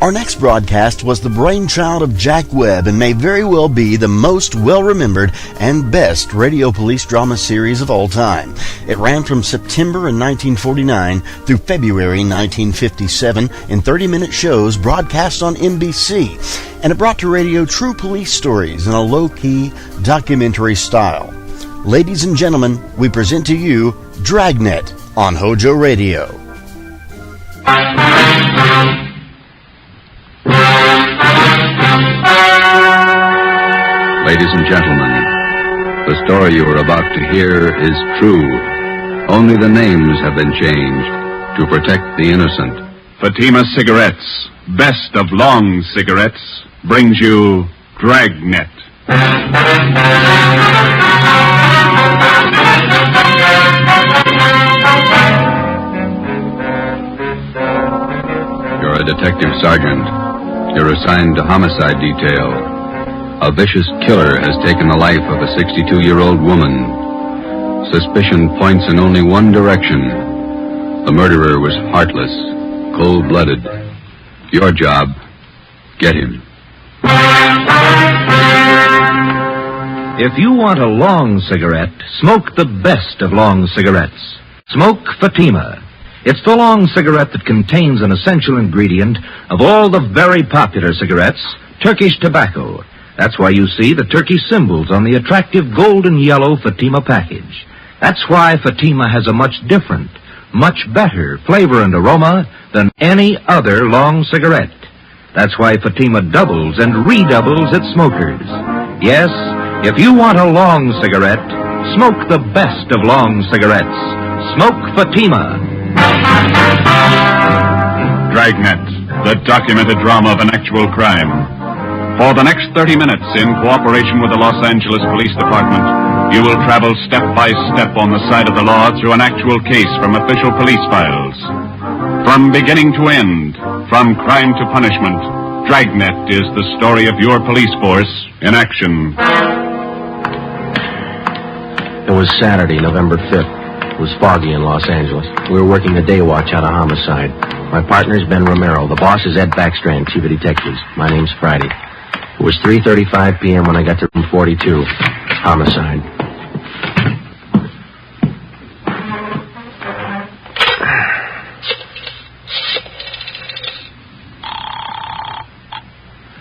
Our next broadcast was the brainchild of Jack Webb and may very well be the most well-remembered and best radio police drama series of all time. It ran from September in 1949 through February 1957 in 30-minute shows broadcast on NBC, and it brought to radio true police stories in a low-key documentary style. Ladies and gentlemen, we present to you Dragnet on HOJO Radio. Ladies and gentlemen, the story you are about to hear is true. Only the names have been changed to protect the innocent. Fatima Cigarettes, best of long cigarettes, brings you Dragnet. You're a detective sergeant. You're assigned to homicide detail. A vicious killer has taken the life of a 62-year-old woman. Suspicion points in only one direction. The murderer was heartless, cold-blooded. Your job, get him. If you want a long cigarette, smoke the best of long cigarettes. Smoke Fatima. It's the long cigarette that contains an essential ingredient of all the very popular cigarettes, Turkish tobacco. That's why you see the Turkish symbols on the attractive golden yellow Fatima package. That's why Fatima has a much different, much better flavor and aroma than any other long cigarette. That's why Fatima doubles and redoubles its smokers. Yes, if you want a long cigarette, smoke the best of long cigarettes. Smoke Fatima. Dragnet, the documented drama of an actual crime. For the next 30 minutes, in cooperation with the Los Angeles Police Department, you will travel step by step on the side of the law through an actual case from official police files. From beginning to end, from crime to punishment, Dragnet is the story of your police force in action. It was Saturday, November 5th. It was foggy in Los Angeles. We were working the day watch out of homicide. My partner's Ben Romero. The boss is Ed Backstrand, chief of detectives. My name's Friday. It was 3:35 p.m. when I got to room 42. Homicide.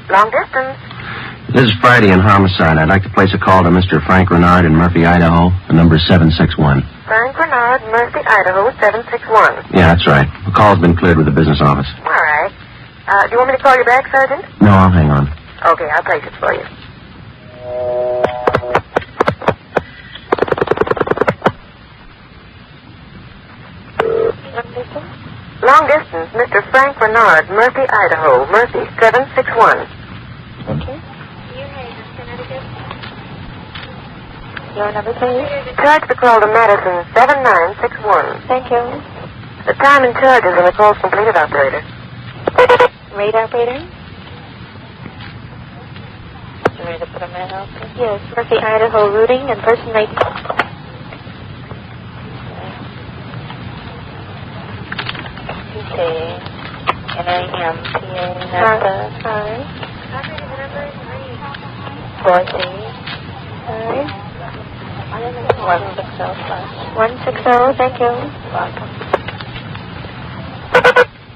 Long distance. This is Friday in Homicide. I'd like to place a call to Mr. Frank Renard in Murphy, Idaho. The number's 761. Frank Renard, Murphy, Idaho, 761. Yeah, that's right. The call's been cleared with the business office. All right. Do you want me to call you back, Sergeant? No, I'll hang on. Okay, I'll place it for you. Long distance, Mr. Frank Renard, Murphy, Idaho, Murphy, 761. Okay. Your number, please. Charge the call to Madison, 7961. Thank you. The time and charges when the call's completed, operator. Rate, operator. You ready to put a man out there? Yes, Murphy, Idaho, routing and person ID. Okay. N-A-M-P-A, Napa. Hi. 4-3. Hi. 160 flash. 160, thank you. Welcome.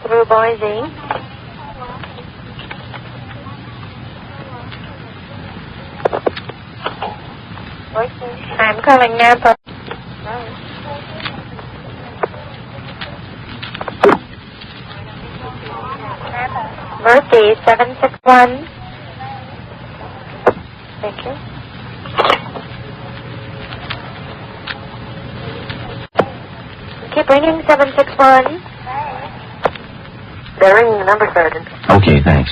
Through Boise. I'm calling Napa. Murphy, 761. Thank you. Keep ringing, 761. They're ringing the number, Sergeant. Okay, thanks.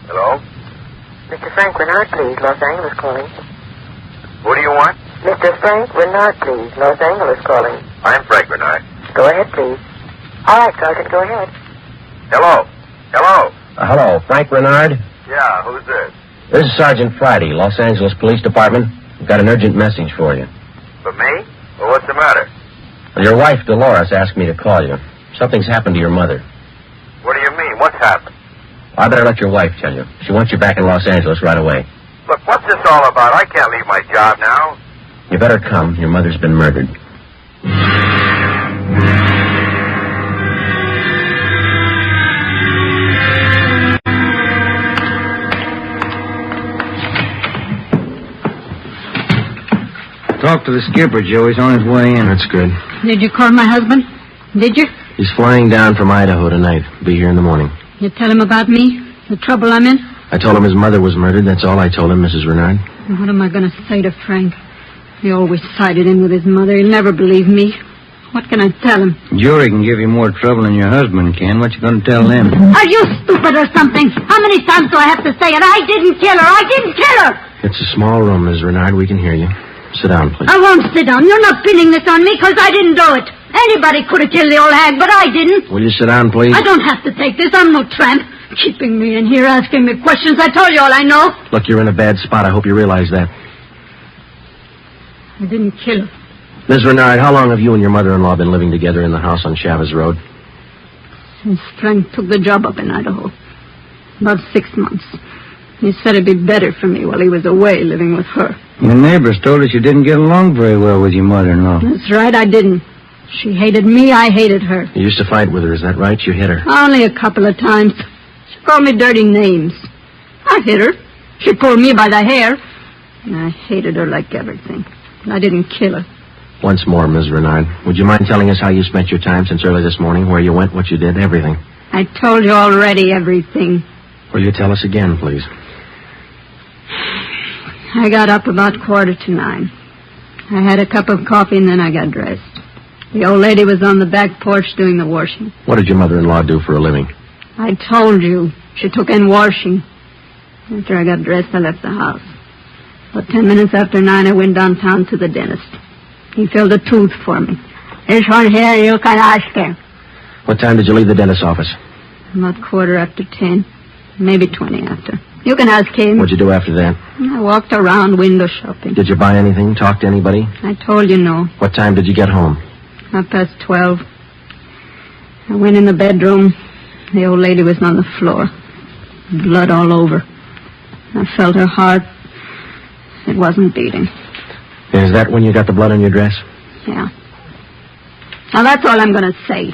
Hello? Mr. Frank Renard, please. Los Angeles calling. Who do you want? Mr. Frank Renard, please. Los Angeles calling. I'm Frank Renard. Go ahead, please. All right, Sergeant, go ahead. Hello? Hello? Hello, Frank Renard? Yeah, who's this? This is Sergeant Friday, Los Angeles Police Department. We've got an urgent message for you. For me? Well, what's the matter? Well, your wife, Dolores, asked me to call you. Something's happened to your mother. What do you mean? What's happened? I better let your wife tell you. She wants you back in Los Angeles right away. Look, what's this all about? I can't leave my job now. You better come. Your mother's been murdered. Talk to the skipper, Joe. He's on his way in. That's good. Did you call my husband? Did you? He's flying down from Idaho tonight. Be here in the morning. You tell him about me? The trouble I'm in? I told him his mother was murdered. That's all I told him, Mrs. Renard. What am I going to say to Frank? He always sided in with his mother. He'll never believe me. What can I tell him? Jury can give you more trouble than your husband can. What you going to tell them? Are you stupid or something? How many times do I have to say it? I didn't kill her. I didn't kill her. It's a small room, Mrs. Renard. We can hear you. Sit down, please. I won't sit down. You're not pinning this on me because I didn't do it. Anybody could have killed the old hag, but I didn't. Will you sit down, please? I don't have to take this. I'm no tramp. Keeping me in here, asking me questions. I told you all I know. Look, you're in a bad spot. I hope you realize that. I didn't kill her. Ms. Renard, how long have you and your mother-in-law been living together in the house on Chavez Road? Since Frank took the job up in Idaho. About 6 months. He said it'd be better for me while he was away living with her. Your neighbors told us you didn't get along very well with your mother-in-law. That's right, I didn't. She hated me, I hated her. You used to fight with her, is that right? You hit her. Only a couple of times. She called me dirty names. I hit her. She pulled me by the hair. And I hated her like everything. I didn't kill her. Once more, Ms. Renard, would you mind telling us how you spent your time since early this morning, where you went, what you did, everything? I told you already everything. Will you tell us again, please? I got up about 9:15. I had a cup of coffee and then I got dressed. The old lady was on the back porch doing the washing. What did your mother-in-law do for a living? I told you. She took in washing. After I got dressed, I left the house. About 10 minutes after 9, I went downtown to the dentist. He filled a tooth for me. This one here, you can ask him. What time did you leave the dentist's office? About 10:15, maybe 20 after. You can ask him. What'd you do after that? I walked around window shopping. Did you buy anything, talk to anybody? I told you no. What time did you get home? 12:30. I went in the bedroom. The old lady was on the floor. Blood all over. I felt her heart. It wasn't beating. Is that when you got the blood on your dress? Yeah. Now, that's all I'm going to say.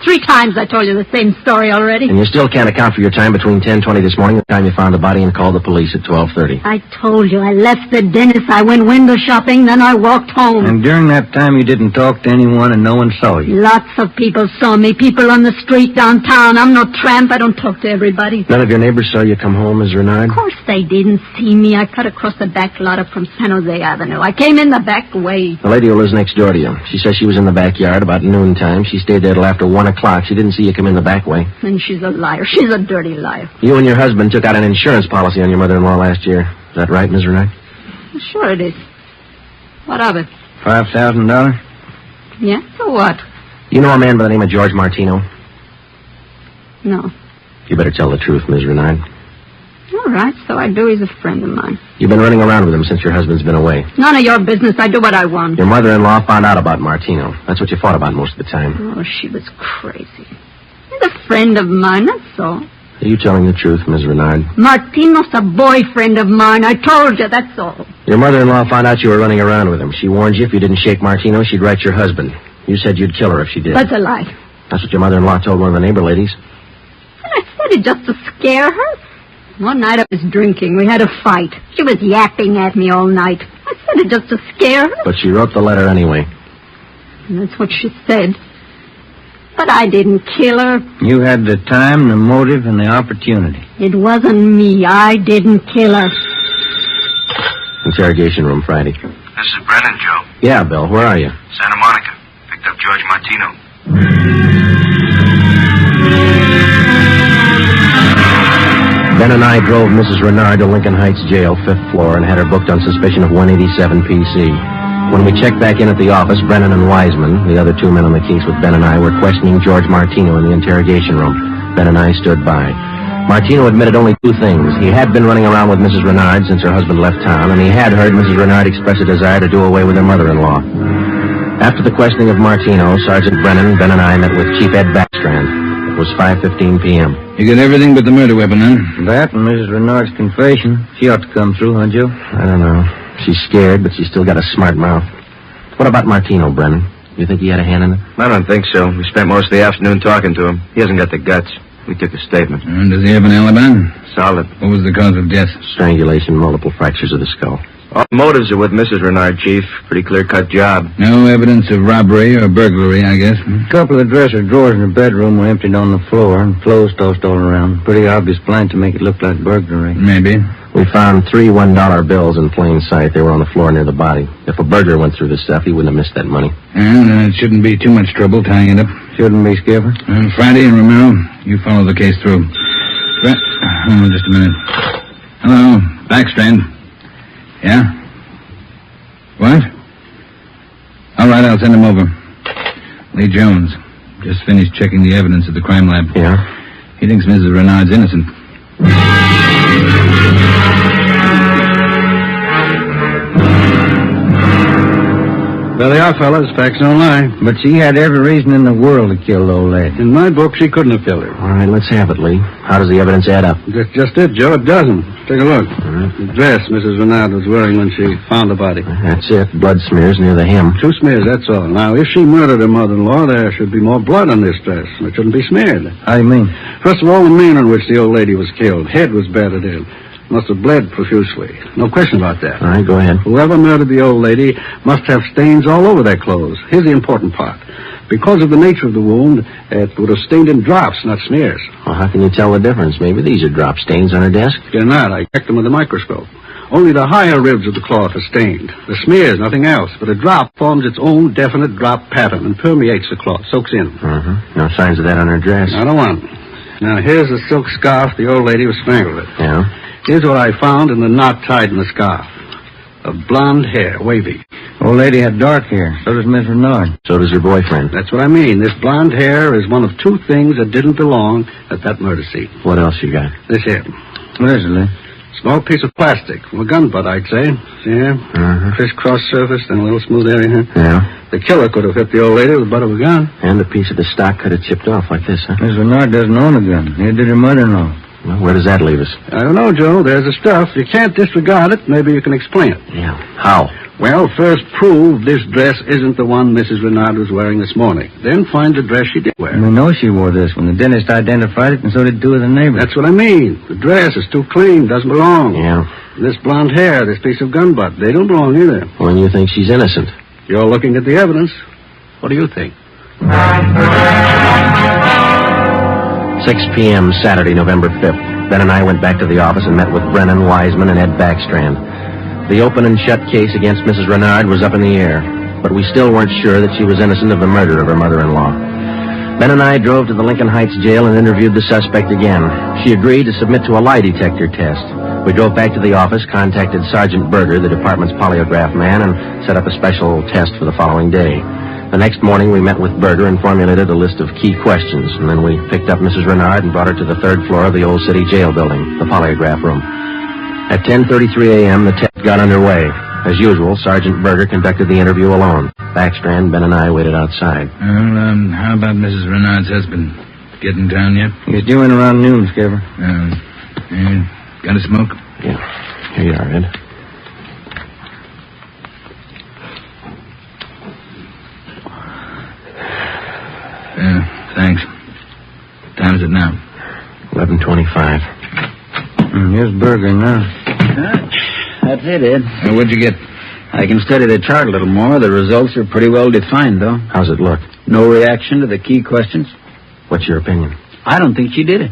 3 times I told you the same story already. And you still can't account for your time between 10:20 this morning and the time you found the body and called the police at 12:30. I told you. I left the dentist. I went window shopping, then I walked home. And during that time, you didn't talk to anyone and no one saw you? Lots of people saw me. People on the street downtown. I'm no tramp. I don't talk to everybody. None of your neighbors saw you come home, Ms. Renard? Of course they didn't see me. I cut across the back lot up from San Jose Avenue. I came in the back way. The lady who lives next door to you. She says she was in the backyard about noontime. She stayed there till after 1 o'clock. She didn't see you come in the back way. And she's a liar. She's a dirty liar. You and your husband took out an insurance policy on your mother-in-law last year. Is that right, Ms. Renard? Sure it is. What of it? $5,000? Yeah, so what? You know a man by the name of George Martino? No. You better tell the truth, Ms. Renard. All right, so I do. He's a friend of mine. You've been running around with him since your husband's been away. None of your business. I do what I want. Your mother-in-law found out about Martino. That's what you fought about most of the time. Oh, she was crazy. He's a friend of mine, that's all. Are you telling the truth, Ms. Renard? Martino's a boyfriend of mine. I told you, that's all. Your mother-in-law found out you were running around with him. She warned you if you didn't shake Martino, she'd write your husband. You said you'd kill her if she did. That's a lie. That's what your mother-in-law told one of the neighbor ladies. And I said it just to scare her. One night I was drinking. We had a fight. She was yapping at me all night. I said it just to scare her. But she wrote the letter anyway. And that's what she said. But I didn't kill her. You had the time, the motive, and the opportunity. It wasn't me. I didn't kill her. Interrogation room, Friday. This is Brennan, Joe. Yeah, Bill. Where are you? Santa Monica. Picked up George Martino. Ben and I drove Mrs. Renard to Lincoln Heights Jail, 5th floor, and had her booked on suspicion of 187 PC. When we checked back in at the office, Brennan and Wiseman, the other 2 men on the case with Ben and I, were questioning George Martino in the interrogation room. Ben and I stood by. Martino admitted only 2 things. He had been running around with Mrs. Renard since her husband left town, and he had heard Mrs. Renard express a desire to do away with her mother-in-law. After the questioning of Martino, Sergeant Brennan, Ben, and I met with Chief Ed Backstrand. It was 5:15 p.m. You got everything but the murder weapon, huh? That and Mrs. Renard's confession. She ought to come through, huh, Joe? I don't know. She's scared, but she's still got a smart mouth. What about Martino, Brennan? You think he had a hand in it? I don't think so. We spent most of the afternoon talking to him. He hasn't got the guts. We took a statement. And does he have an alibi? Solid. What was the cause of death? Strangulation, multiple fractures of the skull. All motives are with Mrs. Renard, Chief. Pretty clear-cut job. No evidence of robbery or burglary, I guess. A couple of dresser drawers in the bedroom were emptied on the floor and clothes tossed all around. Pretty obvious plan to make it look like burglary. Maybe. We found 3 $1 bills in plain sight. They were on the floor near the body. If a burglar went through this stuff, he wouldn't have missed that money. And it shouldn't be too much trouble tying it up. Shouldn't be, Skipper. Friday and Romero, you follow the case through. Just a minute. Hello, Backstrand. Yeah? What? All right, I'll send him over. Lee Jones. Just finished checking the evidence at the crime lab. Yeah? He thinks Mrs. Renard's innocent. There they are, fellas. Facts don't lie. But she had every reason in the world to kill the old lady. In my book, she couldn't have killed her. All right, let's have it, Lee. How does the evidence add up? That's just it, Joe. It doesn't. Take a look. The dress Mrs. Renard was wearing when she found the body. That's it. Blood smears near the hem. 2 smears, that's all. Now, if she murdered her mother-in-law, there should be more blood on this dress. It shouldn't be smeared. How do you mean? First of all, the manner in which the old lady was killed. Head was battered in. Must have bled profusely. No question about that. All right, go ahead. Whoever murdered the old lady must have stains all over their clothes. Here's the important part. Because of the nature of the wound, it would have stained in drops, not smears. Well, how can you tell the difference? Maybe these are drop stains on her desk? They're not. I checked them with a microscope. Only the higher ribs of the cloth are stained. The smears, nothing else. But a drop forms its own definite drop pattern and permeates the cloth, soaks in. No signs of that on her dress. Not a one. Now, here's the silk scarf the old lady was strangled with. Yeah? Here's what I found in the knot tied in the scarf. A blonde hair, wavy. Old lady had dark hair. So does Miss Renard. So does her boyfriend. That's what I mean. This blonde hair is one of 2 things that didn't belong at that murder scene. What else you got? This here. What is it, Lee? Small piece of plastic. From a gun butt, I'd say. See here? Crisscross surface, then a little smooth area here. Yeah? The killer could have hit the old lady with the butt of a gun. And a piece of the stock could have chipped off like this, huh? Miss Renard doesn't own a gun. Neither did her mother-in-law. Well, where does that leave us? I don't know, Joe. There's the stuff. You can't disregard it. Maybe you can explain it. Yeah. How? Well, first prove this dress isn't the one Mrs. Renard was wearing this morning. Then find the dress she did wear. We know she wore this when the dentist identified it, and so did 2 of the neighbors. That's what I mean. The dress is too clean, doesn't belong. Yeah. This blonde hair, this piece of gun butt, they don't belong either. Well, and you think she's innocent? You're looking at the evidence. What do you think? 6 p.m. Saturday, November 5th. Ben and I went back to the office and met with Brennan, Wiseman, and Ed Backstrand. The open and shut case against Mrs. Renard was up in the air, but we still weren't sure that she was innocent of the murder of her mother-in-law. Ben and I drove to the Lincoln Heights jail and interviewed the suspect again. She agreed to submit to a lie detector test. We drove back to the office, contacted Sergeant Berger, the department's polygraph man, and set up a special test for the following day. The next morning, we met with Berger and formulated a list of key questions, and then we picked up Mrs. Renard and brought her to the 3rd floor of the Old City Jail building, the polygraph room. At 10:33 a.m., the test got underway. As usual, Sergeant Berger conducted the interview alone. Backstrand, Ben, and I waited outside. Well, how about Mrs. Renard's husband? Get in town yet? He's due in around noon, Skipper. Got a smoke? Yeah. Here you are, Ed. Thanks. Time is it now? 11:25. Here's Berger now. That's it, Ed. What'd you get? I can study the chart a little more. The results are pretty well defined, though. How's it look? No reaction to the key questions. What's your opinion? I don't think she did it.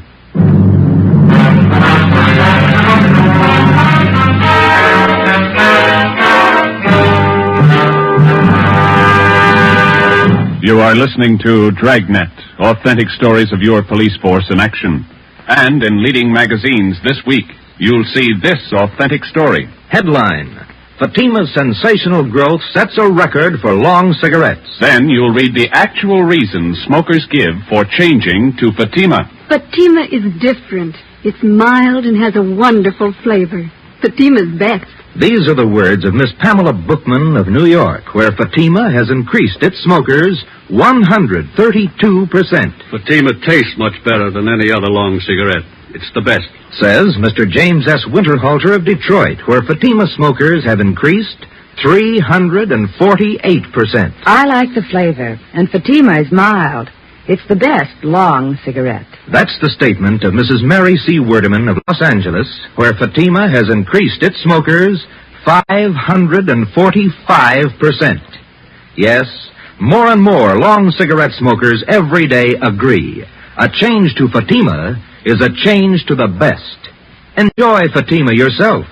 You are listening to Dragnet, authentic stories of your police force in action. And in leading magazines this week, you'll see this authentic story. Headline: Fatima's sensational growth sets a record for long cigarettes. Then you'll read the actual reasons smokers give for changing to Fatima. Fatima is different. It's mild and has a wonderful flavor. Fatima's best. These are the words of Miss Pamela Bookman of New York, where Fatima has increased its smokers 132%. Fatima tastes much better than any other long cigarette. It's the best. Says Mr. James S. Winterhalter of Detroit, where Fatima smokers have increased 348%. I like the flavor, and Fatima is mild. It's the best long cigarette. That's the statement of Mrs. Mary C. Werdeman of Los Angeles, where Fatima has increased its smokers 545%. Yes, more and more long cigarette smokers every day agree. A change to Fatima is a change to the best. Enjoy Fatima yourself.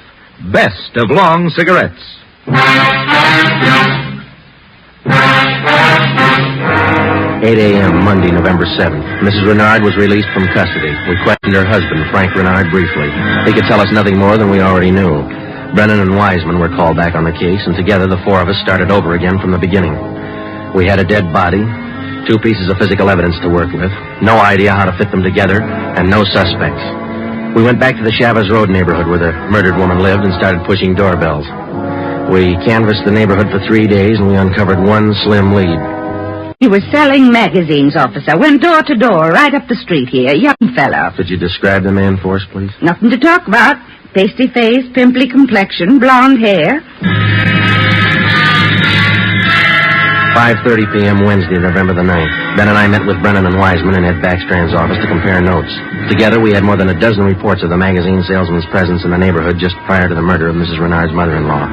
Best of long cigarettes. 8 a.m., Monday, November 7th. Mrs. Renard was released from custody. We questioned her husband, Frank Renard, briefly. He could tell us nothing more than we already knew. Brennan and Wiseman were called back on the case, and together the four of us started over again from the beginning. We had a dead body, 2 pieces of physical evidence to work with, no idea how to fit them together, and no suspects. We went back to the Chavez Road neighborhood where the murdered woman lived and started pushing doorbells. We canvassed the neighborhood for 3 days, and we uncovered one slim lead. He was selling magazines, officer. Went door to door, right up the street here. Young fellow. Could you describe the man for us, please? Nothing to talk about. Pasty face, pimply complexion, blonde hair. 5:30 p.m. Wednesday, November the 9th. Ben and I met with Brennan and Wiseman in Ed Backstrand's office to compare notes. Together, we had more than a dozen reports of the magazine salesman's presence in the neighborhood just prior to the murder of Mrs. Renard's mother-in-law.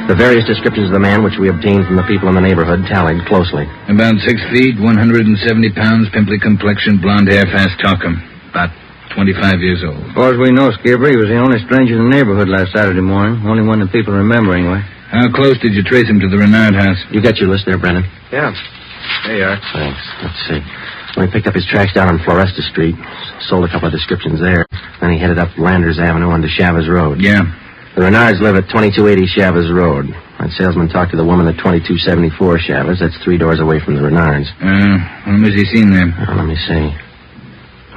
The various descriptions of the man which we obtained from the people in the neighborhood tallied closely. About 6 feet, 170 pounds, pimply complexion, blonde hair, fast talker. About 25 years old. As far as we know, Skipper, he was the only stranger in the neighborhood last Saturday morning. Only one that people remember, anyway. How close did you trace him to the Renard house? You got your list there, Brennan? Yeah. There you are. Thanks. Let's see. Well, he picked up his tracks down on Floresta Street, sold a couple of descriptions there. Then he headed up Landers Avenue onto Chavez Road. Yeah. The Renards live at 2280 Chavez Road. That salesman talked to the woman at 2274 Chavez. That's 3 doors away from the Renards. When was he seen there? Let me see.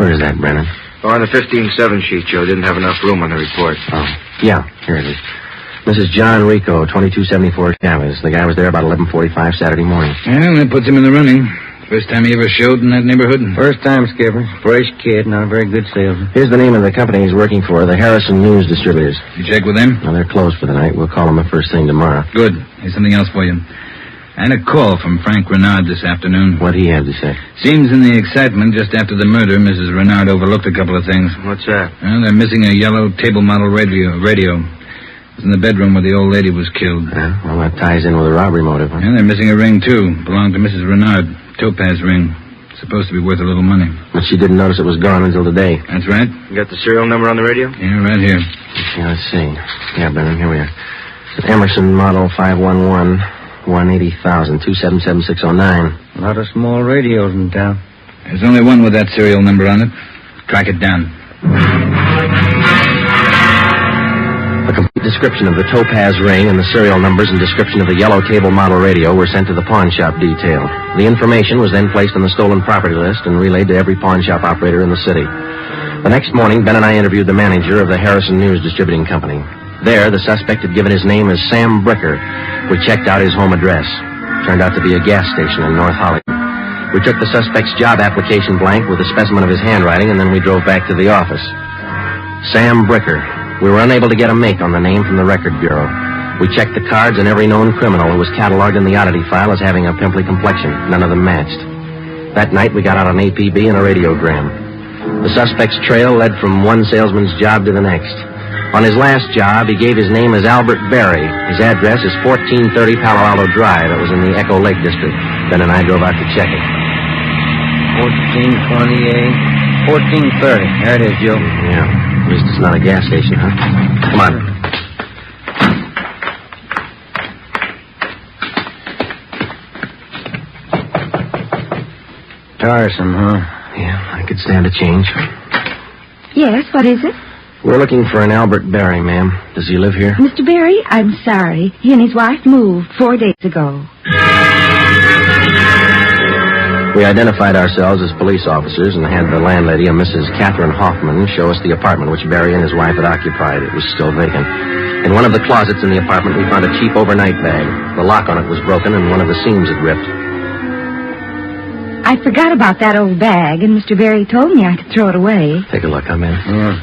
Where is that, Brennan? Oh, on the 15-7 sheet, Joe. Didn't have enough room on the report. Oh, yeah. Here it is. Mrs. John Rico, 2274 Chavez. The guy was there about 11:45 Saturday morning. Well, that puts him in the running. First time he ever showed in that neighborhood? First time, Skipper. Fresh kid, not a very good salesman. Here's the name of the company he's working for, the Harrison News Distributors. You check with them? No, they're closed for the night. We'll call them the first thing tomorrow. Good. Here's something else for you. I had a call from Frank Renard this afternoon. What'd he have to say? Seems in the excitement just after the murder, Mrs. Renard overlooked a couple of things. What's that? Well, they're missing a yellow table model radio. It was in the bedroom where the old lady was killed. Yeah, well, that ties in with a robbery motive, huh? And they're missing a ring, too. Belonged to Mrs. Renard. Topaz ring. Supposed to be worth a little money. But she didn't notice it was gone until today. That's right. You got the serial number on the radio? Yeah, right here. Yeah, let's see. Yeah, Brennan, here we are. Emerson model 511, 180,000, 277-609. A lot of small radios in town. There's only one with that serial number on it. Track it down. A complete description of the Topaz ring and the serial numbers and description of the yellow table model radio were sent to the pawn shop detail. The information was then placed on the stolen property list and relayed to every pawn shop operator in the city. The next morning, Ben and I interviewed the manager of the Harrison News Distributing Company. There, the suspect had given his name as Sam Bricker. We checked out his home address. Turned out to be a gas station in North Hollywood. We took the suspect's job application blank with a specimen of his handwriting, and then we drove back to the office. Sam Bricker. We were unable to get a make on the name from the Record Bureau. We checked the cards, and every known criminal who was cataloged in the oddity file as having a pimply complexion. None of them matched. That night, we got out an APB and a radiogram. The suspect's trail led from one salesman's job to the next. On his last job, he gave his name as Albert Berry. His address is 1430 Palo Alto Drive. It was in the Echo Lake District. Ben and I drove out to check it. 1428, 1430. There it is, Joe. Yeah. At least it's not a gas station, huh? Come on. Tiresome, huh? Yeah, I could stand a change. Yes, what is it? We're looking for an Albert Berry, ma'am. Does he live here? Mr. Berry, I'm sorry. He and his wife moved 4 days ago. We identified ourselves as police officers and had the landlady, a Mrs. Catherine Hoffman, show us the apartment which Barry and his wife had occupied. It was still vacant. In one of the closets in the apartment, we found a cheap overnight bag. The lock on it was broken and one of the seams had ripped. I forgot about that old bag, and Mr. Barry told me I could throw it away. Take a look, I'm in. Yeah.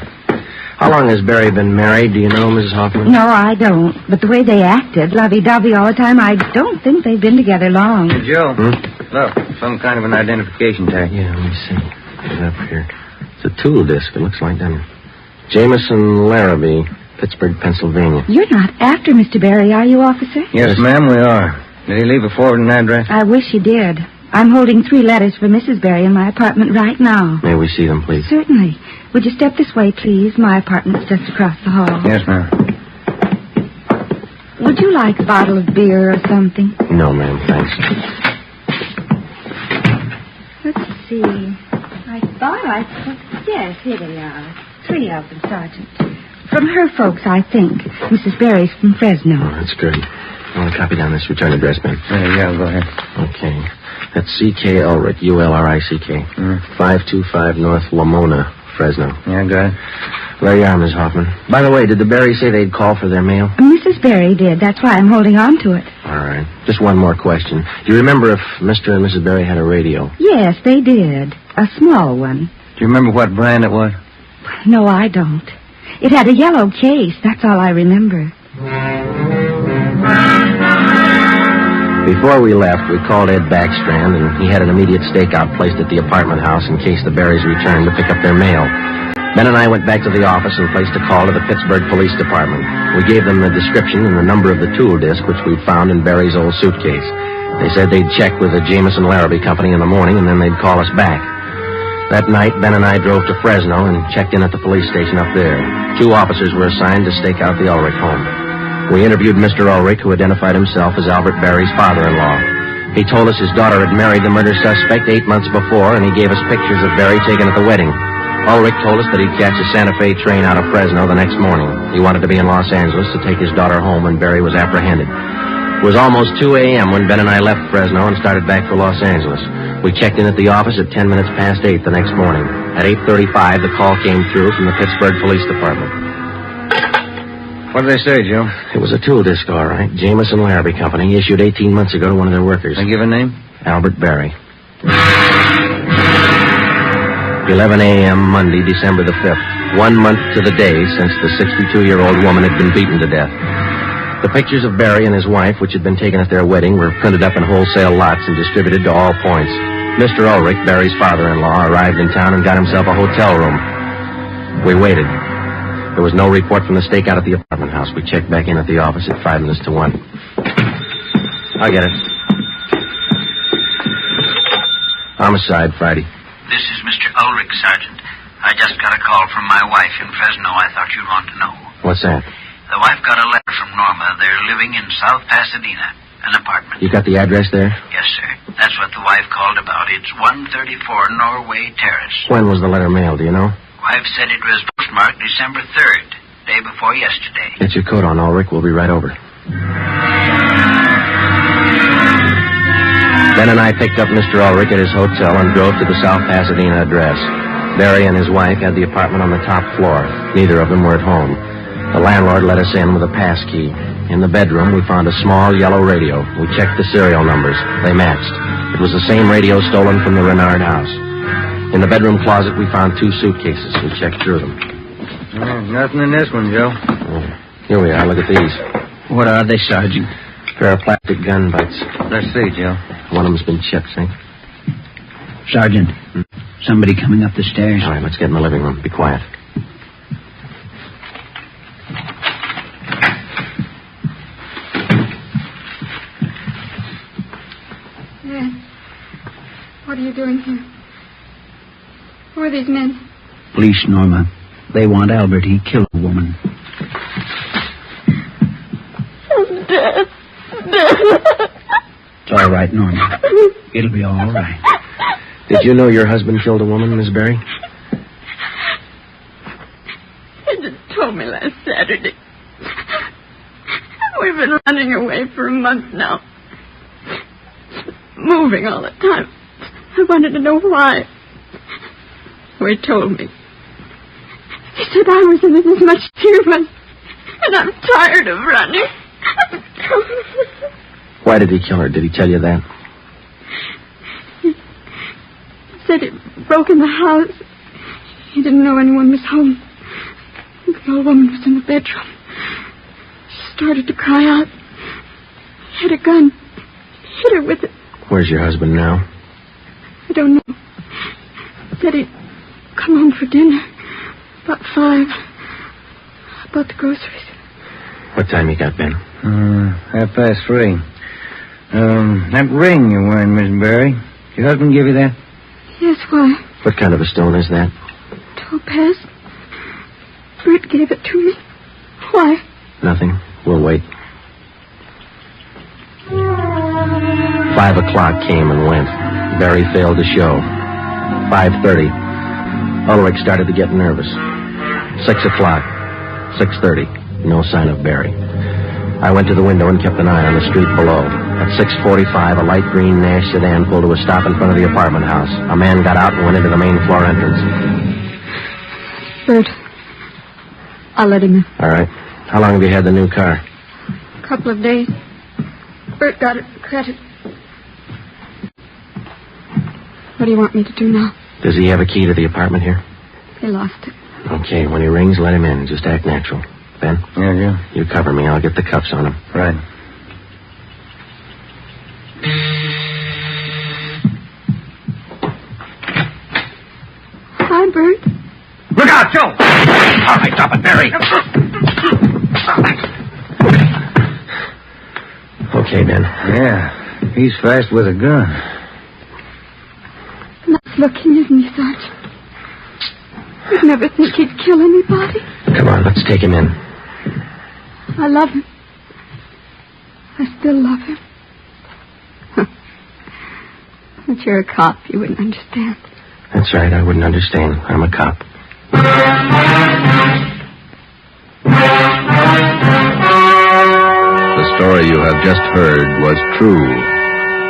How long has Barry been married? Do you know, Mrs. Hoffman? No, I don't. But the way they acted, lovey-dovey all the time, I don't think they've been together long. Hey, Joe. Look, some kind of an identification tag. Yeah, let me see. Get it up here. It's a tool disc, it looks like, doesn't it? Jameson Larrabee, Pittsburgh, Pennsylvania. You're not after Mr. Barry, are you, officer? Yes, ma'am, we are. Did he leave a forwarding address? I wish he did. I'm holding 3 letters for Mrs. Barry in my apartment right now. May we see them, please? Certainly. Would you step this way, please? My apartment's just across the hall. Yes, ma'am. Would you like a bottle of beer or something? No, ma'am, thanks. Let's see. I thought I put... Yes, here they are. 3 of them, Sergeant. From her folks, I think. Mrs. Barry's from Fresno. Oh, that's good. I want to copy down this return address, ma'am. Yeah, go ahead. Okay. That's C.K. Ulrich, U-L-R-I-C-K. 525 North Lamona, Fresno. Yeah, got it. There you are, Miss Hoffman. By the way, did the Barrys say they'd call for their mail? Mrs. Barry did. That's why I'm holding on to it. All right. Just one more question. Do you remember if Mr. and Mrs. Barry had a radio? Yes, they did. A small one. Do you remember what brand it was? No, I don't. It had a yellow case. That's all I remember. Before we left, we called Ed Backstrand, and he had an immediate stakeout placed at the apartment house in case the Barrys returned to pick up their mail. Ben and I went back to the office and placed a call to the Pittsburgh Police Department. We gave them the description and the number of the tool disc which we'd found in Barry's old suitcase. They said they'd check with the Jameson Larrabee Company in the morning, and then they'd call us back. That night, Ben and I drove to Fresno and checked in at the police station up there. 2 officers were assigned to stake out the Ulrich home. We interviewed Mr. Ulrich, who identified himself as Albert Barry's father-in-law. He told us his daughter had married the murder suspect 8 months before, and he gave us pictures of Barry taken at the wedding. Ulrich told us that he'd catch a Santa Fe train out of Fresno the next morning. He wanted to be in Los Angeles to take his daughter home when Barry was apprehended. It was almost 2 a.m. when Ben and I left Fresno and started back for Los Angeles. We checked in at the office at 10 minutes past 8 the next morning. At 8:35, the call came through from the Pittsburgh Police Department. What did they say, Joe? It was a tool disc, all right. Jameson Larrabee Company, issued 18 months ago to one of their workers. They give a name? Albert Barry. 11 a.m. Monday, December the 5th. 1 month to the day since the 62-year-old woman had been beaten to death. The pictures of Barry and his wife, which had been taken at their wedding, were printed up in wholesale lots and distributed to all points. Mr. Ulrich, Barry's father-in-law, arrived in town and got himself a hotel room. We waited. There was no report from the stakeout at the apartment house. We checked back in at the office at 5 minutes to 1. I'll get it. Homicide, Friday. This is Mr. Ulrich, Sergeant. I just got a call from my wife in Fresno. I thought you'd want to know. What's that? The wife got a letter from Norma. They're living in South Pasadena, an apartment. You got the address there? Yes, sir. That's what the wife called about. It's 134 Norway Terrace. When was the letter mailed, do you know? Wife said it was postmarked December 3rd, day before yesterday. Get your coat on, Ulrich. We'll be right over. Ben and I picked up Mr. Ulrich at his hotel and drove to the South Pasadena address. Barry and his wife had the apartment on the top floor. Neither of them were at home. The landlord let us in with a pass key. In the bedroom, we found a small yellow radio. We checked the serial numbers. They matched. It was the same radio stolen from the Renard house. In the bedroom closet, we found 2 suitcases. We checked through them. Nothing in this one, Joe. Here we are. Look at these. What are they, Sergeant? A pair of plastic gun butts. Let's see, Joe. One of them's been chipped, see? Sergeant, somebody coming up the stairs. All right, let's get in the living room. Be quiet. What are you doing here? Who are these men? Police, Norma. They want Albert. He killed a woman. Death. It's all right, Norma. It'll be all right. Did you know your husband killed a woman, Miss Barry? He just told me last Saturday. We've been running away for a month now. Moving all the time. I wanted to know why. So he told me. He said I was in it as much as he was, and I'm tired of running. Why did he kill her? Did he tell you that? He said he broke in the house. He didn't know anyone was home. The old woman was in the bedroom. She started to cry out. He had a gun. He hit her with it. Where's your husband now? I don't know. He said he'd come home for dinner. About 5. I bought the groceries. What time you got, Ben? 3:30. That ring you're wearing, Miss Barry, did your husband give you that? Yes, why? What kind of a stone is that? Topaz. Bert gave it to me. Why? Nothing. We'll wait. 5 o'clock came and went. Barry failed to show. 5:30. Ulrich started to get nervous. 6 o'clock. 6:30. No sign of Barry. I went to the window and kept an eye on the street below. At 6:45, a light green Nash sedan pulled to a stop in front of the apartment house. A man got out and went into the main floor entrance. Bert, I'll let him in. All right. How long have you had the new car? A couple of days. Bert got it for credit. What do you want me to do now? Does he have a key to the apartment here? He lost it. Okay, when he rings, let him in. Just act natural. Ben? Yeah. You cover me. I'll get the cuffs on him. Right. Hi, Bert. Look out, Joe! All right, stop it, Barry. Okay, Ben. Yeah, he's fast with a gun. Nice looking, isn't he, Sergeant? You'd never think he'd kill anybody. Come on, let's take him in. I love him. I still love him. But you're a cop. You wouldn't understand. That's right. I wouldn't understand. I'm a cop. The story you have just heard was true.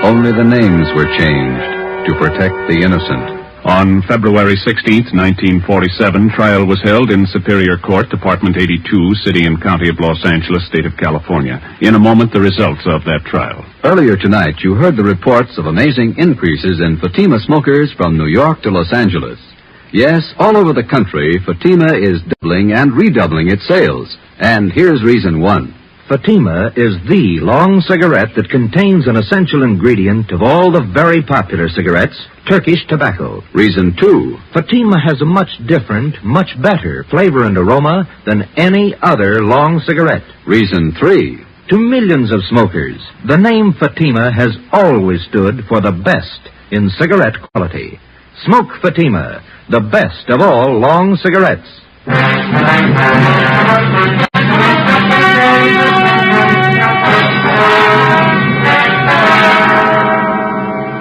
Only the names were changed to protect the innocent. On February 16th, 1947, trial was held in Superior Court, Department 82, City and County of Los Angeles, State of California. In a moment, the results of that trial. Earlier tonight, you heard the reports of amazing increases in Fatima smokers from New York to Los Angeles. Yes, all over the country, Fatima is doubling and redoubling its sales. And here's reason 1. Fatima is the long cigarette that contains an essential ingredient of all the very popular cigarettes, Turkish tobacco. Reason 2. Fatima has a much different, much better flavor and aroma than any other long cigarette. Reason 3. To millions of smokers, the name Fatima has always stood for the best in cigarette quality. Smoke Fatima, the best of all long cigarettes.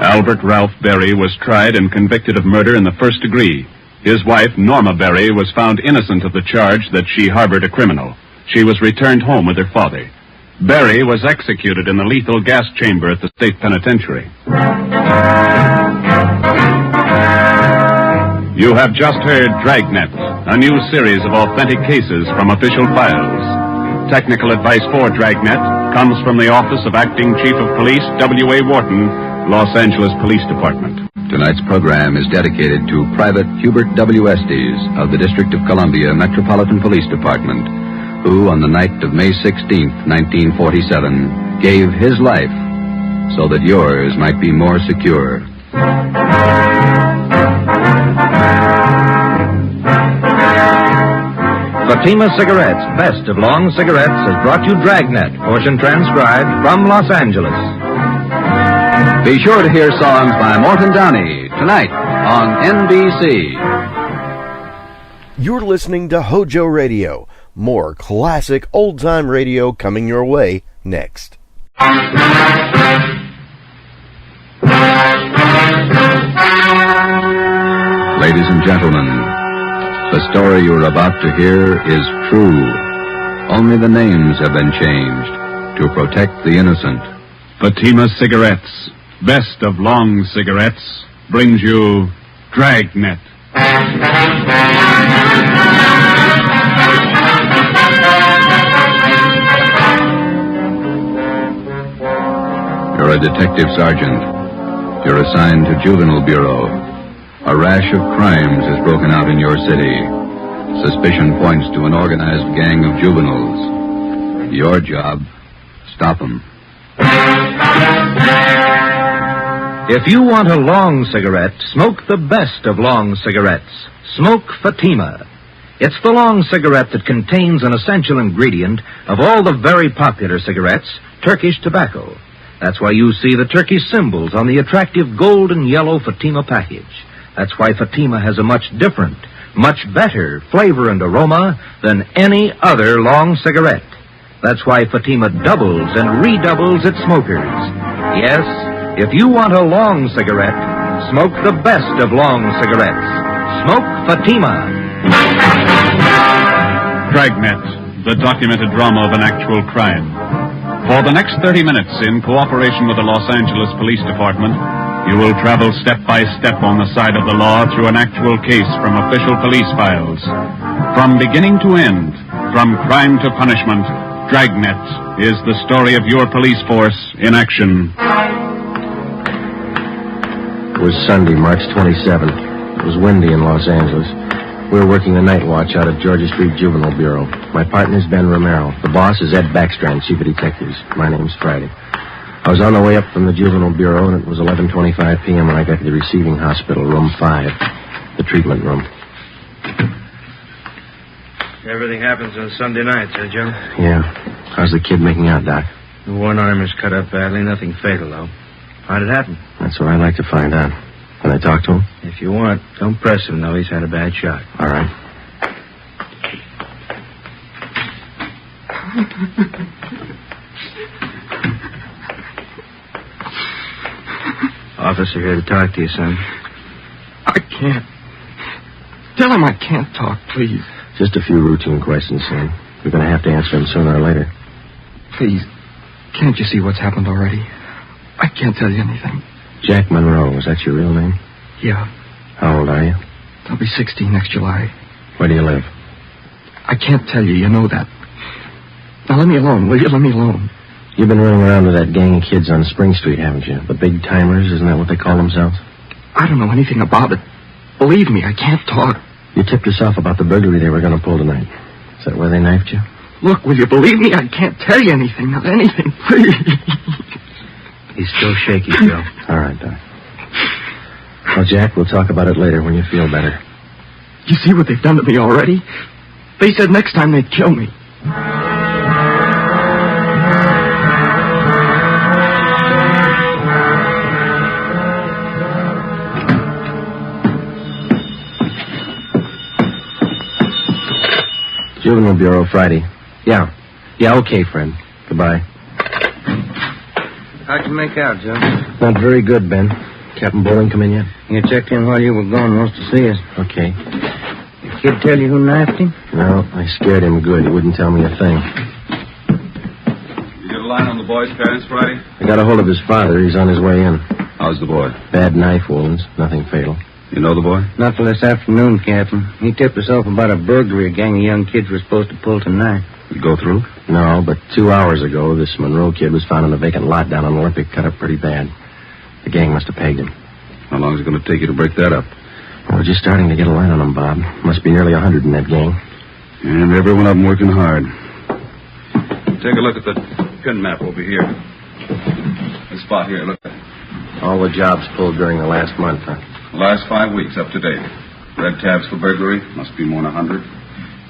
Albert Ralph Berry was tried and convicted of murder in the first degree. His wife, Norma Berry, was found innocent of the charge that she harbored a criminal. She was returned home with her father. Berry was executed in the lethal gas chamber at the state penitentiary. You have just heard Dragnet, a new series of authentic cases from official files. Technical advice for Dragnet comes from the Office of Acting Chief of Police W.A. Wharton, Los Angeles Police Department. Tonight's program is dedicated to Private Hubert W. Estes of the District of Columbia Metropolitan Police Department, who on the night of May 16th, 1947, gave his life so that yours might be more secure. Fatima Cigarettes, best of long cigarettes, has brought you Dragnet, portion transcribed from Los Angeles. Be sure to hear songs by Morton Downey tonight on NBC. You're listening to HOJO Radio. More classic old-time radio coming your way next. Ladies and gentlemen, the story you're about to hear is true. Only the names have been changed to protect the innocent. Fatima Cigarettes, best of long cigarettes, brings you Dragnet. You're a detective sergeant. You're assigned to Juvenile Bureau. A rash of crimes has broken out in your city. Suspicion points to an organized gang of juveniles. Your job, stop them. If you want a long cigarette, smoke the best of long cigarettes. Smoke Fatima. It's the long cigarette that contains an essential ingredient of all the very popular cigarettes, Turkish tobacco. That's why you see the Turkish symbols on the attractive gold and yellow Fatima package. That's why Fatima has a much different, much better flavor and aroma than any other long cigarette. That's why Fatima doubles and redoubles its smokers. Yes, if you want a long cigarette, smoke the best of long cigarettes. Smoke Fatima. Dragnet, the documented drama of an actual crime. For the next 30 minutes, in cooperation with the Los Angeles Police Department, you will travel step by step on the side of the law through an actual case from official police files. From beginning to end, from crime to punishment, Dragnet is the story of your police force in action. It was Sunday, March 27th. It was windy in Los Angeles. We were working the night watch out at Georgia Street Juvenile Bureau. My partner's Ben Romero. The boss is Ed Backstrand, chief of detectives. My name's Friday. I was on the way up from the Juvenile Bureau, and it was 11:25 p.m. when I got to the receiving hospital, room 5, the treatment room. Everything happens on Sunday nights, eh, Joe? Yeah. How's the kid making out, Doc? The one arm is cut up badly. Nothing fatal, though. How'd it happen? That's what I'd like to find out. Can I talk to him? If you want. Don't press him, though. He's had a bad shot. All right. Officer here to talk to you, son. I can't. Tell him I can't talk, please. Just a few routine questions, son. You're going to have to answer them sooner or later. Please, can't you see what's happened already? I can't tell you anything. Jack Monroe, is that your real name? Yeah. How old are you? I'll be 16 next July. Where do you live? I can't tell you. You know that. Now, let me alone, will you? Let me alone. You've been running around with that gang of kids on Spring Street, haven't you? The big timers, isn't that what they call themselves? I don't know anything about it. Believe me, I can't talk. You tipped us off about the burglary they were going to pull tonight. Is that where they knifed you? Look, will you believe me? I can't tell you anything. Not anything, please. He's still shaky, Joe. All right, Doc. Well, Jack, we'll talk about it later when you feel better. You see what they've done to me already? They said next time they'd kill me. Juvenile Bureau, Friday. Yeah. Yeah, okay, friend. Goodbye. How'd you make out, Joe? Not very good, Ben. Captain Bowling come in yet? You checked in while you were gone. Wants to see us. Okay. The kid tell you who knifed him? No, I scared him good. He wouldn't tell me a thing. You get a line on the boy's parents, Friday? I got a hold of his father. He's on his way in. How's the boy? Bad knife wounds. Nothing fatal. You know the boy? Not till this afternoon, Captain. He tipped us off about a burglary a gang of young kids were supposed to pull tonight. You go through? No, but 2 hours ago, this Monroe kid was found in a vacant lot down on Olympic, cut up pretty bad. The gang must have pegged him. How long is it going to take you to break that up? Well, we're just starting to get a line on him, Bob. Must be nearly 100 in that gang. And every one of them working hard. Take a look at the pin map over here. This spot here, look. All the jobs pulled during the last month, huh? The last 5 weeks, up to date. Red tabs for burglary, must be more than 100.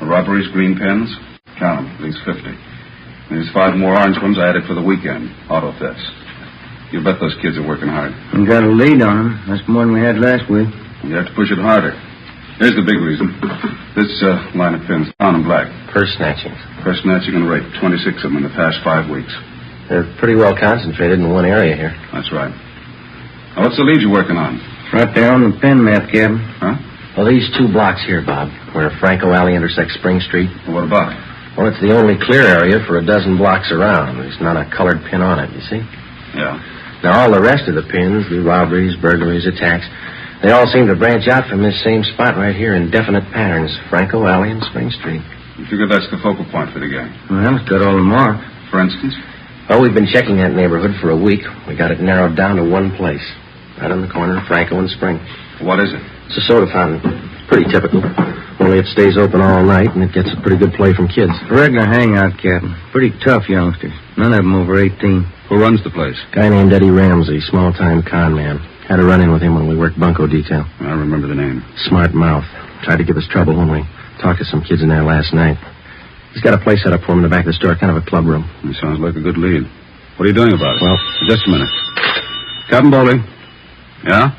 The robberies, green pens, count them, at least 50. And there's 5 more orange ones I added for the weekend, auto thefts. You bet those kids are working hard. We got a lead on them. That's more than we had last week. You have to push it harder. Here's the big reason. This line of pins, brown and black. Purse snatching. Purse snatching and rape, 26 of them in the past 5 weeks. They're pretty well concentrated in one area here. That's right. Now, what's the lead you're working on? Right there on the pen map, Captain. Huh? Well, these 2 blocks here, Bob, where Franco Alley intersects Spring Street. Well, what about it? Well, it's the only clear area for a dozen blocks around. There's not a colored pin on it, you see? Yeah. Now, all the rest of the pins, the robberies, burglaries, attacks, they all seem to branch out from this same spot right here in definite patterns. FUNKO Alley and Spring Street. You figure that's the focal point for the gang? Well, it's got all the marks. For instance? Well, we've been checking that neighborhood for a week. We got it narrowed down to one place. Right on the corner of FUNKO and Spring. What is it? It's a soda fountain. Pretty typical. Only it stays open all night, and it gets a pretty good play from kids. Regular hangout, Captain. Pretty tough youngsters. None of them over 18. Who runs the place? Guy named Eddie Ramsey, small-time con man. Had a run-in with him when we worked bunco detail. I remember the name. Smart mouth. Tried to give us trouble when we talked to some kids in there last night. He's got a place set up for him in the back of the store, kind of a club room. It sounds like a good lead. What are you doing about it? Well, just a minute. Captain Bowling. Yeah?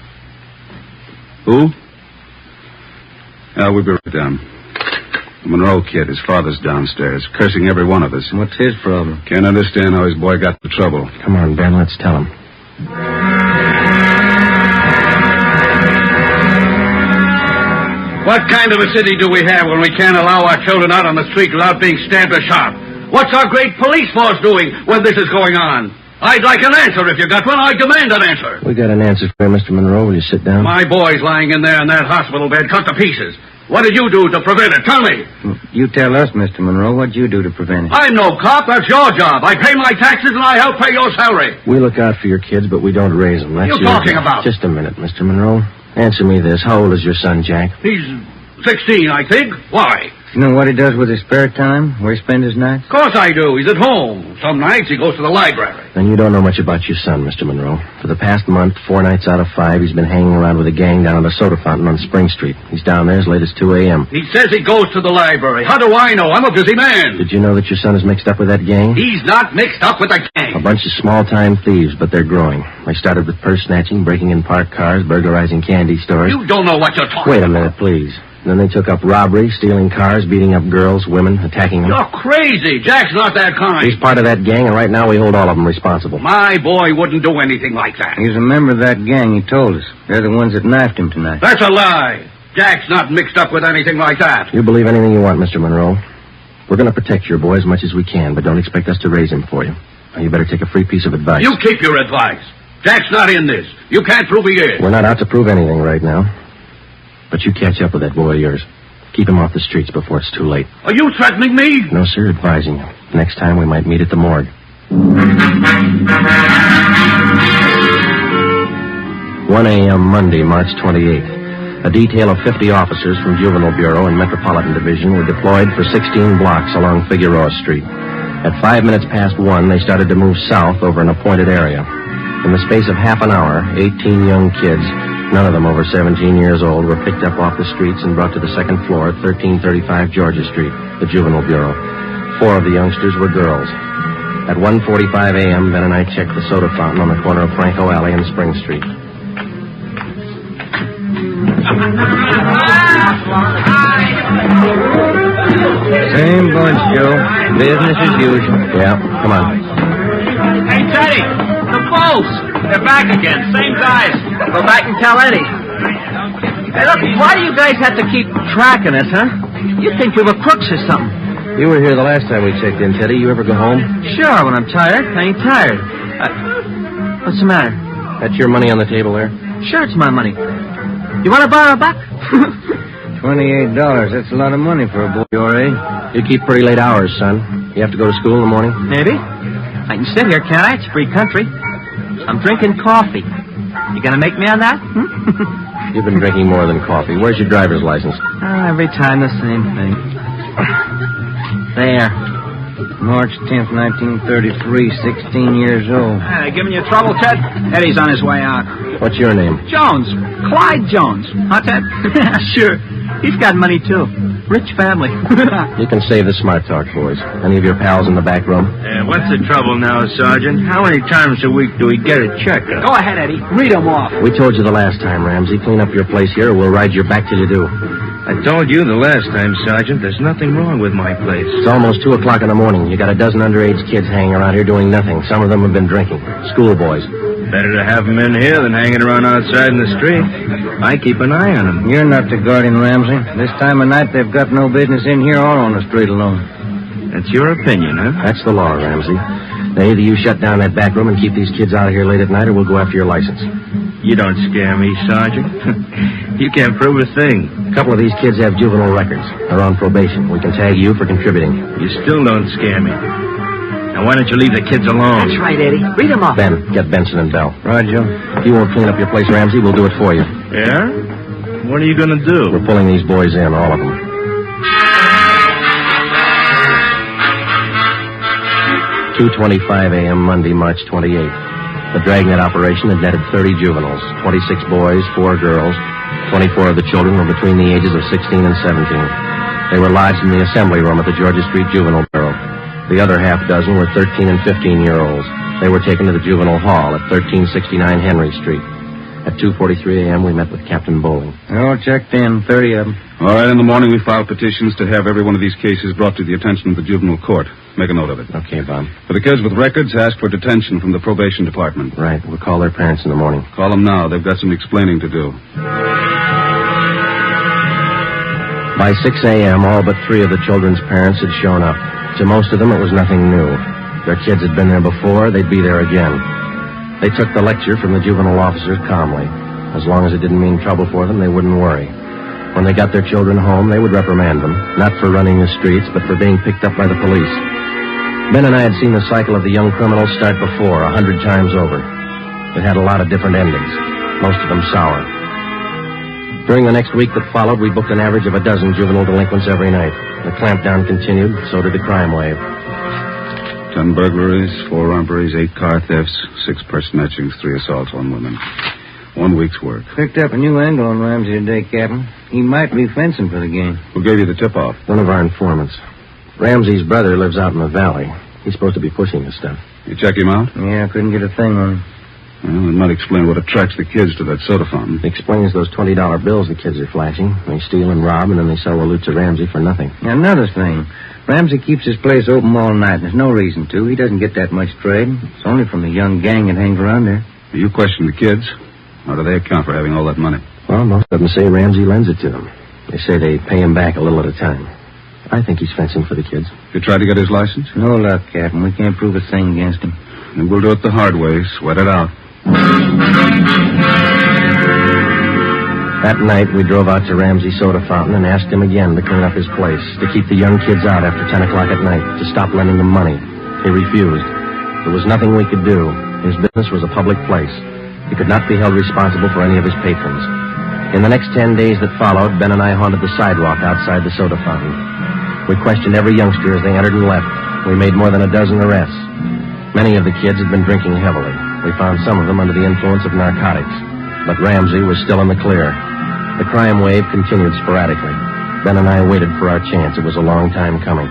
Who? Yeah, we'll be right down. The Monroe kid, his father's downstairs, cursing every one of us. What's his problem? Can't understand how his boy got into trouble. Come on, Ben, let's tell him. What kind of a city do we have when we can't allow our children out on the street without being stabbed or shot? What's our great police force doing when this is going on? I'd like an answer if you got one. I demand an answer. We got an answer for you, Mr. Monroe. Will you sit down? My boy's lying in there in that hospital bed, cut to pieces. What did you do to prevent it? Tell me. You tell us, Mr. Monroe. What'd you do to prevent it? I'm no cop. That's your job. I pay my taxes and I help pay your salary. We look out for your kids, but we don't raise them. That's What are you talking about? Just a minute, Mr. Monroe. Answer me this. How old is your son, Jack? He's 16, I think. Why? You know what he does with his spare time? Where he spends his nights? Of course I do. He's at home. Some nights he goes to the library. Then you don't know much about your son, Mr. Monroe. For the past month, 4 nights out of 5, he's been hanging around with a gang down at the soda fountain on Spring Street. He's down there as late as 2 a.m. He says he goes to the library. How do I know? I'm a busy man. Did you know that your son is mixed up with that gang? He's not mixed up with the gang. A bunch of small-time thieves, but they're growing. They started with purse snatching, breaking in parked cars, burglarizing candy stores. You don't know what you're talking Wait a minute, please. Then they took up robbery, stealing cars, beating up girls, women, attacking them. You're crazy. Jack's not that kind. He's part of that gang, and right now we hold all of them responsible. My boy wouldn't do anything like that. He's a member of that gang, he told us. They're the ones that knifed him tonight. That's a lie. Jack's not mixed up with anything like that. You believe anything you want, Mr. Monroe. We're going to protect your boy as much as we can, but don't expect us to raise him for you. Now, you better take a free piece of advice. You keep your advice. Jack's not in this. You can't prove he is. We're not out to prove anything right now. But you catch up with that boy of yours. Keep him off the streets before it's too late. Are you threatening me? No, sir, advising you. Next time we might meet at the morgue. 1 a.m. Monday, March 28th. A detail of 50 officers from Juvenile Bureau and Metropolitan Division were deployed for 16 blocks along Figueroa Street. At 5 minutes past 1, they started to move south over an appointed area. In the space of half an hour, 18 young kids, none of them over 17 years old, were picked up off the streets and brought to the second floor at 1335 Georgia Street, the Juvenile Bureau. 4 of the youngsters were girls. At 1:45 a.m., Ben and I checked the soda fountain on the corner of FUNKO Alley and Spring Street. Same bunch, Joe. Business as usual. Yeah, come on. Hey, Teddy, the folks. They're back again. Same guys. Go back and tell Eddie. Hey, look, why do you guys have to keep tracking us, huh? You think we were crooks or something? You were here the last time we checked in, Teddy. You ever go home? Sure, when I'm tired. I ain't tired. What's the matter? That's your money on the table there? Sure, it's my money. You want to borrow a buck? $28. That's a lot of money for a boy your age. You keep pretty late hours, son. You have to go to school in the morning? Maybe. I can sit here, can't I? It's free country. I'm drinking coffee. You gonna make me on that? You've been drinking more than coffee. Where's your driver's license? Every time the same thing. There. March 10th, 1933, 16 years old. Hey, giving you trouble, Ted? Eddie's on his way out. What's your name? Jones. Clyde Jones. Huh, Ted? Sure. He's got money, too. Rich family. You can save the smart talk, boys. Any of your pals in the back room? What's the trouble now, Sergeant? How many times a week do we get a checkup? Go ahead, Eddie. Read them off. We told you the last time, Ramsey. Clean up your place here or we'll ride your back till you do. I told you the last time, Sergeant, there's nothing wrong with my place. It's almost 2 o'clock in the morning. You got a dozen underage kids hanging around here doing nothing. Some of them have been drinking. Schoolboys. Better to have them in here than hanging around outside in the street. I keep an eye on them. You're not the guardian, Ramsey. This time of night, they've got no business in here or on the street alone. That's your opinion, huh? That's the law, Ramsey. Now, either you shut down that back room and keep these kids out of here late at night, or we'll go after your license. You don't scare me, Sergeant. You can't prove a thing. A couple of these kids have juvenile records. They're on probation. We can tag you for contributing. You still don't scare me. Now, why don't you leave the kids alone? That's right, Eddie. Read them off. Ben, get Benson and Bell. Roger. If you won't clean up your place, Ramsey, we'll do it for you. Yeah? What are you going to do? We're pulling these boys in, all of them. 2:25 a.m. Monday, March 28th. The Dragnet operation had netted 30 juveniles, 26 boys, 4 girls. 24 of the children were between the ages of 16 and 17. They were lodged in the assembly room at the Georgia Street Juvenile Bureau. The other half dozen were 13 and 15-year-olds. They were taken to the juvenile hall at 1369 Henry Street. At 2:43 a.m., we met with Captain Bowling. All checked in, 30 of them. All right, in the morning we filed petitions to have every one of these cases brought to the attention of the juvenile court. Make a note of it. Okay, Bob. For the kids with records, ask for detention from the probation department. Right. We'll call their parents in the morning. Call them now. They've got some explaining to do. By 6 a.m., all but 3 of the children's parents had shown up. To most of them, it was nothing new. Their kids had been there before. They'd be there again. They took the lecture from the juvenile officers calmly. As long as it didn't mean trouble for them, they wouldn't worry. When they got their children home, they would reprimand them, not for running the streets, but for being picked up by the police. Ben and I had seen the cycle of the young criminals start before, 100 times over. It had a lot of different endings, most of them sour. During the next week that followed, we booked an average of a dozen juvenile delinquents every night. The clampdown continued, so did the crime wave. 10 burglaries, 4 robberies, 8 car thefts, 6 person etchings, 3 assaults on women. 1 week's work. Picked up a new angle on Ramsey today, Captain. He might be fencing for the game. Who gave you the tip-off? One of our informants. Ramsey's brother lives out in the valley. He's supposed to be pushing this stuff. You check him out? Yeah, couldn't get a thing on him. Well, it might explain what attracts the kids to that soda fountain. It explains those $20 bills the kids are flashing. They steal and rob, and then they sell the loot to Ramsey for nothing. Now, another thing. Ramsey keeps his place open all night, and there's no reason to. He doesn't get that much trade. It's only from the young gang that hangs around there. You question the kids. How do they account for having all that money? Well, most of them say Ramsey lends it to them. They say they pay him back a little at a time. I think he's fencing for the kids. You tried to get his license? No luck, Captain. We can't prove a thing against him. And we'll do it the hard way. Sweat it out. That night, we drove out to Ramsey's soda fountain and asked him again to clean up his place, to keep the young kids out after 10 o'clock at night, to stop lending them money. He refused. There was nothing we could do. His business was a public place. He could not be held responsible for any of his patrons. In the next 10 days that followed, Ben and I haunted the sidewalk outside the soda fountain. We questioned every youngster as they entered and left. We made more than a dozen arrests. Many of the kids had been drinking heavily. We found some of them under the influence of narcotics. But Ramsey was still in the clear. The crime wave continued sporadically. Ben and I waited for our chance. It was a long time coming.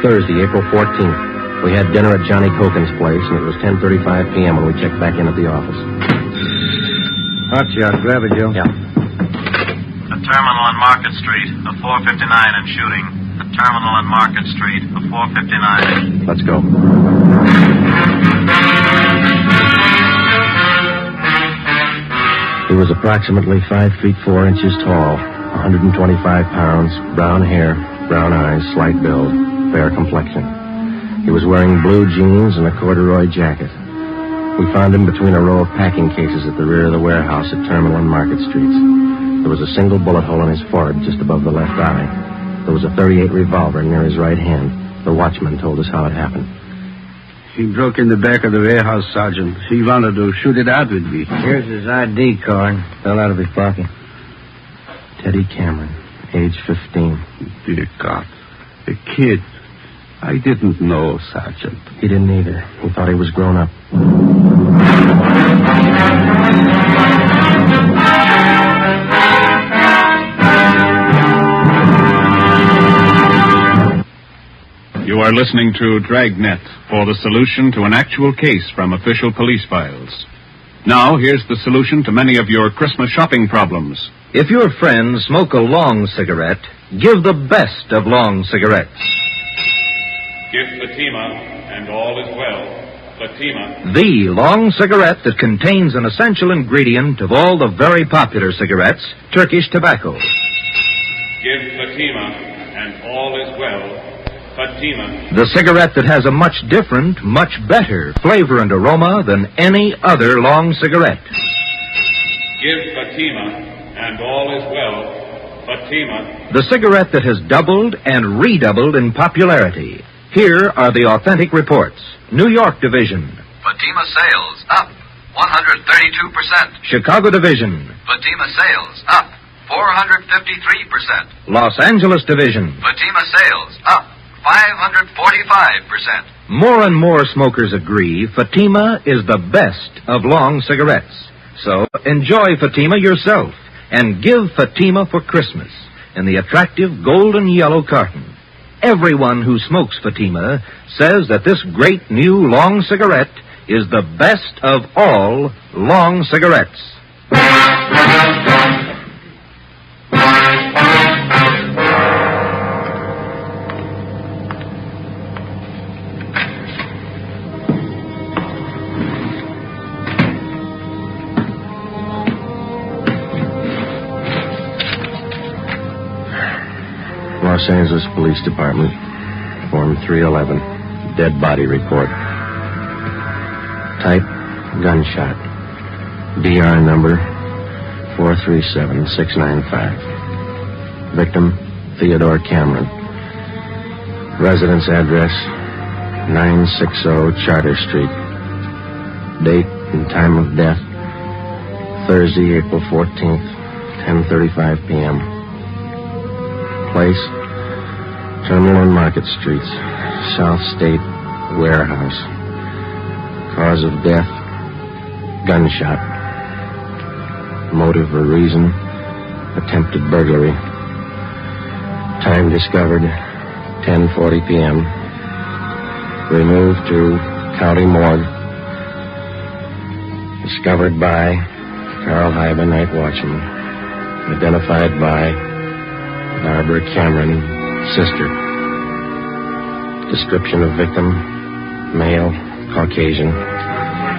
Thursday, April 14th, we had dinner at Johnny Cokin's place, and it was 10:35 p.m. when we checked back in at the office. Hot shot. Grab it, Joe. Yeah. The terminal on Market Street, a 459 and shooting. The terminal on Market Street, a 459. Let's go. He was approximately 5 feet 4 inches tall, 125 pounds, brown hair, brown eyes, slight build, fair complexion. He was wearing blue jeans and a corduroy jacket. We found him between a row of packing cases at the rear of the warehouse at Terminal and Market Streets. There was a single bullet hole in his forehead just above the left eye. There was a .38 revolver near his right hand. The watchman told us how it happened. He broke in the back of the warehouse, Sergeant. He wanted to shoot it out with me. Here's his ID card. Fell out of his pocket. Teddy Cameron, age 15. Dear God. A kid. I didn't know, Sergeant. He didn't either. He thought he was grown up. You are listening to Dragnet for the solution to an actual case from official police files. Now, here's the solution to many of your Christmas shopping problems. If your friends smoke a long cigarette, give the best of long cigarettes. Give Fatima, and all is well. Fatima. The long cigarette that contains an essential ingredient of all the very popular cigarettes, Turkish tobacco. Give Fatima, and all is well. Fatima. The cigarette that has a much different, much better flavor and aroma than any other long cigarette. Give Fatima, and all is well. Fatima. The cigarette that has doubled and redoubled in popularity. Here are the authentic reports. New York Division. Fatima sales up 132%. Chicago Division. Fatima sales up 453%. Los Angeles Division. Fatima sales up 545%. More and more smokers agree Fatima is the best of long cigarettes. So enjoy Fatima yourself and give Fatima for Christmas in the attractive golden yellow carton. Everyone who smokes Fatima says that this great new long cigarette is the best of all long cigarettes. Los Angeles Police Department, Form 311, Dead Body Report. Type, gunshot. DR number 437695. Victim, Theodore Cameron. Residence address, 960 Charter Street. Date and time of death, Thursday, April 14th, 10:35 p.m. Place, Terminal and Market Streets, South State Warehouse. Cause of death, gunshot. Motive or reason, attempted burglary. Time discovered, 10:40 p.m. Removed to County Morgue. Discovered by Carl Hyba, night watchman. Identified by Barbara Cameron, sister. Description of victim, male, Caucasian,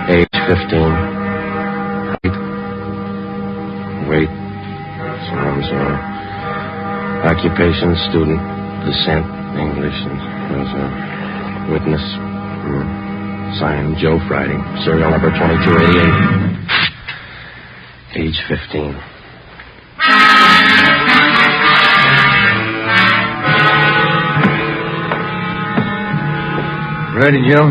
age 15, height, weight, so. Occupation, student, descent, English, and there's a witness, signed Joe Friday, serial number 2288, age 15. Ready, Joe?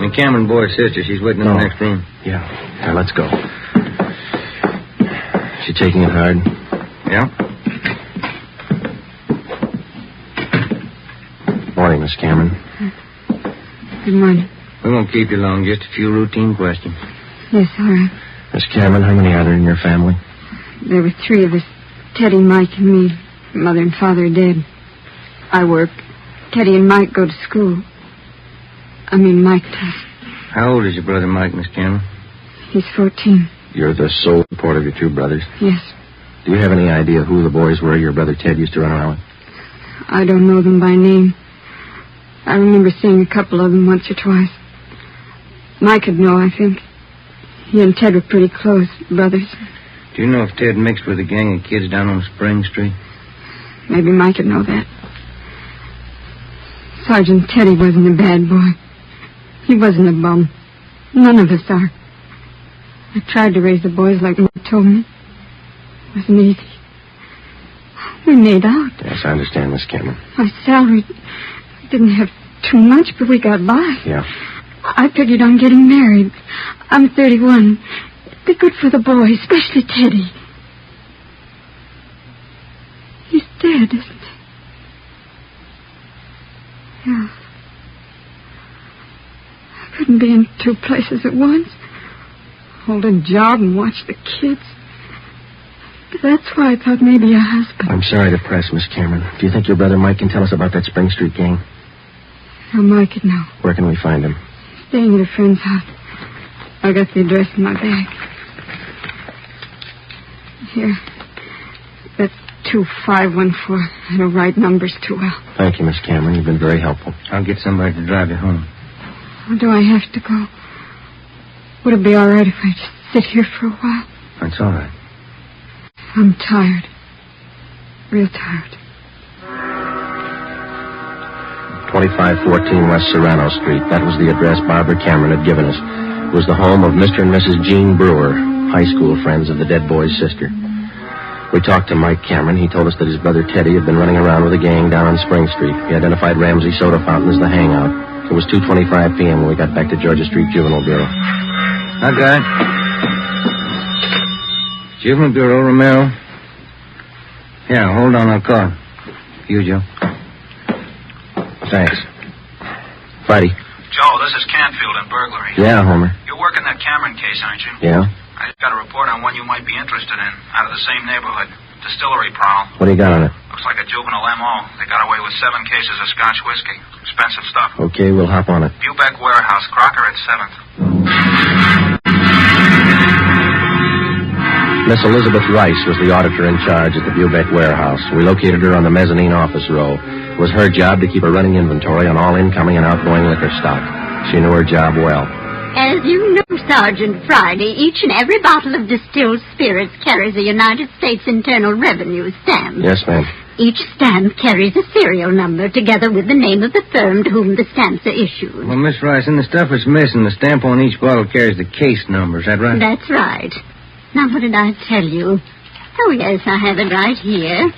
The Cameron boy's sister. She's waiting in the next room. Yeah. Now, let's go. She taking it hard? Yeah. Morning, Miss Cameron. Good morning. We won't keep you long. Just a few routine questions. Yes, all right. Miss Cameron, how many are there in your family? There were three of us. Teddy, Mike, and me. Mother and father are dead. I work. Teddy and Mike go to school. Mike does. How old is your brother Mike, Miss Cameron? He's 14. You're the sole support of your two brothers? Yes. Do you have any idea who the boys were your brother Ted used to run around with? I don't know them by name. I remember seeing a couple of them once or twice. Mike would know, I think. He and Ted were pretty close, brothers. Do you know if Ted mixed with a gang of kids down on Spring Street? Maybe Mike would know that. Sergeant Teddy wasn't a bad boy. He wasn't a bum. None of us are. I tried to raise the boys like Mike told me. It wasn't easy. We made out. Yes, I understand, Miss Cameron. My salary didn't have too much, but we got by. Yeah. I figured on getting married. I'm 31. It'd be good for the boys, especially Teddy. He's dead, isn't he? Yeah. I couldn't be in two places at once. Hold a job and watch the kids. But that's why I thought maybe a husband. I'm sorry to press, Miss Cameron. Do you think your brother Mike can tell us about that Spring Street gang? How Mike could know. Where can we find him? Staying at a friend's house. I got the address in my bag. Here. That's 2514. I don't write numbers too well. Thank you, Miss Cameron. You've been very helpful. I'll get somebody to drive you home. Or do I have to go? Would it be all right if I just sit here for a while? That's all right. I'm tired. Real tired. 2514 West Serrano Street. That was the address Barbara Cameron had given us. It was the home of Mr. and Mrs. Jean Brewer, high school friends of the dead boy's sister. We talked to Mike Cameron. He told us that his brother Teddy had been running around with a gang down on Spring Street. He identified Ramsey Soda Fountain as the hangout. It was 2:25 p.m. when we got back to Georgia Street Juvenile Bureau. Okay. Juvenile Bureau, Romero. Yeah, hold on, I'll call. You, Joe. Thanks. Friday. Joe, this is Canfield in burglary. Yeah, Homer. You're working that Cameron case, aren't you? Yeah? I just got a report on one you might be interested in, out of the same neighborhood. Distillery prowl. What do you got on it? Looks like a juvenile M.O. They got away with 7 cases of Scotch whiskey. Expensive stuff. Okay, we'll hop on it. Bubeck Warehouse, Crocker at 7th. Miss Elizabeth Rice was the auditor in charge at the Bubeck Warehouse. We located her on the mezzanine office row. It was her job to keep a running inventory on all incoming and outgoing liquor stock. She knew her job well. As you know, Sergeant Friday, each and every bottle of distilled spirits carries a United States Internal Revenue stamp. Yes, ma'am. Each stamp carries a serial number together with the name of the firm to whom the stamps are issued. Well, Miss Rice, in the stuff that's missing, the stamp on each bottle carries the case number. Is that right? That's right. Now, what did I tell you? Oh, yes, I have it right here.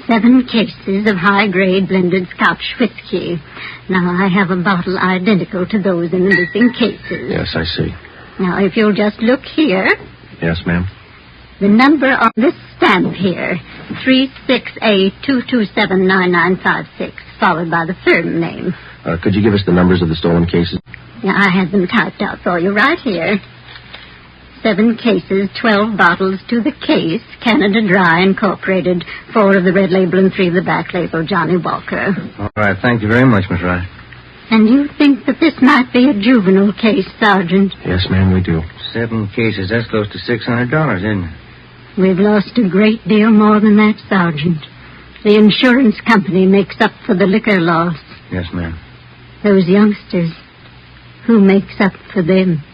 7 cases of high-grade blended Scotch whiskey. Now, I have a bottle identical to those in the missing cases. Yes, I see. Now, if you'll just look here. Yes, ma'am. The number on this stamp here, 36A2279956, followed by the firm name. Could you give us the numbers of the stolen cases? Yeah, I have them typed out for you right here. 7 cases, 12 bottles to the case, Canada Dry Incorporated, 4 of the red label and 3 of the black label, Johnny Walker. All right, thank you very much, Miss Rice. And you think that this might be a juvenile case, Sergeant? Yes, ma'am, we do. 7 cases, that's close to $600, isn't it? We've lost a great deal more than that, Sergeant. The insurance company makes up for the liquor loss. Yes, ma'am. Those youngsters, who makes up for them?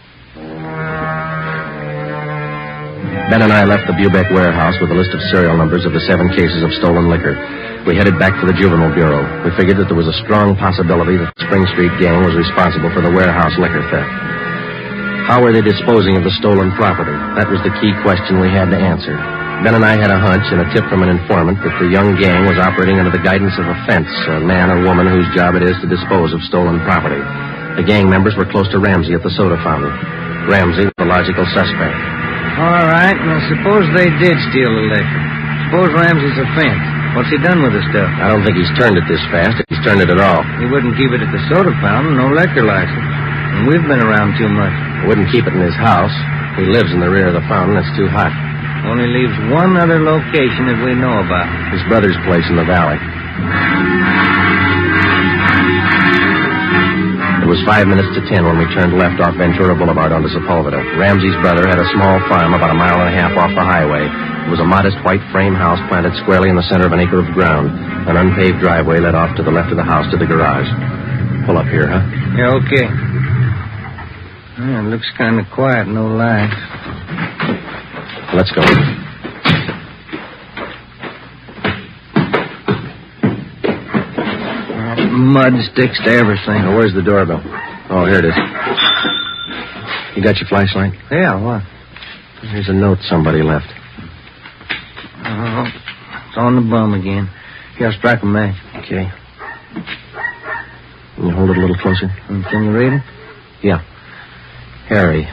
Ben and I left the Bubeck Warehouse with a list of serial numbers of the 7 cases of stolen liquor. We headed back for the Juvenile Bureau. We figured that there was a strong possibility that the Spring Street gang was responsible for the warehouse liquor theft. How were they disposing of the stolen property? That was the key question we had to answer. Ben and I had a hunch and a tip from an informant that the young gang was operating under the guidance of a fence, a man or woman whose job it is to dispose of stolen property. The gang members were close to Ramsey at the soda fountain. Ramsey was the logical suspect. All right, now suppose they did steal the liquor. Suppose Ramsey's a fence. What's he done with the stuff? I don't think he's turned it this fast, if he's turned it at all. He wouldn't keep it at the soda fountain, no liquor license. And we've been around too much. He wouldn't keep it in his house. He lives in the rear of the fountain. It's too hot. Only leaves one other location that we know about. His brother's place in the valley. It was 5 minutes to 10 when we turned left off Ventura Boulevard onto Sepulveda. Ramsey's brother had a small farm about a mile and a half off the highway. It was a modest white frame house planted squarely in the center of an acre of ground. An unpaved driveway led off to the left of the house to the garage. Pull up here, huh? Yeah, okay. Yeah, it looks kind of quiet, no lights. Let's go. Mud sticks to everything. Now, where's the doorbell? Oh, here it is. You got your flashlight? Yeah, what? Here's a note somebody left. Oh, it's on the bum again. Here, I'll strike a match. Okay. Can you hold it a little closer? Can you read it? Yeah. Harry,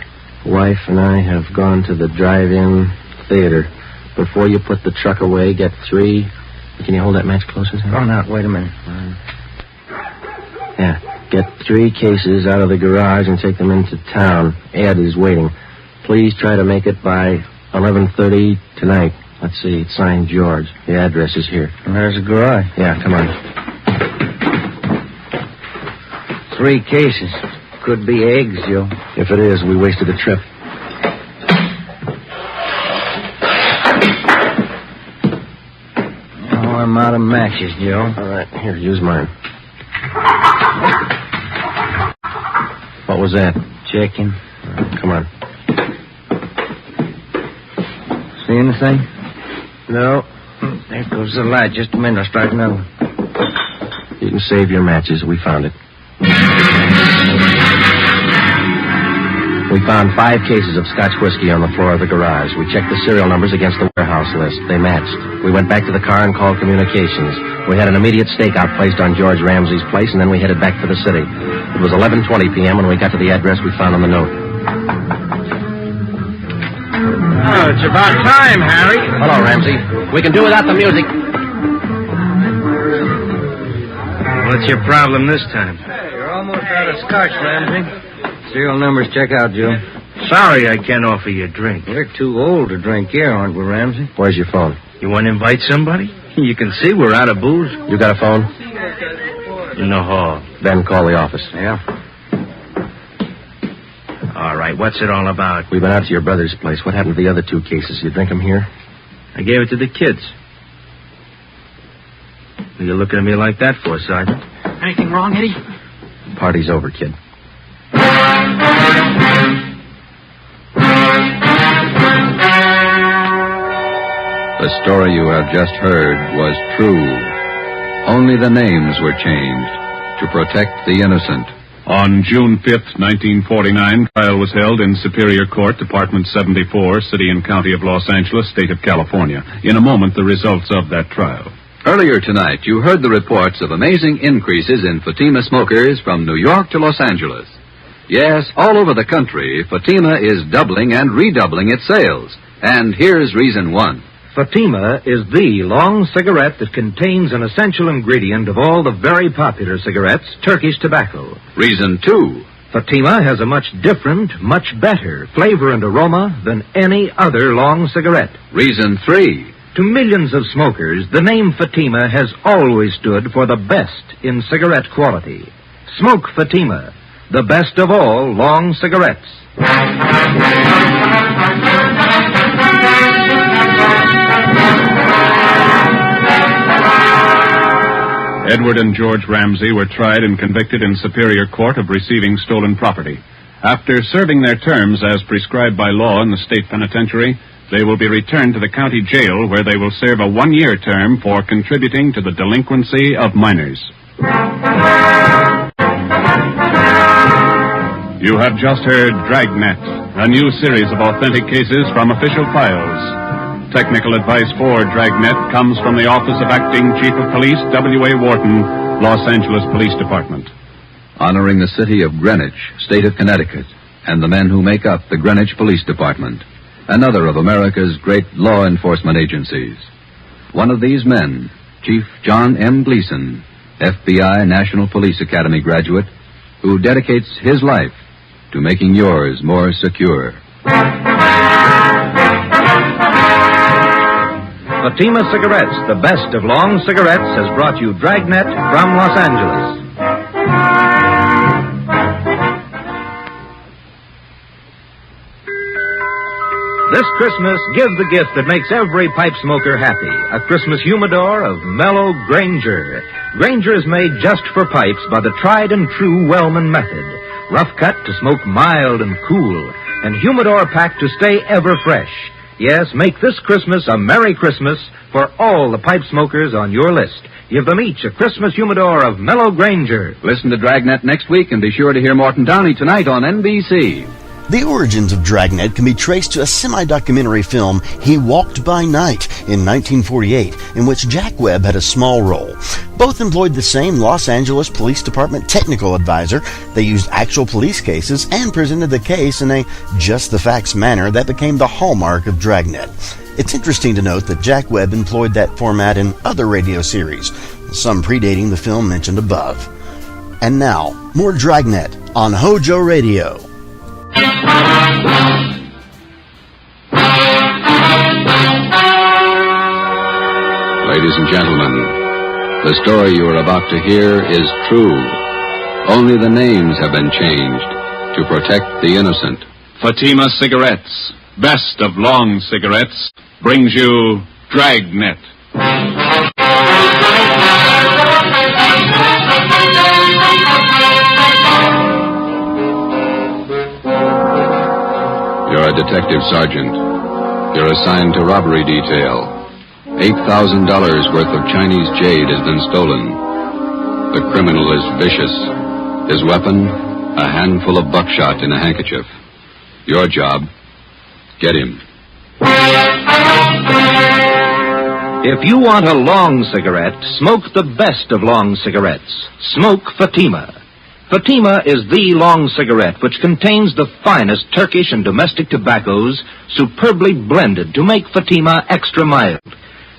wife and I have gone to the drive-in theater. Before you put the truck away, get 3... Can you hold that match closer? Oh, now, wait a minute. Yeah. Get 3 cases out of the garage and take them into town. Ed is waiting. Please try to make it by 11:30 tonight. Let's see. It's signed George. The address is here. And there's a garage. Yeah, come on. 3 cases. Could be eggs, Joe. If it is, we wasted a trip. Oh, I'm out of matches, Joe. All right, here, use mine. What was that? Checking. Come on. See anything? No. There goes the light. Just a minute, I'll strike another one. You can save your matches. We found it. We found 5 cases of Scotch whiskey on the floor of the garage. We checked the serial numbers against the warehouse list. They matched. We went back to the car and called communications. We had an immediate stakeout placed on George Ramsey's place, and then we headed back for the city. It was 11:20 p.m. when we got to the address we found on the note. Oh, it's about time, Harry. Hello, Ramsey. We can do without the music. What's your problem this time? Hey, you're almost out of Scotch, Ramsey. Serial numbers check out, Joe. Sorry I can't offer you a drink. We're too old to drink here, aren't we, Ramsey? Where's your phone? You want to invite somebody? You can see we're out of booze. You got a phone? In the hall. Then call the office. Yeah. All right, what's it all about? We've been out to your brother's place. What happened to the other 2 cases? You drink them here? I gave it to the kids. What are you looking at me like that for, Sergeant? Anything wrong, Eddie? Party's over, kid. The story you have just heard was true. Only the names were changed to protect the innocent. On June 5th, 1949, trial was held in Superior Court, Department 74, City and County of Los Angeles, State of California. In a moment, the results of that trial. Earlier tonight, you heard the reports of amazing increases in Fatima smokers from New York to Los Angeles. Yes, all over the country, Fatima is doubling and redoubling its sales. And here's reason 1. Fatima is the long cigarette that contains an essential ingredient of all the very popular cigarettes, Turkish tobacco. Reason 2. Fatima has a much different, much better flavor and aroma than any other long cigarette. Reason 3. To millions of smokers, the name Fatima has always stood for the best in cigarette quality. Smoke Fatima, the best of all long cigarettes. Edward and George Ramsey were tried and convicted in Superior Court of receiving stolen property. After serving their terms as prescribed by law in the state penitentiary, they will be returned to the county jail where they will serve a 1-year term for contributing to the delinquency of minors. You have just heard Dragnet, a new series of authentic cases from official files. Technical advice for Dragnet comes from the Office of Acting Chief of Police, W.A. Wharton, Los Angeles Police Department. Honoring the city of Greenwich, state of Connecticut, and the men who make up the Greenwich Police Department, another of America's great law enforcement agencies. One of these men, Chief John M. Gleason, FBI National Police Academy graduate, who dedicates his life to making yours more secure. Fatima Cigarettes, the best of long cigarettes, has brought you Dragnet from Los Angeles. This Christmas, give the gift that makes every pipe smoker happy. A Christmas humidor of mellow Granger. Granger is made just for pipes by the tried and true Wellman method. Rough cut to smoke mild and cool, and humidor packed to stay ever fresh. Yes, make this Christmas a Merry Christmas for all the pipe smokers on your list. Give them each a Christmas humidor of mellow Granger. Listen to Dragnet next week and be sure to hear Morton Downey tonight on NBC. The origins of Dragnet can be traced to a semi-documentary film, He Walked by Night, in 1948, in which Jack Webb had a small role. Both employed the same Los Angeles Police Department technical advisor. They used actual police cases and presented the case in a just-the-facts manner that became the hallmark of Dragnet. It's interesting to note that Jack Webb employed that format in other radio series, some predating the film mentioned above. And now, more Dragnet on HOJO Radio. Ladies and gentlemen, the story you are about to hear is true. Only the names have been changed to protect the innocent. Fatima Cigarettes, best of long cigarettes, brings you Dragnet. You're a detective sergeant. You're assigned to robbery detail. $8,000 worth of Chinese jade has been stolen. The criminal is vicious. His weapon, a handful of buckshot in a handkerchief. Your job, get him. If you want a long cigarette, smoke the best of long cigarettes. Smoke Fatima. Fatima is the long cigarette which contains the finest Turkish and domestic tobaccos superbly blended to make Fatima extra mild.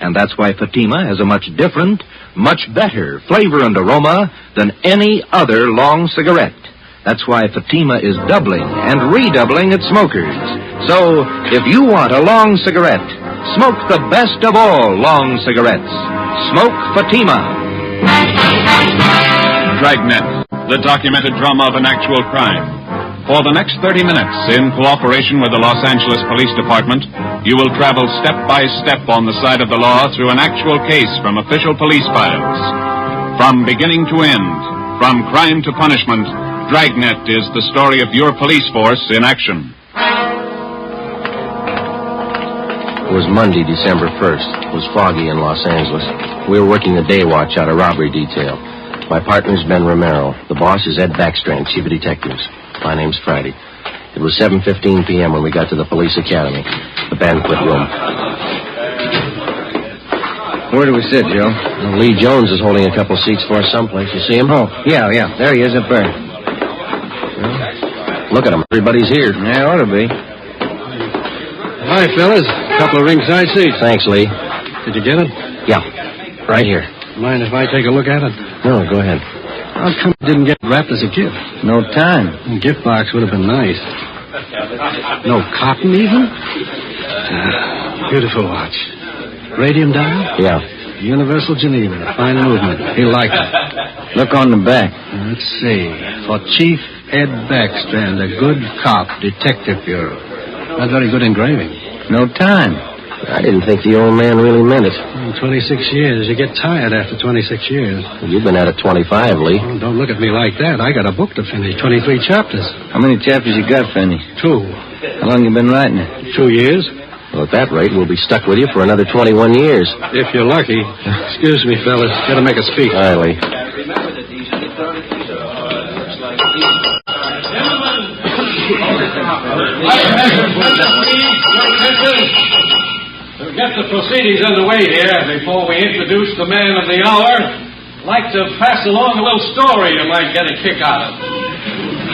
And that's why Fatima has a much different, much better flavor and aroma than any other long cigarette. That's why Fatima is doubling and redoubling its smokers. So, if you want a long cigarette, smoke the best of all long cigarettes. Smoke Fatima. Dragnet, the documented drama of an actual crime. For the next 30 minutes, in cooperation with the Los Angeles Police Department, you will travel step by step on the side of the law through an actual case from official police files. From beginning to end, from crime to punishment, Dragnet is the story of your police force in action. It was Monday, December 1st. It was foggy in Los Angeles. We were working the day watch out of robbery detail. My partner's Ben Romero. The boss is Ed Backstrand, chief of detectives. My name's Friday. It was 7:15 p.m. when we got to the police academy, the banquet room. Where do we sit, Joe? Well, Lee Jones is holding a couple seats for us someplace. You see him? Oh, yeah. There he is up there. Look at him. Everybody's here. Yeah, ought to be. Hi, fellas. A couple of ringside seats. Thanks, Lee. Did you get it? Yeah, right here. Mind if I take a look at it? No, go ahead. How come it didn't get wrapped as a gift? No time. A gift box would have been nice. No cotton, even? Beautiful watch. Radium dial? Yeah. Universal Geneva. Fine movement. He liked it. Look on the back. Let's see. For Chief Ed Backstrand, a good cop, Detective Bureau. Not very good engraving. No time. I didn't think the old man really meant it. 26 years. You get tired after 26 years. Well, you've been at it 25, Lee. Oh, don't look at me like that. I got a book to finish. 23 chapters. How many chapters you got, Fanny? 2. How long you been writing it? 2 years. Well, at that rate, we'll be stuck with you for another 21 years. If you're lucky. Excuse me, fellas. Gotta make a speech. Hi, Lee. To get the proceedings underway here, before we introduce the man of the hour, I'd like to pass along a little story you might get a kick out of.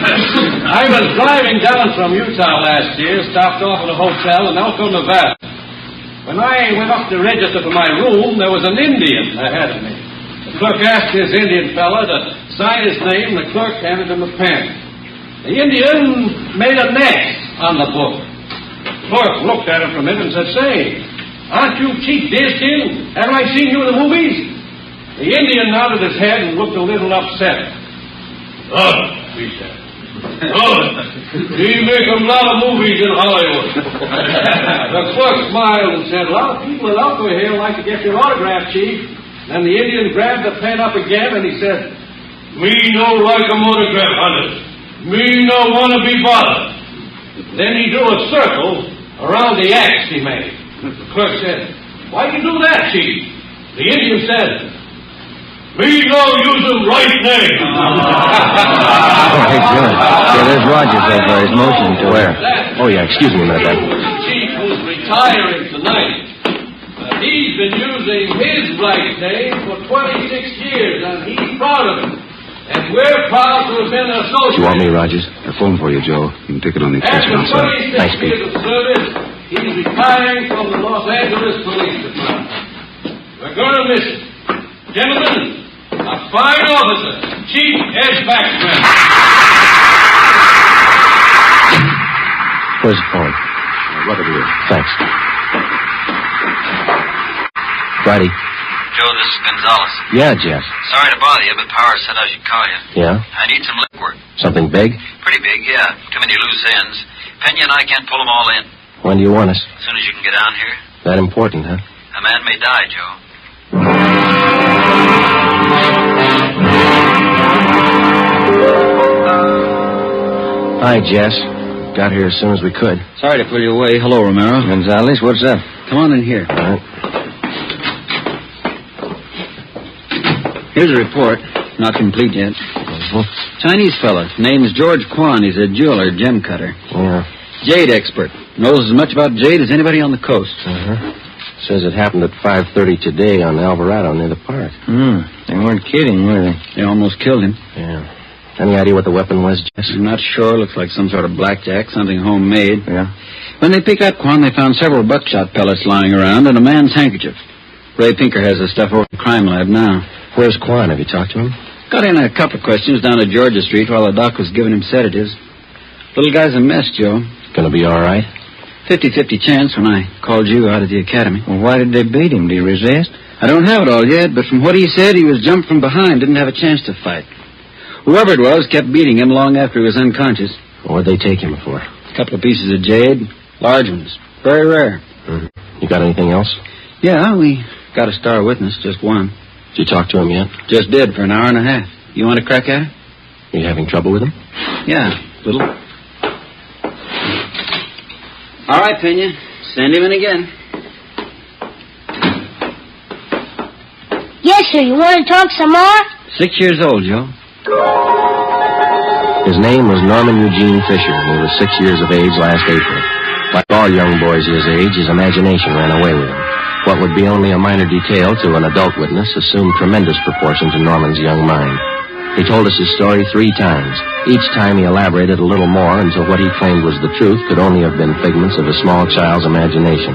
I was driving down from Utah last year, stopped off at a hotel in Elko, Nevada. When I went up to register for my room, there was an Indian ahead of me. The clerk asked his Indian fella to sign his name, and the clerk handed him a pen. The Indian made an X on the book. The clerk looked at him for a minute and said, "Say, aren't you Chief Deerskin? Haven't I seen you in the movies?" The Indian nodded his head and looked a little upset. He said. We make a lot of movies in Hollywood. The clerk smiled and said, "A lot of people in Elko here like to get your autograph, Chief." Then the Indian grabbed the pen up again and he said, "Me no like a autograph, hunters. Me no want to be bothered." Then he drew a circle around the X he made. The clerk said, "Why'd you do that, Chief?" The Indian said, "Me no use him right name." Oh, hey, George. Yeah, there's Rogers over there. He's motioning to where? Oh, yeah, excuse me a minute, Ben. Chief was retiring tonight. He's been using his right name for 26 years, and he's proud of it. And we're proud to have been associated. Do you want me, Rogers? A phone for you, Joe. You can take it on the extension After outside. 26 Thanks, Pete. years of service, he's retiring from the Los Angeles Police Department. We're going to miss it. Gentlemen, a fine officer, Chief Ed Backstrand. Where's the phone? Rub it here. Thanks. Friday. Joe, this is Gonzalez. Yeah, Jeff. Sorry to bother you, but Power said I should call you. Yeah? I need some lip work. Something big? Pretty big, yeah. Too many loose ends. Pena and I can't pull them all in. When do you want us? As soon as you can get down here. That important, huh? A man may die, Joe. Hi, Jess. Got here as soon as we could. Sorry to pull you away. Hello, Romero. Gonzalez, what's up? Come on in here. All right. Here's a report. Not complete yet. Chinese fella. Name's George Kwan. He's a jeweler, gem cutter. Yeah. Jade expert. Knows as much about jade as anybody on the coast. Says it happened at 5:30 today on Alvarado near the park. They weren't kidding, were they? They almost killed him. Yeah. Any idea what the weapon was, Jess? I'm not sure. Looks like some sort of blackjack, something homemade. Yeah. When they picked up Kwan, they found several buckshot pellets lying around and a man's handkerchief. Ray Pinker has the stuff over at the crime lab now. Where's Kwan? Have you talked to him? Got in a couple of questions down at Georgia Street while the doc was giving him sedatives. Little guy's a mess, Joe. Gonna be all right? 50-50 chance when I called you out of the academy. Well, why did they beat him? Did he resist? I don't have it all yet, but from what he said, he was jumped from behind, didn't have a chance to fight. Whoever it was kept beating him long after he was unconscious. What'd they take him for? A couple of pieces of jade, large ones, very rare. You got anything else? Yeah, we got a star witness, just one. Did you talk to him yet? Just did, for an hour and a half. You want to crack at it? You having trouble with him? Yeah, little. All right, Pena. Send him in again. Yes, sir. You want to talk some more? 6 years old, Joe. His name was Norman Eugene Fisher, and he was 6 years of age last April. Like all young boys his age, his imagination ran away with him. What would be only a minor detail to an adult witness assumed tremendous proportions in Norman's young mind. He told us his story 3 times. Each time he elaborated a little more until what he claimed was the truth could only have been figments of a small child's imagination.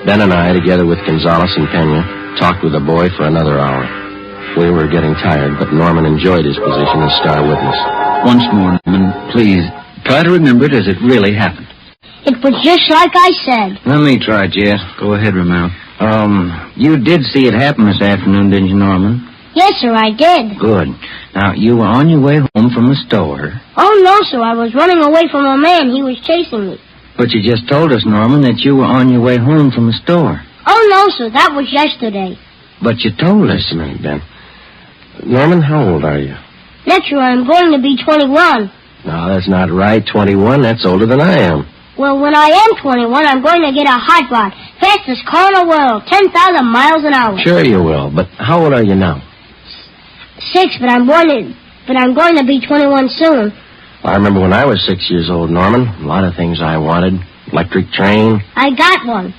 Ben and I, together with Gonzalez and Pena, talked with the boy for another hour. We were getting tired, but Norman enjoyed his position as star witness. Once more, Norman, please, try to remember it as it really happened. It was just like I said. Let me try, Jess. Go ahead, Romero. You did see it happen this afternoon, didn't you, Norman? Yes, sir, I did. Good. Now, you were on your way home from the store. Oh, no, sir. I was running away from a man. He was chasing me. But you just told us, Norman, that you were on your way home from the store. Oh, no, sir. That was yesterday. But you told us. Just a minute, Ben. Norman, how old are you? Next year, I'm going to be 21. No, that's not right. 21, that's older than I am. Well, when I am 21, I'm going to get a hot rod. Fastest car in the world. 10,000 miles an hour. Sure you will, but how old are you now? 6, but I'm going to be 21 soon. I remember when I was 6 years old, Norman. A lot of things I wanted. Electric train. I got one.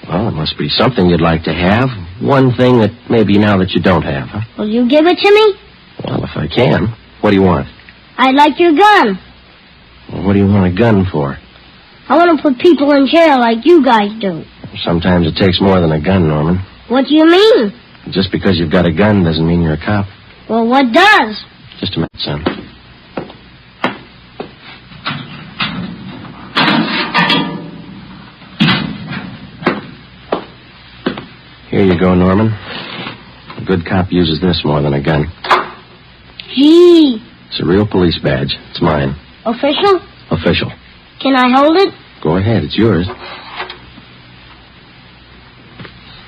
Well, it must be something you'd like to have. One thing that maybe now that you don't have, huh? Will you give it to me? Well, if I can. What do you want? I'd like your gun. Well, what do you want a gun for? I want to put people in jail like you guys do. Sometimes it takes more than a gun, Norman. What do you mean? Just because you've got a gun doesn't mean you're a cop. Well, what does? Just a minute, son. Here you go, Norman. A good cop uses this more than a gun. Gee. It's a real police badge. It's mine. Official? Official. Can I hold it? Go ahead. It's yours.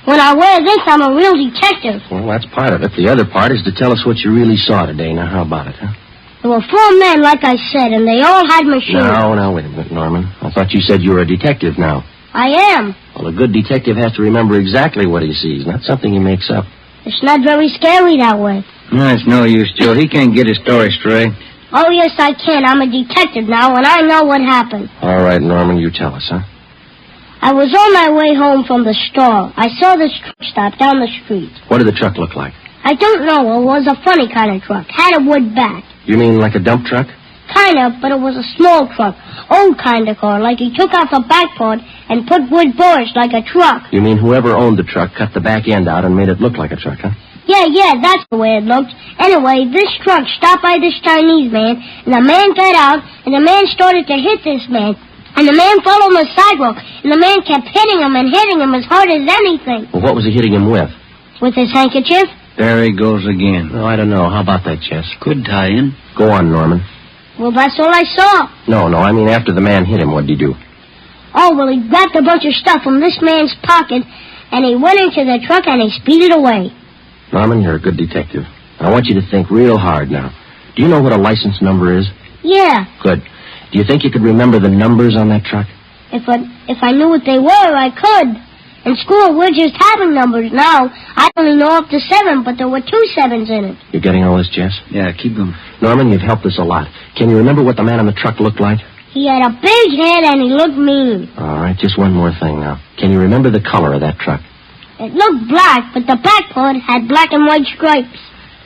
When I wear this, I'm a real detective. Well, that's part of it. The other part is to tell us what you really saw today. Now, how about it, huh? There were 4 men, like I said, and they all had machines. No, wait a minute, Norman. I thought you said you were a detective now. I am. Well, a good detective has to remember exactly what he sees, not something he makes up. It's not very scary that way. No, it's no use, Joe. He can't get his story straight. Oh, yes, I can. I'm a detective now, and I know what happened. All right, Norman, you tell us, huh? I was on my way home from the store. I saw this truck stop down the street. What did the truck look like? I don't know. It was a funny kind of truck. Had a wood back. You mean like a dump truck? Kind of, but it was a small truck. Old kind of car, like he took out the back part and put wood boards like a truck. You mean whoever owned the truck cut the back end out and made it look like a truck, huh? Yeah, that's the way it looked. Anyway, this truck stopped by this Chinese man, and the man got out, and the man started to hit this man. And the man fell on the sidewalk, and the man kept hitting him and hitting him as hard as anything. Well, what was he hitting him with? With his handkerchief. There he goes again. Oh, I don't know. How about that, Jess? Could tie in. Go on, Norman. Well, that's all I saw. No, I mean after the man hit him, what'd he do? Oh, well, he grabbed a bunch of stuff from this man's pocket, and he went into the truck and he speeded away. Norman, you're a good detective. I want you to think real hard now. Do you know what a license number is? Yeah. Good. Do you think you could remember the numbers on that truck? If I knew what they were, I could. In school, we're just having numbers now. I only know up to 7, but there were 2 7s in it. You getting all this, Jess? Yeah, keep going. Norman, you've helped us a lot. Can you remember what the man in the truck looked like? He had a big head and he looked mean. All right, just one more thing now. Can you remember the color of that truck? It looked black, but the back part had black and white stripes.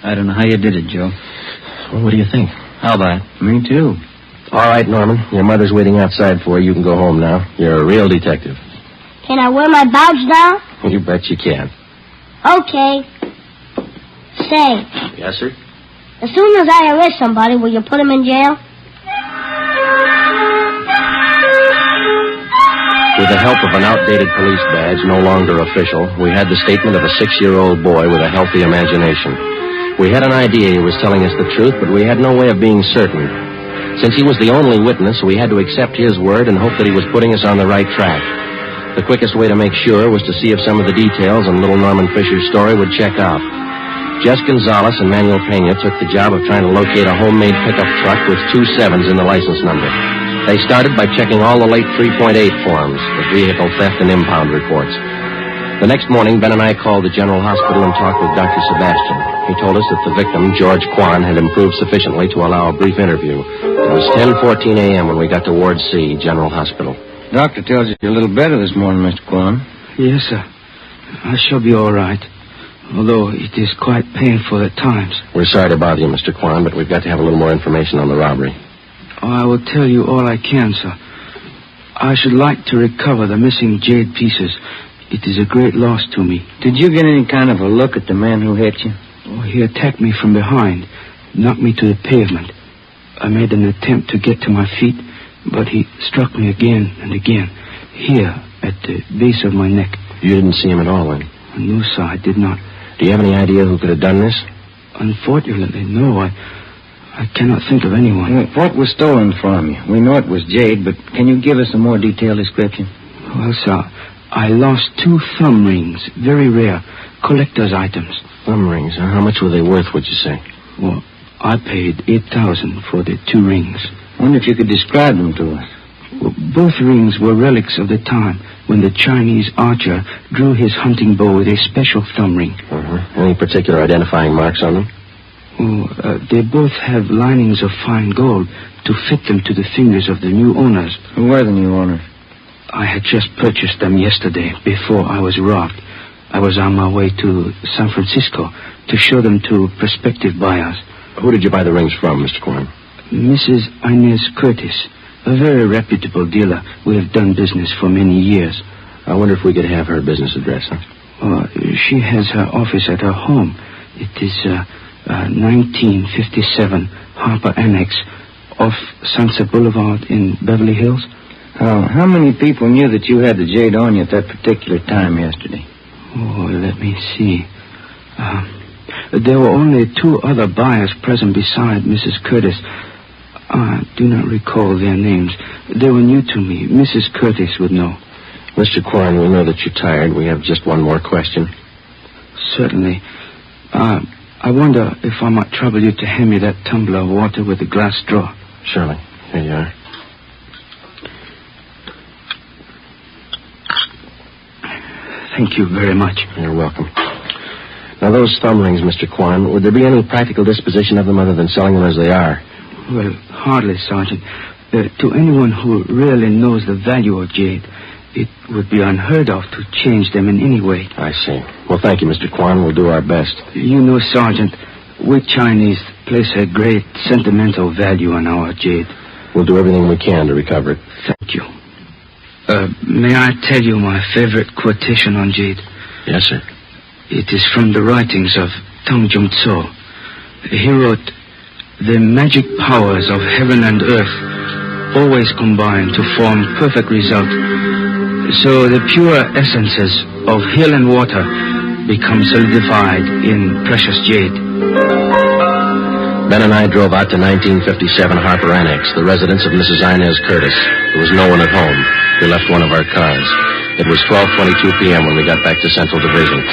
I don't know how you did it, Joe. Well, what do you think? How about it? Me too. All right, Norman. Your mother's waiting outside for you. You can go home now. You're a real detective. Can I wear my badge now? You bet you can. Okay. Say, Yes, sir? as soon as I arrest somebody, will you put him in jail? With the help of an outdated police badge, no longer official, we had the statement of a 6-year-old boy with a healthy imagination. We had an idea he was telling us the truth, but we had no way of being certain. Since he was the only witness, we had to accept his word and hope that he was putting us on the right track. The quickest way to make sure was to see if some of the details in little Norman Fisher's story would check out. Jess Gonzalez and Manuel Pena took the job of trying to locate a homemade pickup truck with 2 7s in the license number. They started by checking all the late 3.8 forms, the vehicle theft and impound reports. The next morning, Ben and I called the General Hospital and talked with Dr. Sebastian. He told us that the victim, George Kwan, had improved sufficiently to allow a brief interview. It was 10:14 a.m. when we got to Ward C, General Hospital. Doctor tells you you're a little better this morning, Mr. Kwan. Yes, sir. I shall be all right, although it is quite painful at times. We're sorry to bother you, Mr. Kwan, but we've got to have a little more information on the robbery. Oh, I will tell you all I can, sir. I should like to recover the missing jade pieces. It is a great loss to me. Did you get any kind of a look at the man who hit you? Oh, he attacked me from behind, knocked me to the pavement. I made an attempt to get to my feet, but he struck me again and again, here at the base of my neck. You didn't see him at all, then? No, sir, I did not. Do you have any idea who could have done this? Unfortunately, no. I cannot think of anyone. What was stolen from you? We know it was jade, but can you give us a more detailed description? Well, sir, I lost 2 thumb rings, very rare, collector's items. Thumb rings, huh? How much were they worth, would you say? Well, I paid $8,000 for the 2 rings. I wonder if you could describe them to us. Well, both rings were relics of the time when the Chinese archer drew his hunting bow with a special thumb ring. Any particular identifying marks on them? Oh, they both have linings of fine gold to fit them to the fingers of the new owners. Who were the new owners? I had just purchased them yesterday, before I was robbed. I was on my way to San Francisco to show them to prospective buyers. Who did you buy the rings from, Mr. Kwan? Mrs. Inez Curtis, a very reputable dealer. We have done business for many years. I wonder if we could have her business address, huh? She has her office at her home. It is 1957 Harper Annex off Sunset Boulevard in Beverly Hills. How many people knew that you had the jade on you at that particular time yesterday? Oh, let me see. There were only 2 other buyers present beside Mrs. Curtis. I do not recall their names. They were new to me. Mrs. Curtis would know. Mr. Kwan, we know that you're tired. We have just one more question. Certainly. I wonder if I might trouble you to hand me that tumbler of water with the glass straw. Surely. Here you are. Thank you very much. You're welcome. Now, those thumb rings, Mr. Kwan, would there be any practical disposition of them other than selling them as they are? Well, hardly, Sergeant. To anyone who really knows the value of jade, it would be unheard of to change them in any way. I see. Well, thank you, Mr. Kwan. We'll do our best. You know, Sergeant, we Chinese place a great sentimental value on our jade. We'll do everything we can to recover it. Thank you. May I tell you my favorite quotation on jade? Yes, sir. It is from the writings of Tang Jung-tso. He wrote, "The magic powers of heaven and earth always combine to form perfect result. So the pure essences of hill and water become solidified in precious jade." Ben and I drove out to 1957 Harper Annex, the residence of Mrs. Inez Curtis. There was no one at home. We left one of our cars. It was 12:22 p.m. when we got back to Central Division.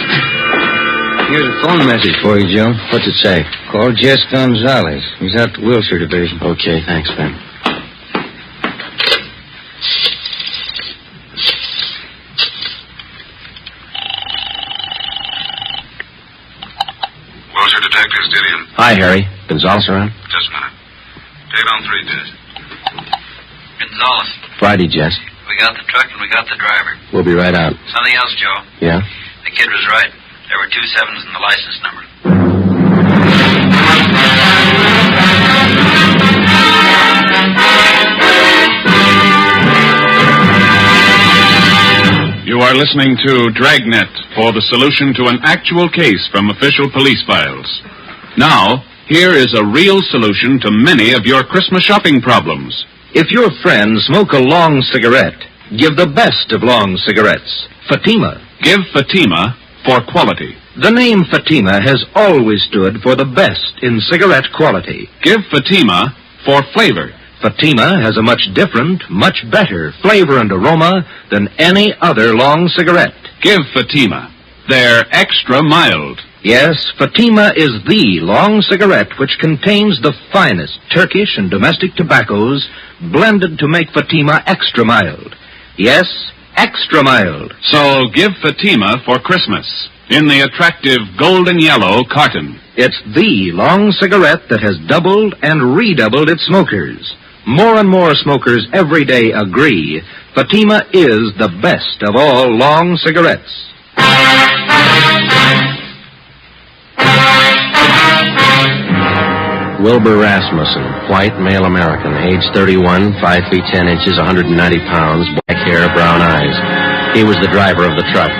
Here's a phone message for you, Joe. What's it say? Call Jess Gonzalez. He's out to Wilshire Division. Okay, thanks, Ben. Hi, Harry. Gonzalez around? Just a minute. Take it on 3, Jess. Gonzalez, Friday, Jess. we got the truck and we got the driver. We'll be right out. Something else, Joe. Yeah? The kid was right. There were 2 7s in the license number. You are listening to Dragnet for the solution to an actual case from official police files. Now, here is a real solution to many of your Christmas shopping problems. If your friends smoke a long cigarette, give the best of long cigarettes, Fatima. Give Fatima for quality. The name Fatima has always stood for the best in cigarette quality. Give Fatima for flavor. Fatima has a much different, much better flavor and aroma than any other long cigarette. Give Fatima. They're extra mild. Yes, Fatima is the long cigarette which contains the finest Turkish and domestic tobaccos blended to make Fatima extra mild. Yes, extra mild. So give Fatima for Christmas in the attractive golden yellow carton. It's the long cigarette that has doubled and redoubled its smokers. More and more smokers every day agree Fatima is the best of all long cigarettes. Wilbur Rasmussen, white, male American, age 31, 5 feet 10 inches, 190 pounds, black hair, brown eyes. He was the driver of the truck.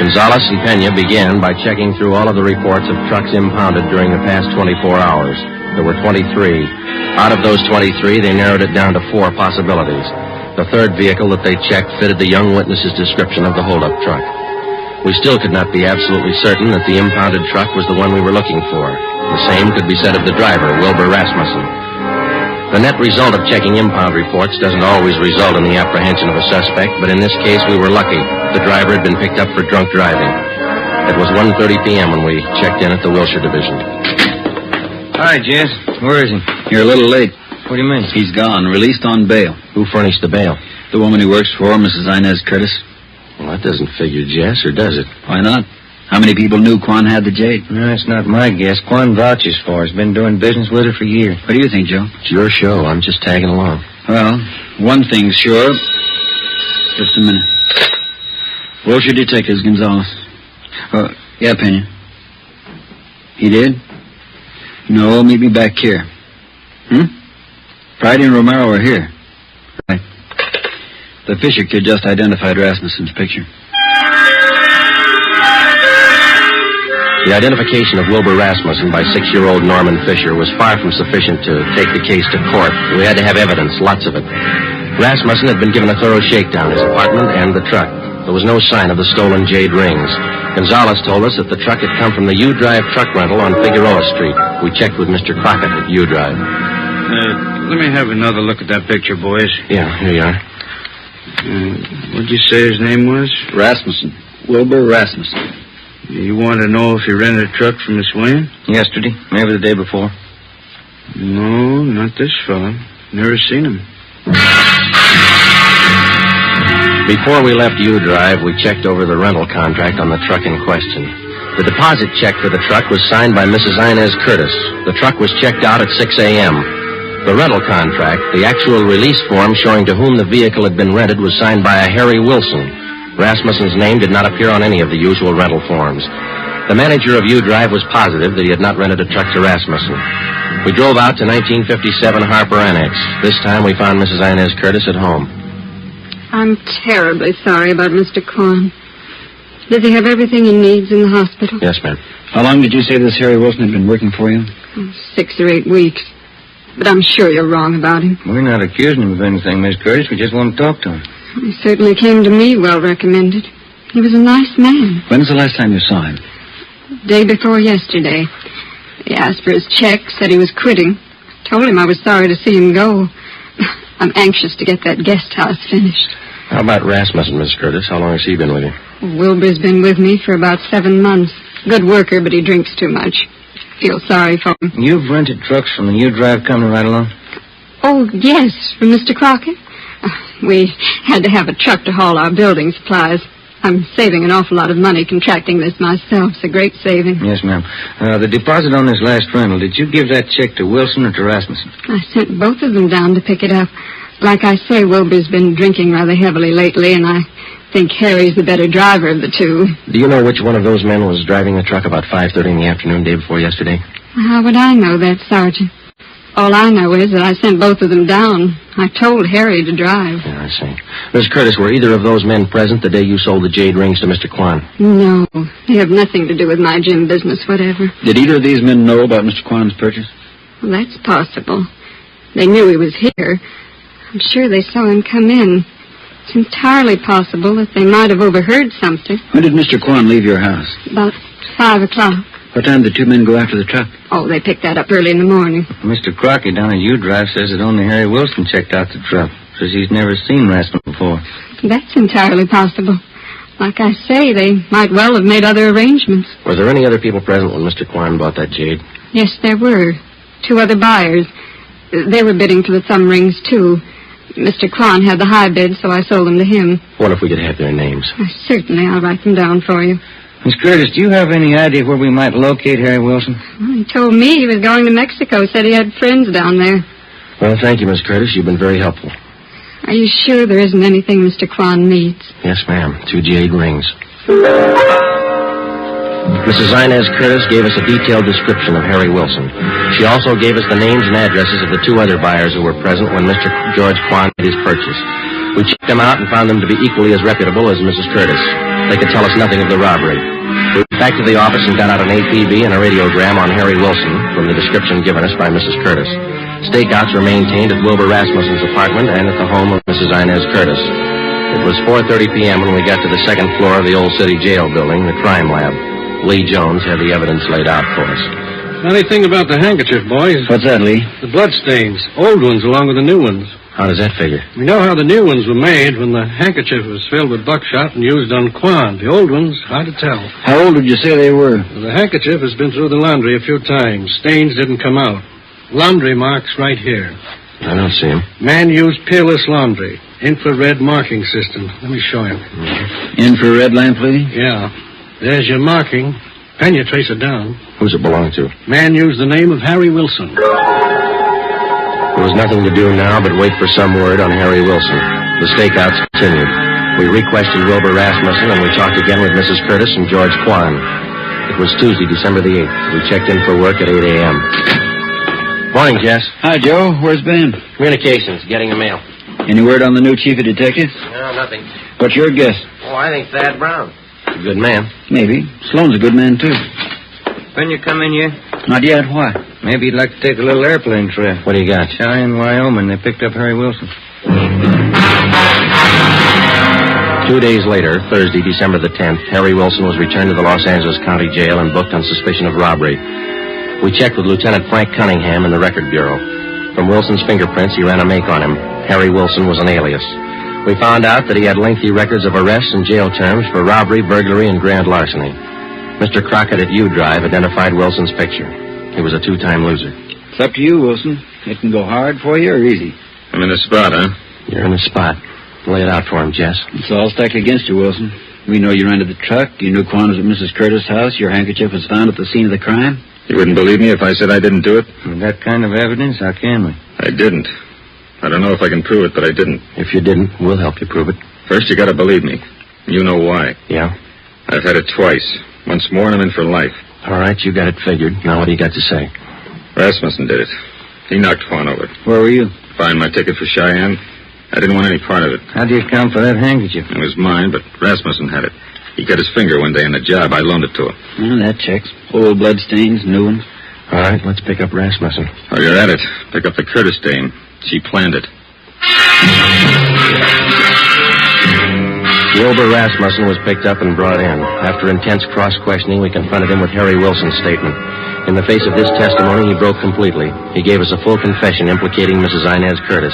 Gonzalez and Pena began by checking through all of the reports of trucks impounded during the past 24 hours. There were 23. Out of those 23, they narrowed it down to 4 possibilities. The third vehicle that they checked fitted the young witness's description of the holdup truck. We still could not be absolutely certain that the impounded truck was the one we were looking for. The same could be said of the driver, Wilbur Rasmussen. The net result of checking impound reports doesn't always result in the apprehension of a suspect, but in this case we were lucky. The driver had been picked up for drunk driving. It was 1:30 p.m. when we checked in at the Wilshire Division. Hi, Jess. Where is he? You're a little late. What do you mean? He's gone, released on bail. Who furnished the bail? The woman he works for, Mrs. Inez Curtis. Well, that doesn't figure, Jess, or does it? Why not? How many people knew Quan had the jade? No, it's not my guess. Quan vouches for her. He's been doing business with her for years. What do you think, Joe? It's your show. I'm just tagging along. Well, one thing's sure. Just a minute. Wilshire Detectives, Gonzalez. Yeah, Pena. He did? No, meet me back here. Friday and Romero are here. Right. The Fisher kid just identified Rasmussen's picture. The identification of Wilbur Rasmussen by 6-year-old Norman Fisher was far from sufficient to take the case to court. We had to have evidence, lots of it. Rasmussen had been given a thorough shakedown, his apartment and the truck. There was no sign of the stolen jade rings. Gonzalez told us that the truck had come from the U-Drive truck rental on Figueroa Street. We checked with Mr. Crockett at U-Drive. Let me have another look at that picture, boys. Yeah, here you are. What'd you say his name was? Rasmussen. Wilbur Rasmussen. You want to know if he rented a truck from Miss Wayne? Yesterday, maybe the day before. No, not this fella. Never seen him. Before we left U-Drive, we checked over the rental contract on the truck in question. The deposit check for the truck was signed by Mrs. Inez Curtis. The truck was checked out at 6 a.m. The rental contract, the actual release form showing to whom the vehicle had been rented, was signed by a Harry Wilson. Rasmussen's name did not appear on any of the usual rental forms. The manager of U-Drive was positive that he had not rented a truck to Rasmussen. We drove out to 1957 Harper Annex. This time we found Mrs. Inez Curtis at home. I'm terribly sorry about Mr. Corn. Does he have everything he needs in the hospital? Yes, ma'am. How long did you say this Harry Wilson had been working for you? 6 or 8 weeks. But I'm sure you're wrong about him. We're not accusing him of anything, Miss Curtis. We just want to talk to him. He certainly came to me well recommended. He was a nice man. When's the last time you saw him? Day before yesterday. He asked for his check, said he was quitting. Told him I was sorry to see him go. I'm anxious to get that guest house finished. How about Rasmussen, Miss Curtis? How long has he been with you? Wilbur's been with me for about 7 months. Good worker, but he drinks too much. Feel sorry for him. You've rented trucks from the U-Drive company right along? Oh, yes, from Mr. Crockett. We had to have a truck to haul our building supplies. I'm saving an awful lot of money contracting this myself. It's a great saving. Yes, ma'am. The deposit on this last rental, did you give that check to Wilson or to Rasmussen? I sent both of them down to pick it up. Like I say, Wilbur's been drinking rather heavily lately, and I think Harry's the better driver of the two. Do you know which one of those men was driving the truck about 5:30 in the afternoon day before yesterday? How would I know that, Sergeant? All I know is that I sent both of them down. I told Harry to drive. Yeah, I see. Miss Curtis, were either of those men present the day you sold the jade rings to Mr. Kwan? No, they have nothing to do with my gym business, whatever. Did either of these men know about Mr. Kwan's purchase? Well, that's possible. They knew he was here. I'm sure they saw him come in. It's entirely possible that they might have overheard something. When did Mr. Kwan leave your house? About 5 o'clock. What time did 2 men go after the truck? Oh, they picked that up early in the morning. Mr. Crockett down at U-Drive says that only Harry Wilson checked out the truck. Says he's never seen Rasmussen before. That's entirely possible. Like I say, they might well have made other arrangements. Were there any other people present when Mr. Kwan bought that jade? Yes, there were. 2 other buyers. They were bidding for the thumb rings, too. Mr. Kwan had the high bid, so I sold them to him. What if we could have their names? Certainly, I'll write them down for you. Miss Curtis, do you have any idea where we might locate Harry Wilson? Well, he told me he was going to Mexico, said he had friends down there. Well, thank you, Miss Curtis. You've been very helpful. Are you sure there isn't anything Mr. Kwan needs? Yes, ma'am. 2 jade rings. Mrs. Inez Curtis gave us a detailed description of Harry Wilson. She also gave us the names and addresses of the 2 other buyers who were present when Mr. George Kwan made his purchase. We checked them out and found them to be equally as reputable as Mrs. Curtis. They could tell us nothing of the robbery. We went back to the office and got out an APB and a radiogram on Harry Wilson from the description given us by Mrs. Curtis. Stakeouts were maintained at Wilbur Rasmussen's apartment and at the home of Mrs. Inez Curtis. It was 4:30 p.m. when we got to the 2nd floor of the old city jail building, the crime lab. Lee Jones had the evidence laid out for us. Funny thing about the handkerchief, boys. What's that, Lee? The blood stains. Old ones along with the new ones. How does that figure? We know how the new ones were made when the handkerchief was filled with buckshot and used on Kwan. The old ones, hard to tell. How old did you say they were? The handkerchief has been through the laundry a few times. Stains didn't come out. Laundry marks right here. I don't see them. Man used peerless laundry. Infrared marking system. Let me show you. Infrared lamp, Lee? Yeah. There's your marking. Can you trace it down? Who's it belong to? Man used the name of Harry Wilson. There was nothing to do now but wait for some word on Harry Wilson. The stakeouts continued. We requested Wilbur Rasmussen, and we talked again with Mrs. Curtis and George Kwan. It was Tuesday, December the 8th. We checked in for work at 8 a.m. Morning, Jess. Hi, Joe. Where's Ben? Communications, getting a mail. Any word on the new chief of detectives? No, nothing. What's your guess? Oh, I think Thad Brown. A good man. Maybe. Sloan's a good man, too. When you come in here? Not yet. Why? Maybe you'd like to take a little airplane trip. What do you got? Cheyenne, Wyoming. They picked up Harry Wilson. 2 days later, Thursday, December the 10th, Harry Wilson was returned to the Los Angeles County Jail and booked on suspicion of robbery. We checked with Lieutenant Frank Cunningham in the Record Bureau. From Wilson's fingerprints, he ran a make on him. Harry Wilson was an alias. We found out that he had lengthy records of arrests and jail terms for robbery, burglary, and grand larceny. Mr. Crockett at U-Drive identified Wilson's picture. He was a 2-time loser. It's up to you, Wilson. It can go hard for you or easy. I'm in the spot, huh? You're in the spot. Lay it out for him, Jess. It's all stacked against you, Wilson. We know you rented the truck. You knew Quan was at Mrs. Curtis' house. Your handkerchief was found at the scene of the crime. You wouldn't believe me if I said I didn't do it? With that kind of evidence, how can we? I didn't. I don't know if I can prove it, but I didn't. If you didn't, we'll help you prove it. First, you gotta believe me. You know why. Yeah? I've had it twice. Once more, and I'm in for life. All right, you got it figured. Now what do you got to say? Rasmussen did it. He knocked Quan over. Where were you? Buying my ticket for Cheyenne. I didn't want any part of it. How do you account for that handkerchief? It was mine, but Rasmussen had it. He cut his finger one day in the job. I loaned it to him. Well, that checks. Old blood stains, new ones. All right, let's pick up Rasmussen. Oh, you're at it. Pick up the Curtis dame. She planned it. Wilbur Rasmussen was picked up and brought in. After intense cross-questioning, we confronted him with Harry Wilson's statement. In the face of this testimony, he broke completely. He gave us a full confession implicating Mrs. Inez Curtis.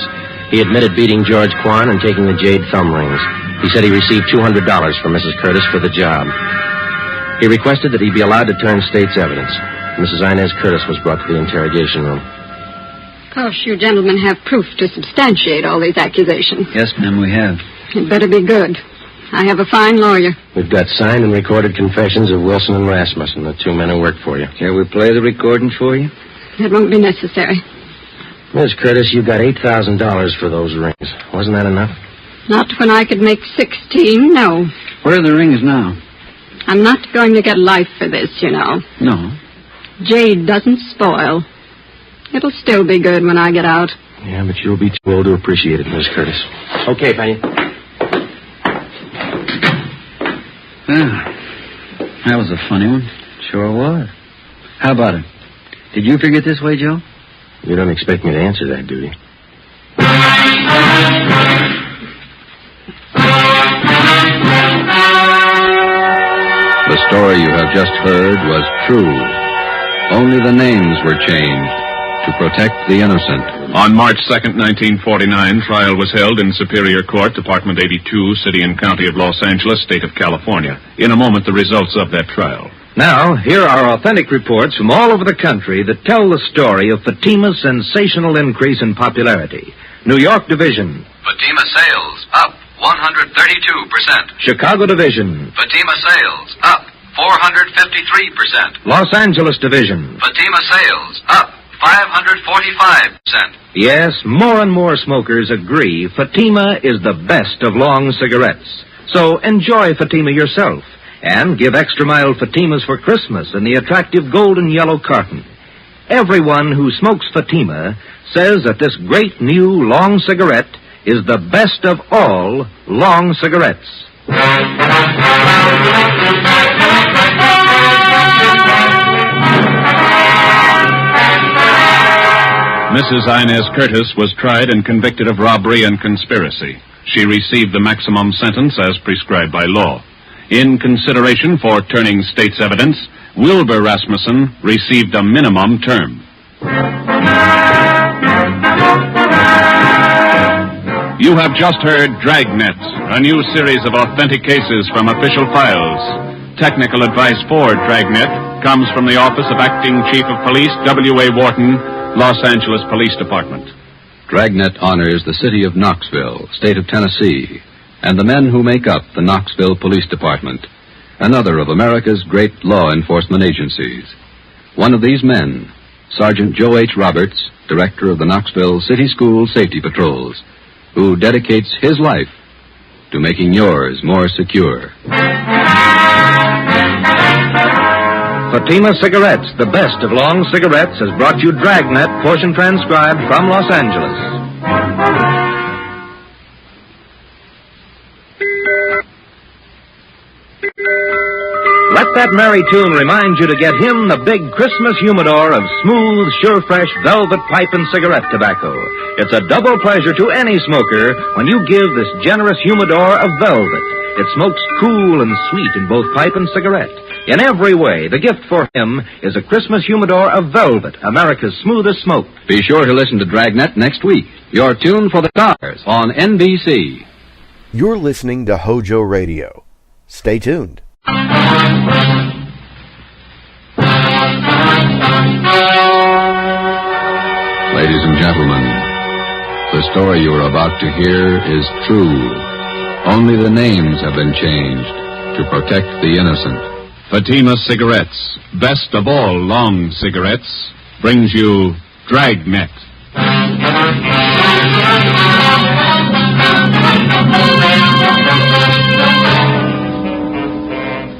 He admitted beating George Quan and taking the jade thumb rings. He said he received $200 from Mrs. Curtis for the job. He requested that he be allowed to turn state's evidence. Mrs. Inez Curtis was brought to the interrogation room. Of course, you gentlemen have proof to substantiate all these accusations. Yes, ma'am, we have. It better be good. I have a fine lawyer. We've got signed and recorded confessions of Wilson and Rasmussen, the two men who worked for you. Can we play the recordings for you? It won't be necessary. Miss Curtis, you got $8,000 for those rings. Wasn't that enough? Not when I could make 16, no. Where are the rings now? I'm not going to get life for this, you know. No. Jade doesn't spoil. It'll still be good when I get out. Yeah, but you'll be too old to appreciate it, Miss Curtis. Okay, Penny. That was a funny one. Sure was. How about it? Did you figure it this way, Joe? You don't expect me to answer that, do you? The story you have just heard was true. Only the names were changed to protect the innocent. On March 2nd, 1949, trial was held in Superior Court, Department 82, City and County of Los Angeles, State of California. In a moment, the results of that trial. Now, here are authentic reports from all over the country that tell the story of Fatima's sensational increase in popularity. New York Division. Fatima sales up 132%. Chicago Division. Fatima sales up 453%. Los Angeles Division. Fatima sales up 545%. Yes, more and more smokers agree Fatima is the best of long cigarettes. So enjoy Fatima yourself and give extra mild Fatimas for Christmas in the attractive golden yellow carton. Everyone who smokes Fatima says that this great new long cigarette is the best of all long cigarettes. Mrs. Inez Curtis was tried and convicted of robbery and conspiracy. She received the maximum sentence as prescribed by law. In consideration for turning state's evidence, Wilbur Rasmussen received a minimum term. You have just heard Dragnet, a new series of authentic cases from official files. Technical advice for Dragnet comes from the Office of Acting Chief of Police W.A. Wharton, Los Angeles Police Department. Dragnet honors the city of Knoxville, state of Tennessee, and the men who make up the Knoxville Police Department, another of America's great law enforcement agencies. One of these men, Sergeant Joe H. Roberts, director of the Knoxville City School Safety Patrols, who dedicates his life to making yours more secure. Fatima Cigarettes, the best of long cigarettes, has brought you Dragnet, portion transcribed from Los Angeles. Let that merry tune remind you to get him the big Christmas humidor of smooth, sure, fresh velvet pipe and cigarette tobacco. It's a double pleasure to any smoker when you give this generous humidor of velvet. It smokes cool and sweet in both pipe and cigarette. In every way, the gift for him is a Christmas humidor of velvet, America's smoothest smoke. Be sure to listen to Dragnet next week. Your tune for the stars on NBC. You're listening to HOJO Radio. Stay tuned. Ladies and gentlemen, the story you are about to hear is true. Only the names have been changed to protect the innocent. Fatima Cigarettes, best of all long cigarettes, brings you Dragnet.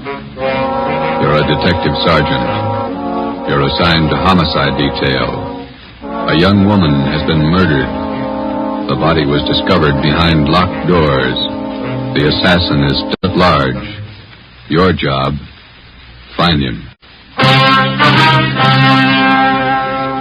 You're a detective sergeant. You're assigned to homicide detail. A young woman has been murdered. The body was discovered behind locked doors. The assassin is still at large. Your job, find him.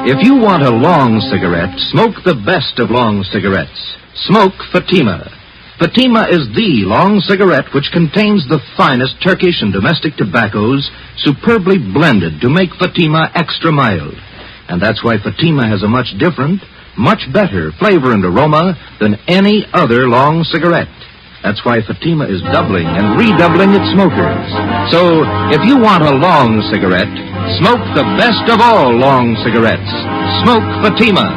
If you want a long cigarette, smoke the best of long cigarettes. Smoke Fatima. Fatima is the long cigarette which contains the finest Turkish and domestic tobaccos superbly blended to make Fatima extra mild. And that's why Fatima has a much different, much better flavor and aroma than any other long cigarette. That's why Fatima is doubling and redoubling its smokers. So, if you want a long cigarette, smoke the best of all long cigarettes. Smoke Fatima.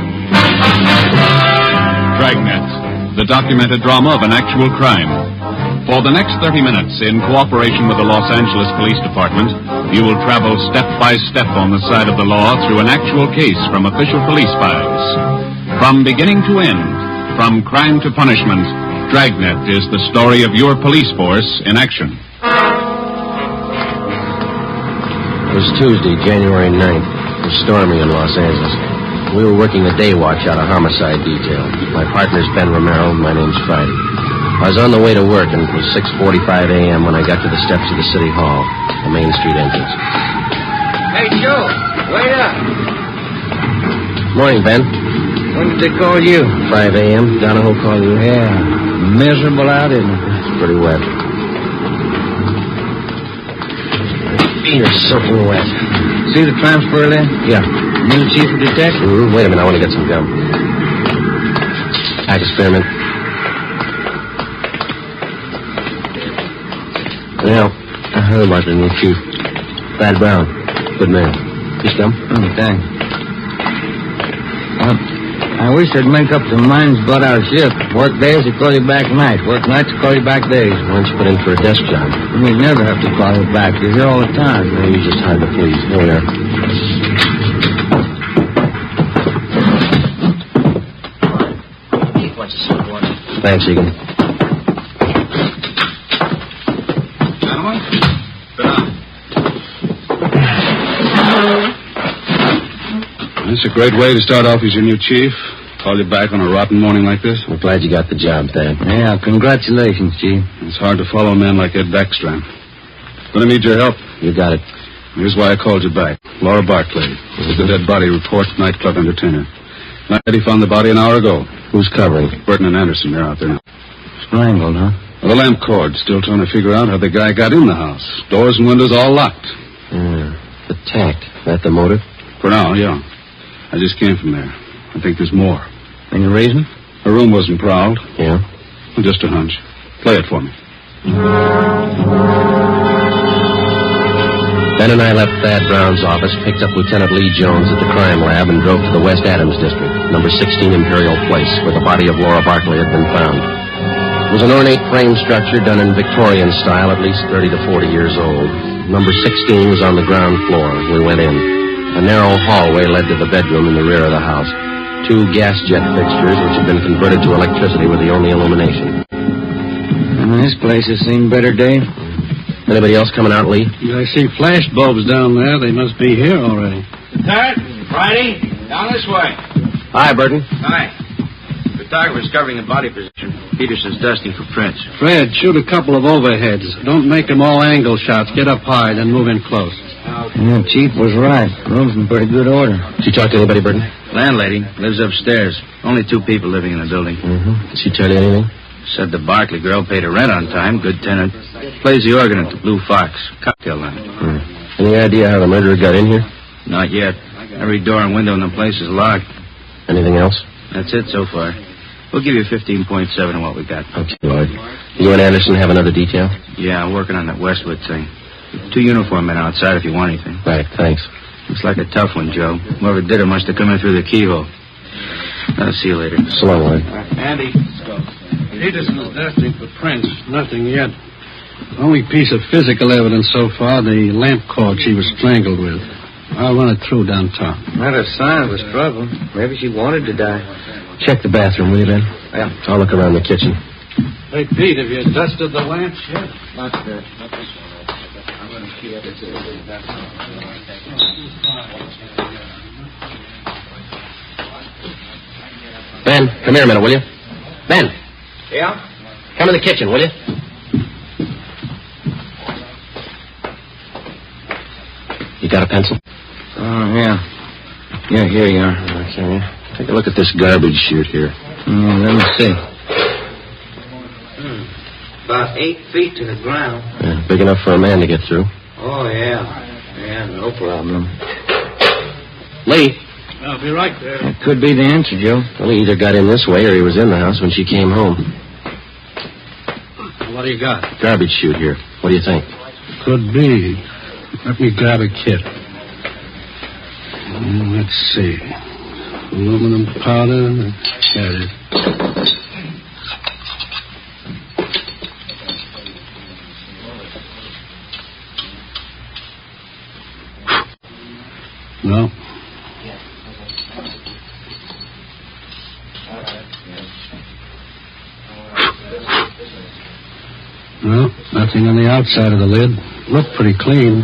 Dragnet, the documented drama of an actual crime. For the next 30 minutes, in cooperation with the Los Angeles Police Department, you will travel step by step on the side of the law through an actual case from official police files. From beginning to end, from crime to punishment, Dragnet is the story of your police force in action. It was Tuesday, January 9th. It was stormy in Los Angeles. We were working a day watch out of homicide detail. My partner's Ben Romero, and my name's Friday. I was on the way to work, and it was 6:45 a.m. when I got to the steps of the City Hall, the Main Street entrance. Hey, Joe, wait up. Morning, Ben. When did they call you? 5 a.m. Donahoe called you? Yeah. Miserable out, isn't it? It's pretty wet. Feet are soaking wet. See the transfer there? Yeah. New chief of detectives? Wait a minute, I want to get some gum. Pack of spearmint. Well, I heard about the new chief. Thad Brown. Good man. Just gum? Thanks. I wish they'd make up their minds about our shift. Work days, they call you back nights. Work nights, they call you back days. Why don't you put in for a desk job? We never have to call you back. You're here all the time. No, you're just hard to please. Here we are. Thanks, Egan. Gentlemen? It's a great way to start off as your new chief. Call you back on a rotten morning like this. We're glad you got the job, Thad. Yeah, congratulations, Chief. It's hard to follow a man like Ed Backstrand. Gonna need your help. You got it. Here's why I called you back. Laura Barclay. The dead body report, nightclub entertainer. Eddie found the body an hour ago. Who's covering? Burton and Anderson, they're out there now. Strangled, huh? Well, the lamp cord. Still trying to figure out how the guy got in the house. Doors and windows all locked. The tact. That the motive? For now, yeah. I just came from there. I think there's more. Any reason? Her room wasn't prowled. Yeah? Well, just a hunch. Play it for me. Ben and I left Thad Brown's office, picked up Lieutenant Lee Jones at the crime lab, and drove to the West Adams district, number 16 Imperial Place, where the body of Laura Barclay had been found. It was an ornate frame structure done in Victorian style, at least 30 to 40 years old. Number 16 was on the ground floor. We went in. A narrow hallway led to the bedroom in the rear of the house. 2 gas jet fixtures, which had been converted to electricity, were the only illumination. This place has seen better days. Anybody else coming out, Lee? I see flash bulbs down there. They must be here already. Ted, Friday, down this way. Hi, Burton. Hi. Photographer's covering the body position. Peterson's dusting for prints. Fred, shoot a couple of overheads. Don't make them all angle shots. Get up high, then move in close. Yeah, Chief was right. Room's in pretty good order. Did you talk to anybody, Burton? Landlady lives upstairs. Only 2 people living in the building. Did she tell you anything? Said the Barclay girl paid her rent on time. Good tenant. Plays the organ at the Blue Fox. Cocktail night. Any idea how the murderer got in here? Not yet. Every door and window in the place is locked. Anything else? That's it so far. We'll give you 15.7 on what we got. Okay, Lloyd. You and Anderson have another detail? Yeah, I'm working on that Westwood thing. 2 uniform men outside if you want anything. Right, thanks. Looks like a tough one, Joe. Whoever did it must have come in through the keyhole. I'll see you later. So long, Lloyd. Andy, let's go. Peterson's dusting for prints. Nothing yet. Only piece of physical evidence so far, the lamp cord she was strangled with. I'll run it through downtown. Not a sign of a struggle. Maybe she wanted to die. Check the bathroom, will you, Ben? Yeah. I'll look around the kitchen. Hey, Pete, have you dusted the lamps yet? Not this one. I'm going to keep it to that. Ben, come here a minute, will you? Ben! Yeah? Come in the kitchen, will you? You got a pencil? Yeah. Yeah, here you are. Okay. Take a look at this garbage chute here. Let me see. About 8 feet to the ground. Yeah, big enough for a man to get through. Oh, yeah. Yeah, no problem. Lee. I'll be right there. That could be the answer, Joe. Well, he either got in this way or he was in the house when she came home. What do you got? Garbage chute here. What do you think? Could be. Let me grab a kit. Let's see. Aluminum powder. There it is. No. Well, nothing on the outside of the lid. Looked pretty clean.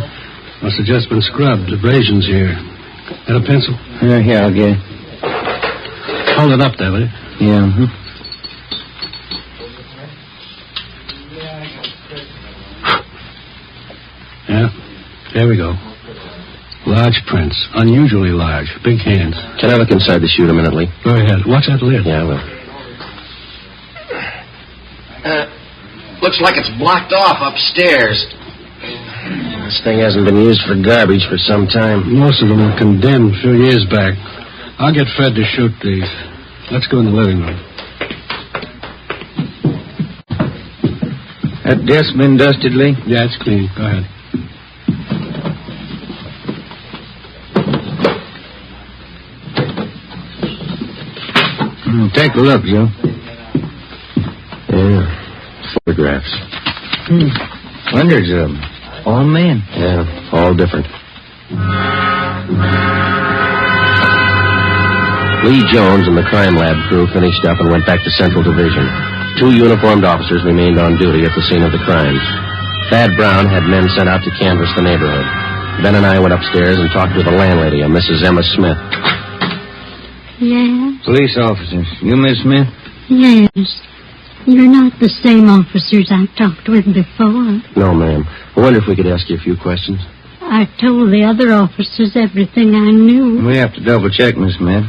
Must have just been scrubbed. Abrasions here. Got a pencil? Here, I'll get it. Hold it up there, will you? Yeah. Yeah, there we go. Large prints. Unusually large. Big hands. Can I look inside the chute a minute, Lee? Go ahead. Watch that lid. Yeah, I will. Looks like it's blocked off upstairs. This thing hasn't been used for garbage for some time. Most of them were condemned a few years back. I'll get Fred to shoot these. Let's go in the living room. That desk been dusted, Lee? Yeah, it's clean. Go ahead. Take a look, Joe. Yeah. Photographs. Hundreds of them. All men. Yeah, all different. Lee Jones and the crime lab crew finished up and went back to Central Division. 2 uniformed officers remained on duty at the scene of the crimes. Thad Brown had men sent out to canvass the neighborhood. Ben and I went upstairs and talked with the landlady, a Mrs. Emma Smith. Yes? Police officers. You, Miss Smith? Yes. You're not the same officers I talked with before. No, ma'am. I wonder if we could ask you a few questions. I told the other officers everything I knew. We have to double-check, Miss Smith.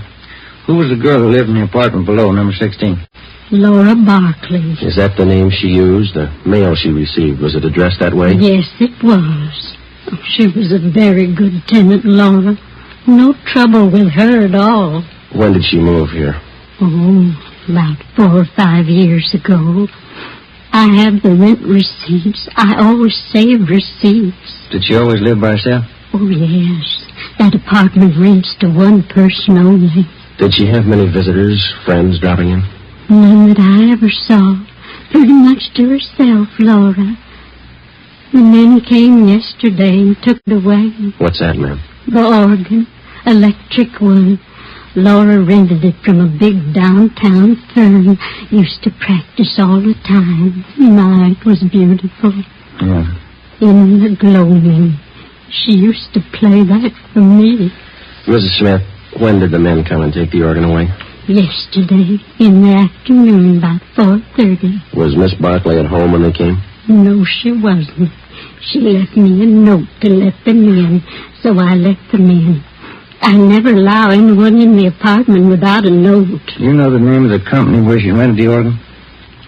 Who was the girl who lived in the apartment below, number 16? Laura Barkley. Is that the name she used? The mail she received, was it addressed that way? Yes, it was. She was a very good tenant, Laura. No trouble with her at all. When did she move here? Oh, about 4 or 5 years ago. I have the rent receipts. I always save receipts. Did she always live by herself? Oh, yes. That apartment rents to one person only. Did she have many visitors, friends dropping in? None that I ever saw. Pretty much to herself, Laura. The men came yesterday and took it away. What's that, ma'am? The organ. Electric one. Laura rented it from a big downtown firm. Used to practice all the time. My, it was beautiful. Yeah. In the gloaming. She used to play that for me. Mrs. Smith, when did the men come and take the organ away? Yesterday, in the afternoon, about 4:30. Was Miss Barkley at home when they came? No, she wasn't. She left me a note to let them in, so I let them in. I never allow anyone in the apartment without a note. You know the name of the company where she rented the organ?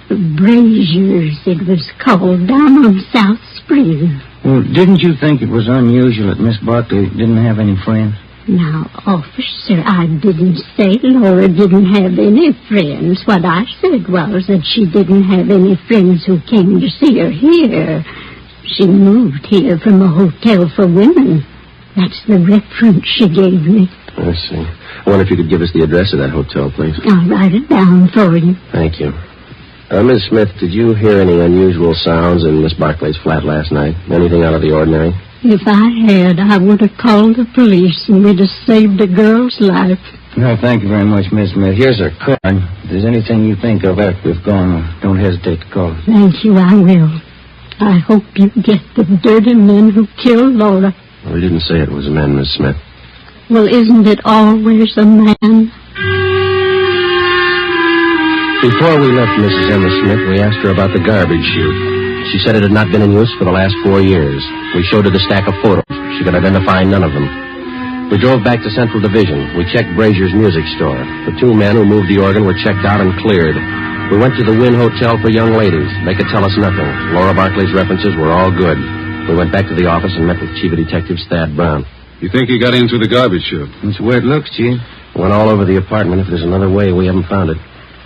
Braziers, it was called, down on South Spring. Well, didn't you think it was unusual that Miss Barkley didn't have any friends? Now, officer, I didn't say Laura didn't have any friends. What I said was that she didn't have any friends who came to see her here. She moved here from a hotel for women. That's the reference she gave me. I see. I wonder if you could give us the address of that hotel, please. I'll write it down for you. Thank you. Ms. Smith, did you hear any unusual sounds in Miss Barkley's flat last night? Anything out of the ordinary? If I had, I would have called the police and we'd have saved a girl's life. No, thank you very much, Miss Smith. Here's her card. If there's anything you think of after we've gone, don't hesitate to call us. Thank you, I will. I hope you get the dirty men who killed Laura. Well, we didn't say it was a man, Miss Smith. Well, isn't it always a man? Before we left Mrs. Emma Smith, we asked her about the garbage chute. She said it had not been in use for the last 4 years. We showed her the stack of photos. She could identify none of them. We drove back to Central Division. We checked Brazier's music store. The 2 men who moved the organ were checked out and cleared. We went to the Wynn Hotel for young ladies. They could tell us nothing. Laura Barkley's references were all good. We went back to the office and met with Chief of Detectives Thad Brown. You think he got in through the garbage chute? That's the way it looks, Chief. Went all over the apartment. If there's another way, we haven't found it.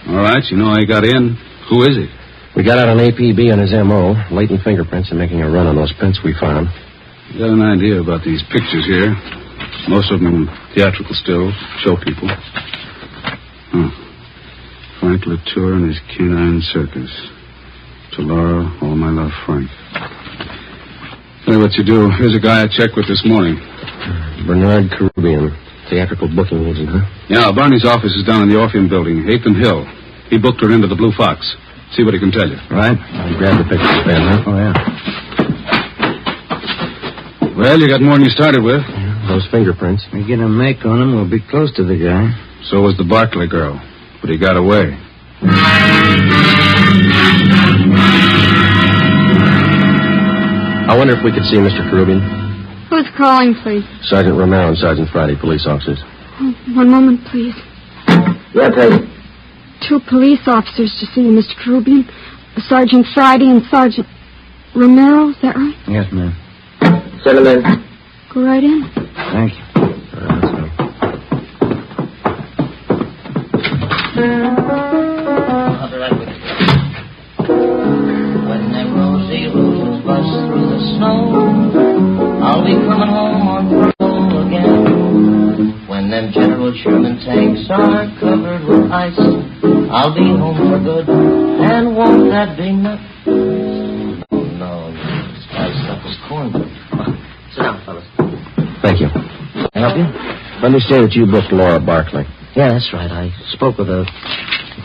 All right, you know how he got in. Who is he? We got out an APB on his M.O., latent fingerprints, and making a run on those prints we found. You got an idea about these pictures here? Most of them theatrical stills, show people. Frank Latour and his canine circus. To Laura, all my love, Frank. Tell you what you do. Here's a guy I checked with this morning. Bernard Caribbean, theatrical booking agent, huh? Yeah, Barney's office is down in the Orpheum building, 8th and Hill. He booked her into the Blue Fox. See what he can tell you. Right. I'll grab the picture, Ben, huh? Oh, yeah. Well, you got more than you started with. Yeah, those fingerprints. We get a make on him, we'll be close to the guy. So was the Barclay girl. But he got away. I wonder if we could see Mr. Caribbean. Who's calling, please? Sergeant Romero and Sergeant Friday, police officers. Oh, one moment, please. Yeah, please. 2 police officers to see you, Mr. Caribbean. Sergeant Friday and Sergeant Romero, is that right? Yes, ma'am. Send him in. Go right in. Thank you. When them rosy roads bust through the snow, I'll be coming home on parole again. When them General Sherman tanks are covered with ice, I'll be home for good, and won't that be nuts? Oh, no, this guy's stuff is cornbread. Sit down, fellas. Thank you. Can I help you? Understand that you booked Laura Barclay. Yeah, that's right. I spoke with a...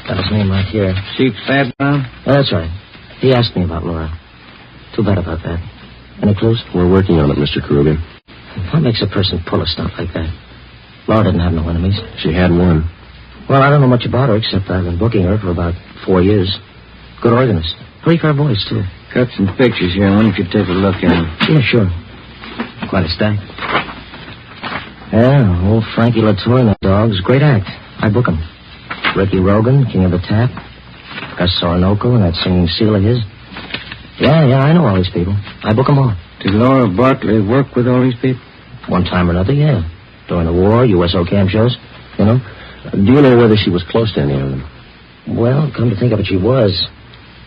Got his name right here. Chief Fadbound? Yeah, that's right. He asked me about Laura. Too bad about that. Any clues? We're working on it, Mr. Caribbean. What makes a person pull a stunt like that? Laura didn't have no enemies. She had one. Well, I don't know much about her, except I've been booking her for about 4 years. Good organist. Pretty fair voice, too. Got some pictures here. Why don't you take a look at them? Yeah, sure. Quite a stack. Yeah, old Frankie Latour and the dogs. Great act. I book him. Ricky Rogan, King of the Tap. Gus Orinoco and that singing seal of his. Yeah, I know all these people. I book them all. Did Laura Barclay work with all these people? One time or another, yeah. During the war, USO camp shows, you know. Do you know whether she was close to any of them? Well, come to think of it, she was.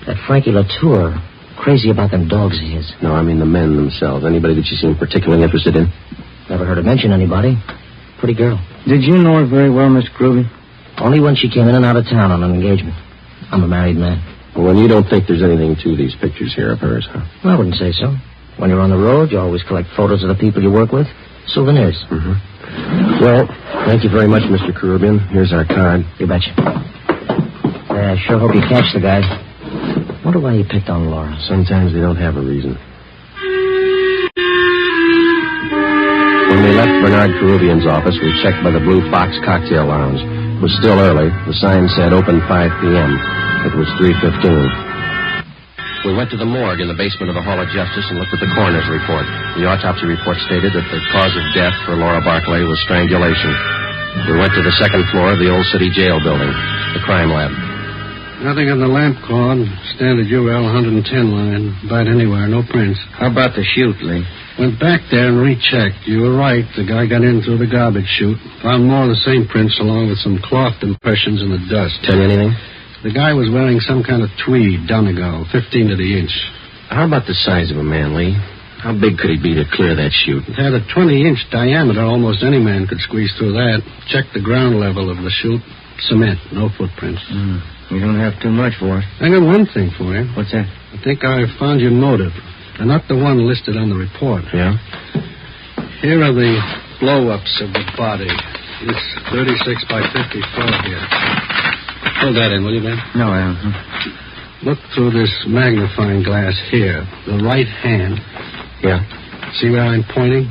That Frankie Latour, crazy about them dogs of his. No, I mean the men themselves. Anybody that she seemed particularly interested in? Never heard her mention anybody. Pretty girl. Did you know her very well, Miss Caribbean? Only when she came in and out of town on an engagement. I'm a married man. Well, you don't think there's anything to these pictures here of hers, huh? Well, I wouldn't say so. When you're on the road, you always collect photos of the people you work with. Souvenirs. Mm-hmm. Well, thank you very much, Mr. Caribbean. Here's our card. You betcha. I sure hope you catch the guy. Wonder why he picked on Laura. Sometimes they don't have a reason. When we left Bernard Caribbean's office, we checked by the Blue Fox Cocktail Lounge. It was still early. The sign said open 5 p.m. It was 3:15. We went to the morgue in the basement of the Hall of Justice and looked at the coroner's report. The autopsy report stated that the cause of death for Laura Barclay was strangulation. We went to the second floor of the old city jail building, the crime lab. Nothing on the lamp cord. Standard UL 110 line. About anywhere. No prints. How about the chute, Lee? Went back there and rechecked. You were right. The guy got in through the garbage chute. Found more of the same prints along with some cloth impressions in the dust. Tell you anything? The guy was wearing some kind of tweed, Donegal, 15 to the inch. How about the size of a man, Lee? How big could he be to clear that chute? It had a 20-inch diameter. Almost any man could squeeze through that. Checked the ground level of the chute. Cement, no footprints. You don't have too much for it. I got one thing for you. What's that? I think I found your motive. And not the one listed on the report. Yeah? Here are the blow-ups of the body. This 36 by 54 here. Hold that in, will you, Ben? No, I don't. Look through this magnifying glass here. The right hand. Yeah. See where I'm pointing?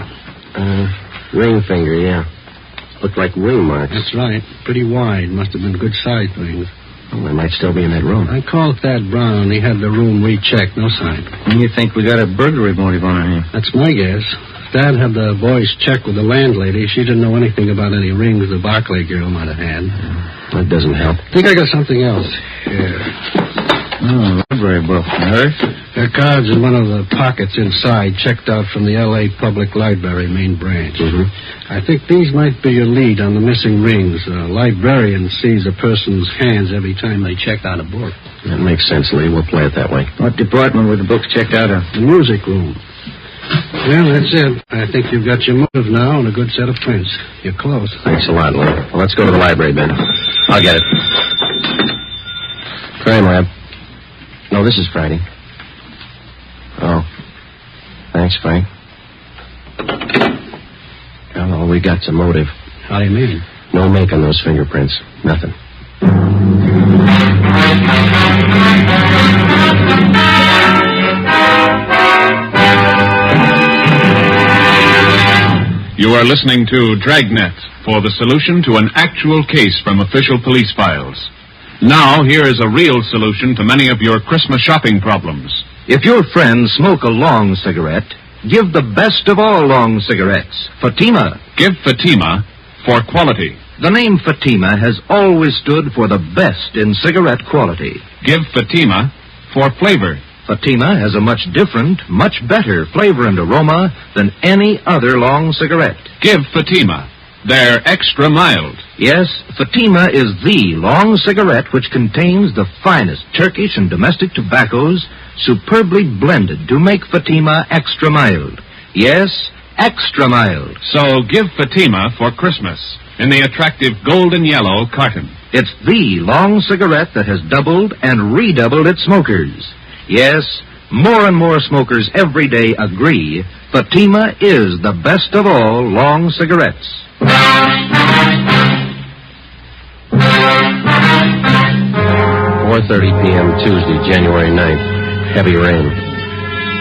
Ring finger, yeah. Looked like ring marks. That's right. Pretty wide. Must have been good-sized rings. Well, they might still be in that room. I called Thad Brown. He had the room rechecked. No sign. And you think we got a burglary motive on our hands? That's my guess. Thad had the boys check with the landlady. She didn't know anything about any rings the Barclay girl might have had. That doesn't help. I think I got something else here. Library book. Hers? There are cards in one of the pockets inside, checked out from the L.A. Public Library main branch. Mm-hmm. I think these might be your lead on the missing rings. A librarian sees a person's hands every time they check out a book. That makes sense, Lee. We'll play it that way. What department were the books checked out of? The music room. Well, that's it. I think you've got your motive now and a good set of prints. You're close. Thanks a lot, Lee. Well, let's go to the library, Ben. I'll get it. Crime lab. No, this is Friday. Oh. Thanks, Frank. Hello. we got's a motive. How do you mean? No make on those fingerprints. Nothing. You are listening to Dragnet for the solution to an actual case from official police files. Now, here is a real solution to many of your Christmas shopping problems. If your friends smoke a long cigarette, give the best of all long cigarettes, Fatima. Give Fatima for quality. The name Fatima has always stood for the best in cigarette quality. Give Fatima for flavor. Fatima has a much different, much better flavor and aroma than any other long cigarette. Give Fatima. They're extra mild. Yes, Fatima is the long cigarette which contains the finest Turkish and domestic tobaccos superbly blended to make Fatima extra mild. Yes, extra mild. So give Fatima for Christmas in the attractive golden yellow carton. It's the long cigarette that has doubled and redoubled its smokers. Yes, more and more smokers every day agree Fatima is the best of all long cigarettes. 4:30 p.m. Tuesday, January 9th. Heavy rain.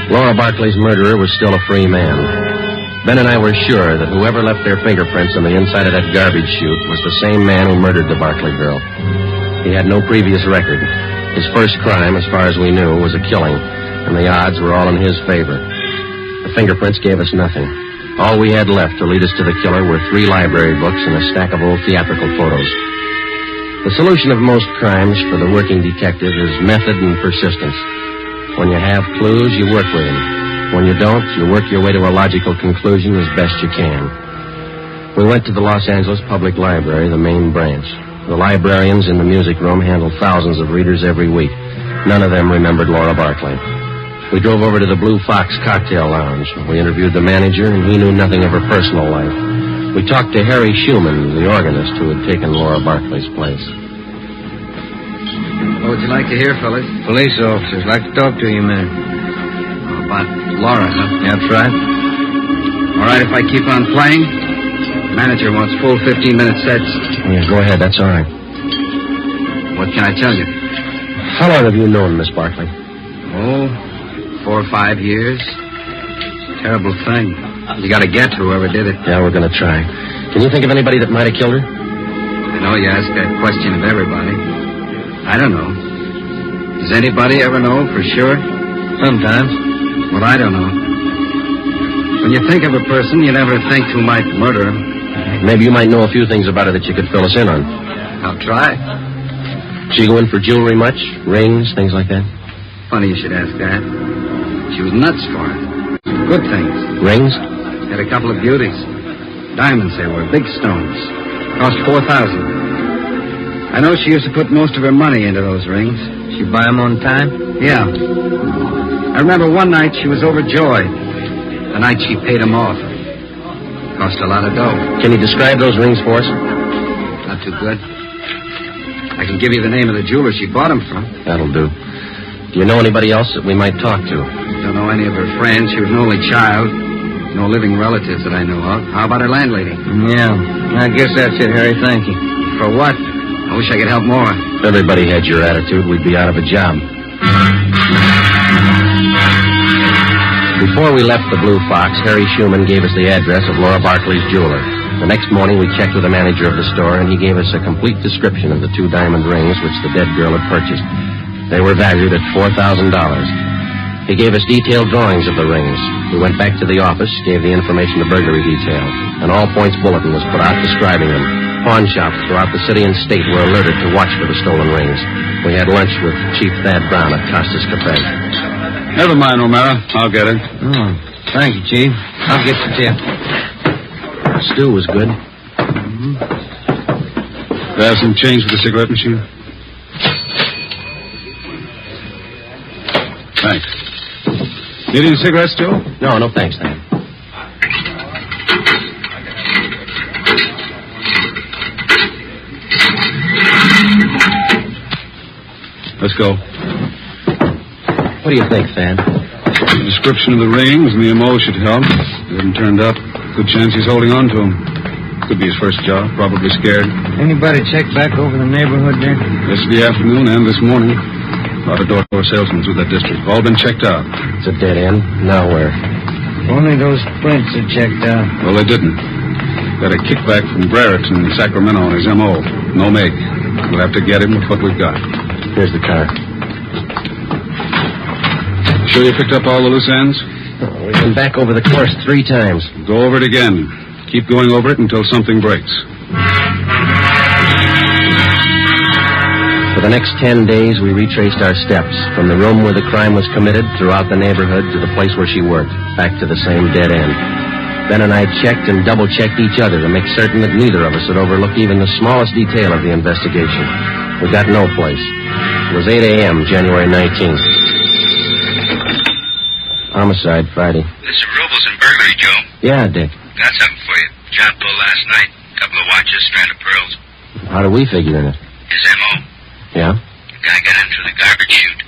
Laura Barkley's murderer was still a free man. Ben and I were sure that whoever left their fingerprints on the inside of that garbage chute was the same man who murdered the Barkley girl. He had no previous record. His first crime, as far as we knew, was a killing, and the odds were all in his favor. The fingerprints gave us nothing. All we had left to lead us to the killer were 3 library books and a stack of old theatrical photos. The solution of most crimes for the working detective is method and persistence. When you have clues, you work with them. When you don't, you work your way to a logical conclusion as best you can. We went to the Los Angeles Public Library, the main branch. The librarians in the music room handle thousands of readers every week. None of them remembered Laura Barkley. We drove over to the Blue Fox Cocktail Lounge. We interviewed the manager, and he knew nothing of her personal life. We talked to Harry Schumann, the organist who had taken Laura Barkley's place. What would you like to hear, fellas? Police officers. Like to talk to you, man. About Laura, huh? That's right. All right, if I keep on playing? Manager wants full 15-minute sets. Yeah, go ahead. That's all right. What can I tell you? How long have you known Miss Barkley? Oh, 4 or 5 years. Terrible thing. You got to get whoever did it. Yeah, we're going to try. Can you think of anybody that might have killed her? I know you ask that question of everybody. I don't know. Does anybody ever know for sure? Sometimes. Well, I don't know. When you think of a person, you never think who might murder him. Maybe you might know a few things about her that you could fill us in on. I'll try. She go in for jewelry much? Rings, things like that? Funny you should ask that. She was nuts for it. Good things. Rings? Had a couple of beauties. Diamonds they were, big stones. Cost $4,000. I know she used to put most of her money into those rings. She buy them on time? Yeah. I remember one night she was overjoyed. The night she paid them off. Cost a lot of dough. Can you describe those rings for us? Not too good. I can give you the name of the jeweler she bought them from. That'll do. Do you know anybody else that we might talk to? Don't know any of her friends. She was an only child. No living relatives that I know of. How about her landlady? Yeah. I guess that's it, Harry. Thank you. For what? I wish I could help more. If everybody had your attitude, we'd be out of a job. Before we left the Blue Fox, Harry Schumann gave us the address of Laura Barkley's jeweler. The next morning, we checked with the manager of the store, and he gave us a complete description of the 2 diamond rings which the dead girl had purchased. They were valued at $4,000. He gave us detailed drawings of the rings. We went back to the office, gave the information to burglary detail. An all-points bulletin was put out describing them. Pawn shops throughout the city and state were alerted to watch for the stolen rings. We had lunch with Chief Thad Brown at Costa's Cafe. Never mind, O'Mara. I'll get it. Oh, thank you, Chief. I'll get the tip. Stew was good. Do I have some change for the cigarette machine? Thanks. Need any cigarettes, Joe? No, thanks, Thad. Let's go. What do you think, Thad? The description of the rings and the MO should help. If he hasn't turned up, good chance he's holding on to them. Could be his first job. Probably scared. Anybody check back over the neighborhood there? Yesterday afternoon and this morning. A lot of door-to-door salesmen through that district. All been checked out. It's a dead end. Now where? Only those prints are checked out. Well, they didn't. Got a kickback from Brereton in Sacramento on his M.O. No make. We'll have to get him with what we've got. Here's the car. Sure you picked up all the loose ends? We've been back over the course 3 times. Go over it again. Keep going over it until something breaks. For the next 10 days, we retraced our steps, from the room where the crime was committed, throughout the neighborhood, to the place where she worked, back to the same dead end. Ben and I checked and double-checked each other to make certain that neither of us had overlooked even the smallest detail of the investigation. We got no place. It was 8 a.m., January 19th. Homicide, Friday. This is Robles and burglary, Joe. Yeah, Dick. Got something for you. Job pulled last night. Couple of watches, strand of pearls. How do we figure in it? His M.O. Yeah? The guy got in through the garbage chute.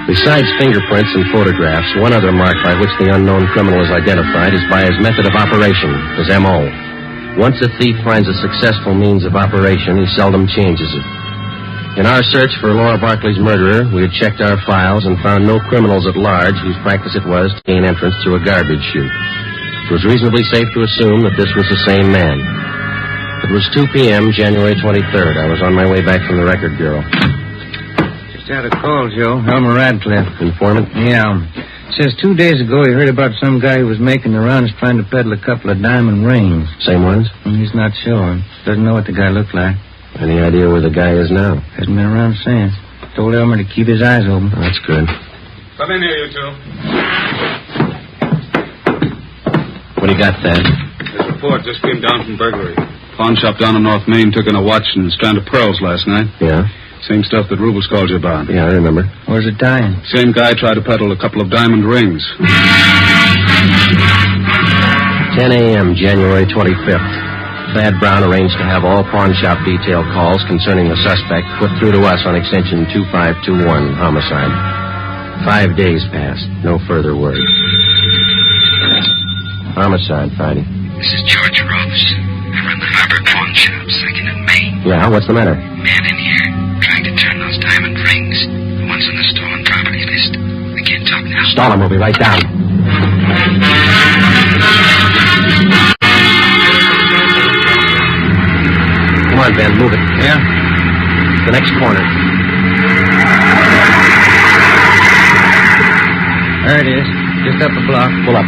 Besides fingerprints and photographs, one other mark by which the unknown criminal is identified is by his method of operation, his M.O. Once a thief finds a successful means of operation, he seldom changes it. In our search for Laura Barkley's murderer, we had checked our files and found no criminals at large whose practice it was to gain entrance through a garbage chute. It was reasonably safe to assume that this was the same man. It was 2 p.m., January 23rd. I was on my way back from the record bureau. Just had a call, Joe. Elmer Radcliffe. Informant? Yeah. Says 2 days ago he heard about some guy who was making the rounds trying to peddle a couple of diamond rings. Same ones? He's not sure. Doesn't know what the guy looked like. Any idea where the guy is now? Hasn't been around since. Told Elmer to keep his eyes open. Oh, that's good. Come in here, you two. What do you got, Thad? This report just came down from burglary. Pawn shop down on North Main took in a watch and a strand of pearls last night. Yeah? Same stuff that Rubles called you about. Yeah, I remember. Where's it dying? Same guy tried to peddle a couple of diamond rings. 10 a.m., January 25th. Thad Brown arranged to have all pawn shop detail calls concerning the suspect put through to us on extension 2521, homicide. 5 days passed. No further word. Homicide, Friday. This is George Rose. I run the Harbor Pawn Shop, 2nd and Main. Yeah, what's the matter? Man in here, trying to turn those diamond rings. The ones on the stolen property list. I can't talk now. Stall him, we'll be right down. Come on, Ben, move it. Yeah? The next corner. There it is. Just up the block. Pull up.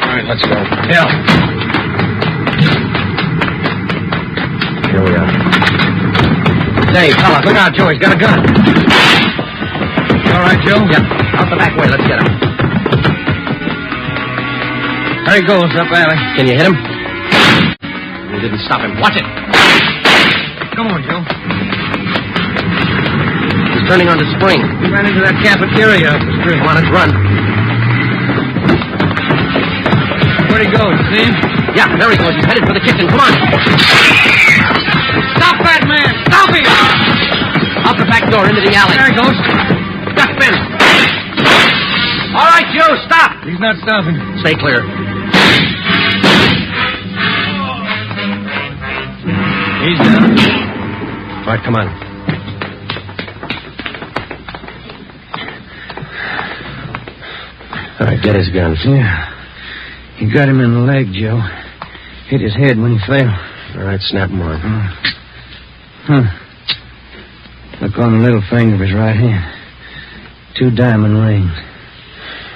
All right, let's go. Yeah. Here we are. Hey, fella, look out, Joe. He's got a gun. All right, Joe? Yeah. Out the back way. Let's get him. There he goes, up alley. Can you hit him? We didn't stop him. Watch it. Come on, Joe. He's turning on the spring. He ran into that cafeteria up the street. Come on, let's run. Where'd he go? You see him? Yeah, there he goes. He's headed for the kitchen. Come on. Stop that man! Stop him! Out the back door into the alley. There he goes. Duck, Ben. All right, Joe, stop. He's not stopping. Stay clear. He's down. All right, come on. All right, get his gun. Yeah. He got him in the leg, Joe. Hit his head when he fell. All right, snap him on. Look on the little finger of his right hand. 2 diamond rings.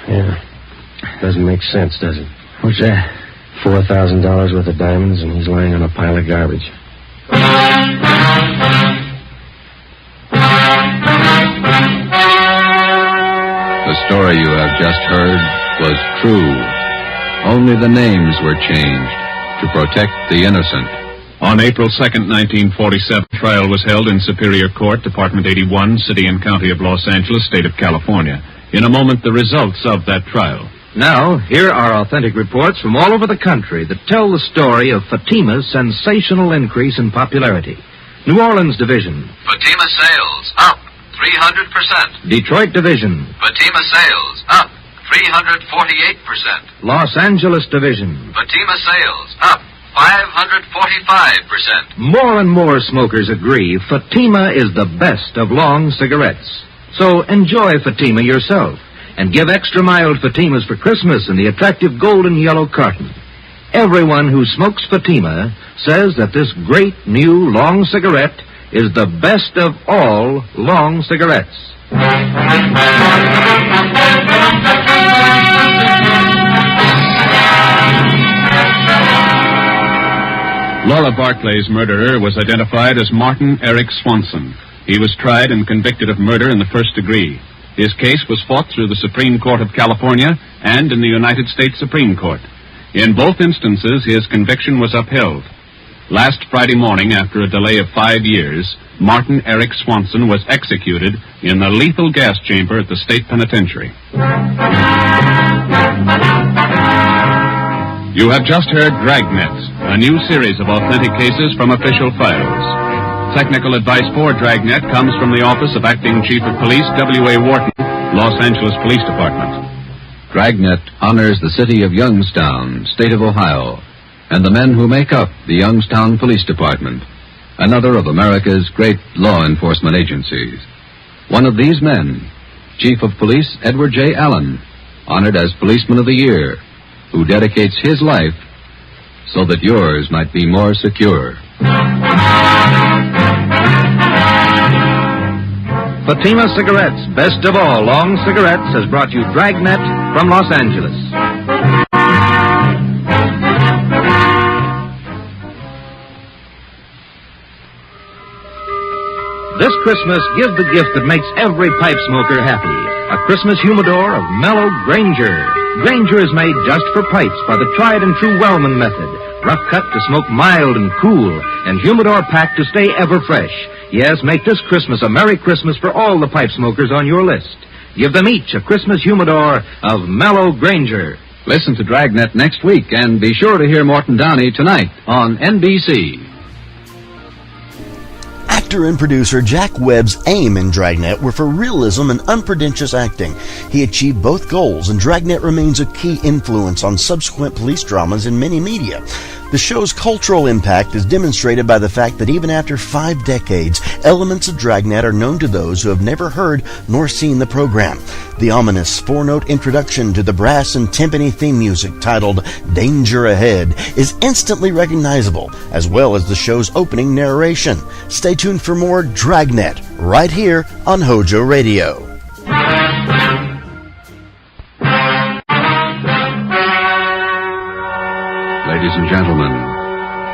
Yeah. Doesn't make sense, does it? What's that? $4,000 worth of diamonds, and he's lying on a pile of garbage. The story you have just heard was true. Only the names were changed to protect the innocent. On April 2nd, 1947, trial was held in Superior Court, Department 81, City and County of Los Angeles, State of California. In a moment, the results of that trial. Now, here are authentic reports from all over the country that tell the story of Fatima's sensational increase in popularity. New Orleans Division. Fatima sales up 300%. Detroit Division. Fatima sales up 348%. Los Angeles Division. Fatima sales up 545%. More and more smokers agree Fatima is the best of long cigarettes. So enjoy Fatima yourself and give extra mild Fatimas for Christmas in the attractive golden yellow carton. Everyone who smokes Fatima says that this great new long cigarette is the best of all long cigarettes. Laura Barclay's murderer was identified as Martin Eric Swanson. He was tried and convicted of murder in the first degree. His case was fought through the Supreme Court of California and in the United States Supreme Court. In both instances, his conviction was upheld. Last Friday morning, after a delay of 5 years, Martin Eric Swanson was executed in the lethal gas chamber at the state penitentiary. You have just heard Dragnet, a new series of authentic cases from official files. Technical advice for Dragnet comes from the Office of Acting Chief of Police W.A. Wharton, Los Angeles Police Department. Dragnet honors the city of Youngstown, state of Ohio, and the men who make up the Youngstown Police Department, another of America's great law enforcement agencies. One of these men, Chief of Police Edward J. Allen, honored as Policeman of the Year, who dedicates his life so that yours might be more secure. Fatima Cigarettes, best of all long cigarettes, has brought you Dragnet from Los Angeles. This Christmas, give the gift that makes every pipe smoker happy. A Christmas humidor of mellow Granger. Granger is made just for pipes by the tried and true Wellman method. Rough cut to smoke mild and cool, and humidor packed to stay ever fresh. Yes, make this Christmas a Merry Christmas for all the pipe smokers on your list. Give them each a Christmas humidor of mellow Granger. Listen to Dragnet next week, and be sure to hear Morton Downey tonight on NBC. Actor and producer Jack Webb's aim in Dragnet were for realism and unpretentious acting. He achieved both goals, and Dragnet remains a key influence on subsequent police dramas in many media. The show's cultural impact is demonstrated by the fact that even after 5 decades, elements of Dragnet are known to those who have never heard nor seen the program. The ominous 4-note introduction to the brass and timpani theme music titled Danger Ahead is instantly recognizable, as well as the show's opening narration. Stay tuned for more Dragnet right here on HOJO Radio. Ladies and gentlemen,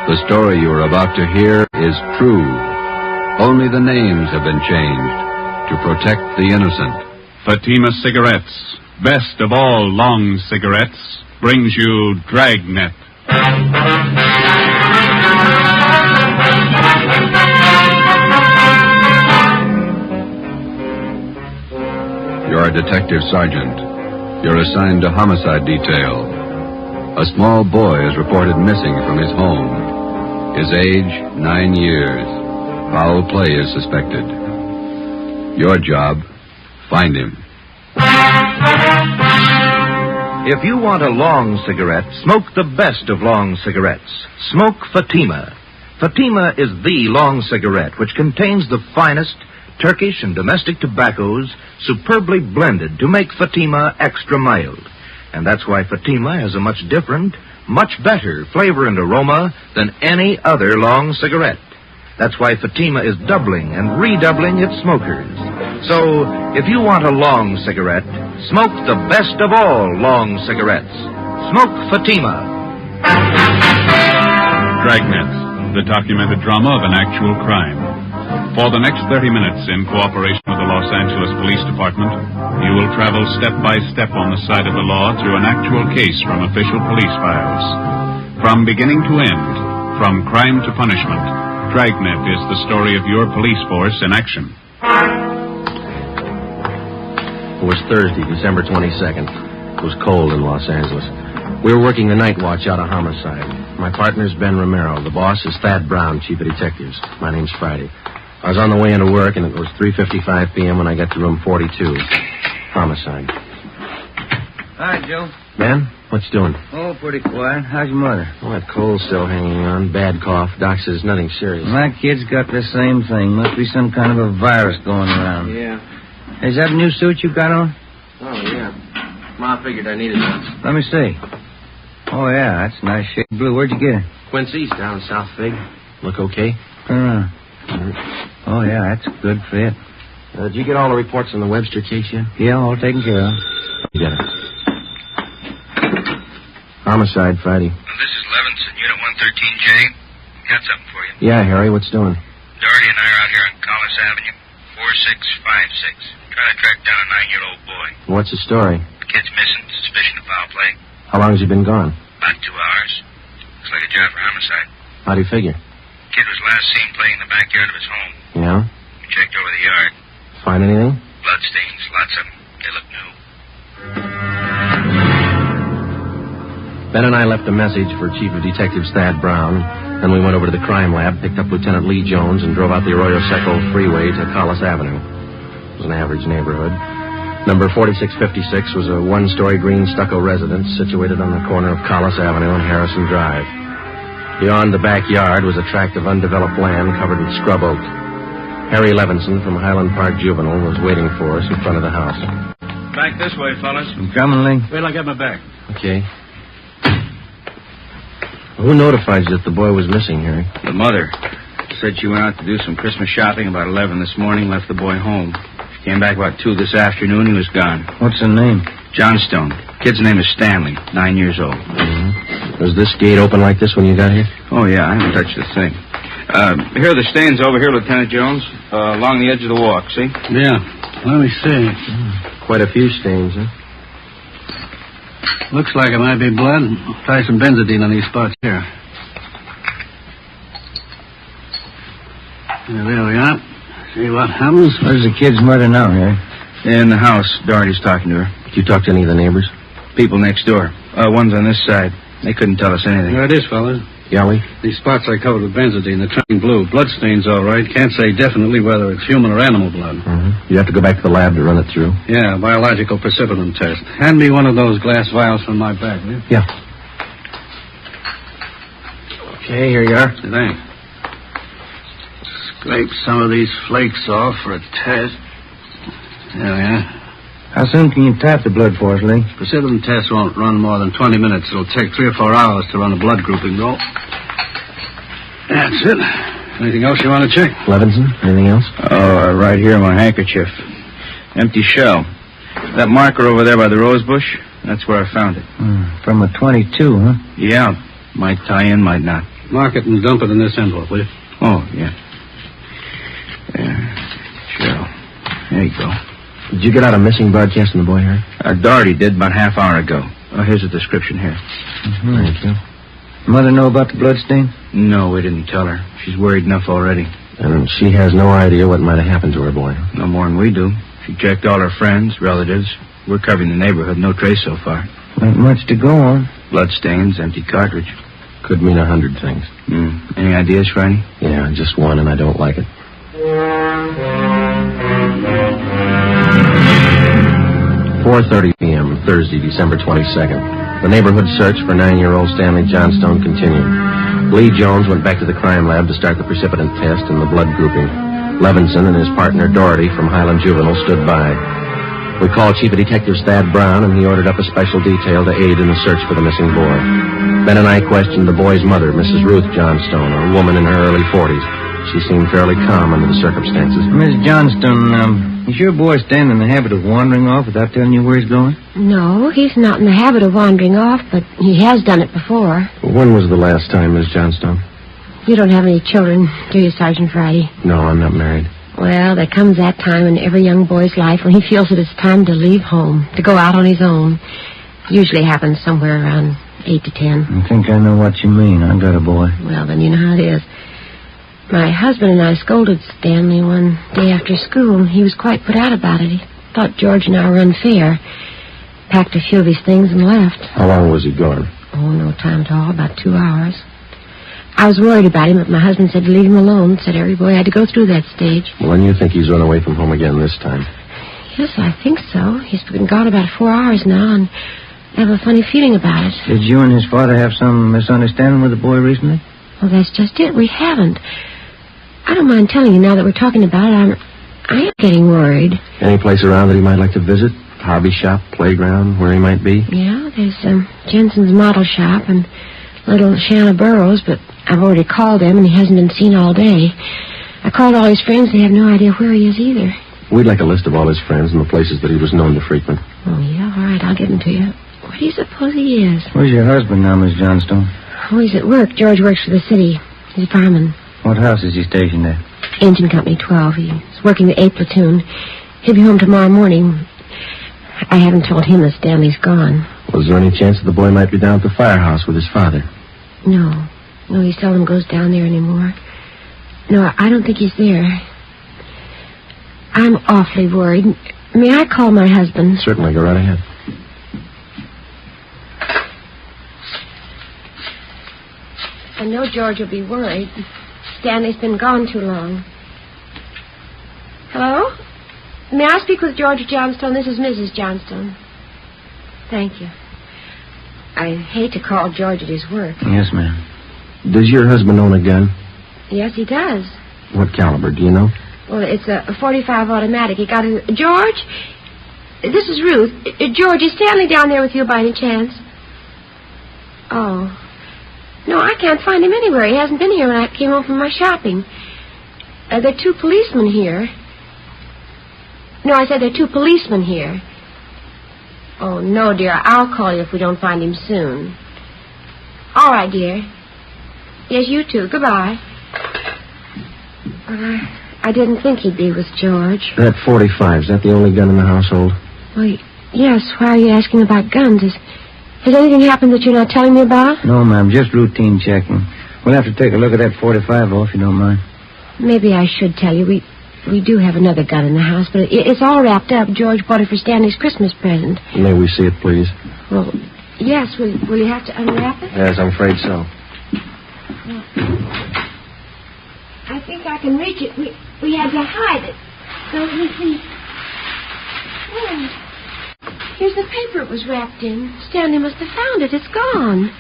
the story you are about to hear is true. Only the names have been changed to protect the innocent. Fatima Cigarettes, best of all long cigarettes, brings you Dragnet. You're a detective sergeant. You're assigned to homicide detail. A small boy is reported missing from his home. His age, 9 years. Foul play is suspected. Your job, find him. If you want a long cigarette, smoke the best of long cigarettes. Smoke Fatima. Fatima is the long cigarette which contains the finest Turkish and domestic tobaccos superbly blended to make Fatima extra mild. And that's why Fatima has a much different, much better flavor and aroma than any other long cigarette. That's why Fatima is doubling and redoubling its smokers. So, if you want a long cigarette, smoke the best of all long cigarettes. Smoke Fatima. Dragnet, the documented drama of an actual crime. For the next 30 minutes, in cooperation with the Los Angeles Police Department, you will travel step by step on the side of the law through an actual case from official police files. From beginning to end, from crime to punishment, Dragnet is the story of your police force in action. It was Thursday, December 22nd. It was cold in Los Angeles. We were working the night watch out of homicide. My partner's Ben Romero. The boss is Thad Brown, chief of detectives. My name's Friday. I was on the way into work, and it was 3:55 p.m. when I got to room 42. Homicide. Hi, Joe. Ben, what you doing? Oh, pretty quiet. How's your mother? Well, that cold's still hanging on. Bad cough. Doc says nothing serious. My kid's got the same thing. Must be some kind of a virus going around. Yeah. Is that a new suit you got on? Oh, yeah. Ma figured I needed one. Let me see. Oh, yeah, that's a nice shade of blue. Where'd you get it? Quincy's down in South Fig. Look okay? Oh, yeah, that's a good fit. Did you get all the reports on the Webster case yet? Yeah, all taken care of. You got it. Homicide, Friday. Well, this is Levinson, Unit 113J. Got something for you. Yeah, Harry, what's doing? Doherty and I are out here on Collis Avenue, 4656. Trying to track down a 9-year-old boy. What's the story? The kid's missing, suspicion of foul play. How long has he been gone? About 2 hours. Looks like a job for homicide. How do you figure? Kid was last seen playing in the backyard of his home. Yeah? We checked over the yard. Find anything? Bloodstains, lots of them. They look new. Ben and I left a message for Chief of Detectives Thad Brown. Then we went over to the crime lab, picked up Lieutenant Lee Jones, and drove out the Arroyo Seco freeway to Collis Avenue. It was an average neighborhood. Number 4656 was a one-story green stucco residence situated on the corner of Collis Avenue and Harrison Drive. Beyond the backyard was a tract of undeveloped land covered with scrub oak. Harry Levinson from Highland Park Juvenile was waiting for us in front of the house. Back this way, fellas. I'm coming, Lee. Wait till I get my back. Okay. Who notified you that the boy was missing, Harry? The mother said she went out to do some Christmas shopping about 11 this morning, left the boy home. She came back about 2 this afternoon. He was gone. What's the name? Johnstone. Kid's name is Stanley, 9 years old. Mm-hmm. Was this gate open like this when you got here? Oh, yeah, I haven't touched a thing. Here are the stains over here, Lieutenant Jones, along the edge of the walk, see? Yeah. Let me see. Quite a few stains, huh? Looks like it might be blood. Try some benzodine on these spots here. There we are. See what happens. Where's the kid's mother now, Harry? In the house. Doherty's talking to her. Did you talk to any of the neighbors? People next door. One's on this side. They couldn't tell us anything. There it is, fellas. Yowie? These spots are covered with benzodine. They're turning blue. Bloodstains, all right. Can't say definitely whether it's human or animal blood. Mm-hmm. You have to go back to the lab to run it through. Yeah, biological precipitin test. Hand me one of those glass vials from my bag, will you? Yeah. Okay, here you are. Thanks. Scrape some of these flakes off for a test. There we are. How soon can you tap the blood for us, Lee? Precipitin test won't run more than 20 minutes. It'll take 3 or 4 hours to run a blood grouping, though. That's it. Anything else you want to check? Levinson, anything else? Oh, right here, my handkerchief. Empty shell. That marker over there by the rose bush, that's where I found it. From a 22, huh? Yeah. Might tie in, might not. Mark it and dump it in this envelope, will you? Oh, yeah. There. Shell. There you go. Did you get out a missing broadcast on the boy, Harry? Doherty did about half hour ago. Oh, here's a description here. Mm-hmm. Thank you. Mother know about the bloodstain? No, we didn't tell her. She's worried enough already. And she has no idea what might have happened to her boy. No more than we do. She checked all her friends, relatives. We're covering the neighborhood. No trace so far. Not much to go on. Bloodstains, empty cartridge. Could mean 100 things. Any ideas, Franny? Yeah, just one, and I don't like it. 4:30 p.m., Thursday, December 22nd. The neighborhood search for 9-year-old Stanley Johnstone continued. Lee Jones went back to the crime lab to start the precipitin test and the blood grouping. Levinson and his partner Doherty from Highland Juvenile stood by. We called Chief of Detectives Thad Brown, and he ordered up a special detail to aid in the search for the missing boy. Ben and I questioned the boy's mother, Mrs. Ruth Johnstone, a woman in her early 40s. She seemed fairly calm under the circumstances. Miss Johnstone, is your boy standing in the habit of wandering off without telling you where he's going? No, he's not in the habit of wandering off, but he has done it before. When was the last time, Miss Johnstone? You don't have any children, do you, Sergeant Friday? No, I'm not married. Well, there comes that time in every young boy's life when he feels that it's time to leave home, to go out on his own. Usually happens somewhere around 8 to 10. I think I know what you mean. I've got a boy. Well, then you know how it is. My husband and I scolded Stanley one day after school. He was quite put out about it. He thought George and I were unfair. Packed a few of his things and left. How long was he gone? Oh, no time at all. About 2 hours. I was worried about him, but my husband said to leave him alone. Said every boy had to go through that stage. Well, then you think he's run away from home again this time? Yes, I think so. He's been gone about 4 hours now, and I have a funny feeling about it. Did you and his father have some misunderstanding with the boy recently? Well, that's just it. We haven't. I don't mind telling you now that we're talking about it. I am getting worried. Any place around that he might like to visit? Hobby shop, playground, where he might be? Yeah, there's Jensen's model shop and little Shanna Burrows, but I've already called them and he hasn't been seen all day. I called all his friends. They have no idea where he is either. We'd like a list of all his friends and the places that he was known to frequent. Oh, yeah, all right, I'll get them to you. Where do you suppose he is? Where's your husband now, Miss Johnstone? Oh, he's at work. George works for the city. He's a fireman. What house is he stationed at? Engine Company 12. He's working the 8th platoon. He'll be home tomorrow morning. I haven't told him that Stanley's gone. Was there any chance that the boy might be down at the firehouse with his father? No. No, he seldom goes down there anymore. No, I don't think he's there. I'm awfully worried. May I call my husband? Certainly, go right ahead. I know George will be worried. Stanley's been gone too long. Hello? May I speak with George Johnstone? This is Mrs. Johnstone. Thank you. I hate to call George at his work. Yes, ma'am. Does your husband own a gun? Yes, he does. What caliber, do you know? Well, it's a .45 automatic. He got it. George? This is Ruth. George, is Stanley down there with you by any chance? Oh. No, I can't find him anywhere. He hasn't been here when I came home from my shopping. There are 2 policemen here. No, I said there are 2 policemen here. Oh, no, dear. I'll call you if we don't find him soon. All right, dear. Yes, you too. Goodbye. I didn't think he'd be with George. That .45, is that the only gun in the household? Well, yes. Why are you asking about guns? Has anything happened that you're not telling me about? No, ma'am. Just routine checking. We'll have to take a look at that .45, though, if you don't mind. Maybe I should tell you. We do have another gun in the house, but it's all wrapped up. George bought it for Stanley's Christmas present. May we see it, please? Well, yes. Will you have to unwrap it? Yes, I'm afraid so. I think I can reach it. We had to hide it. So let me see. Oh. Here's the paper it was wrapped in. Stanley must have found it. It's gone.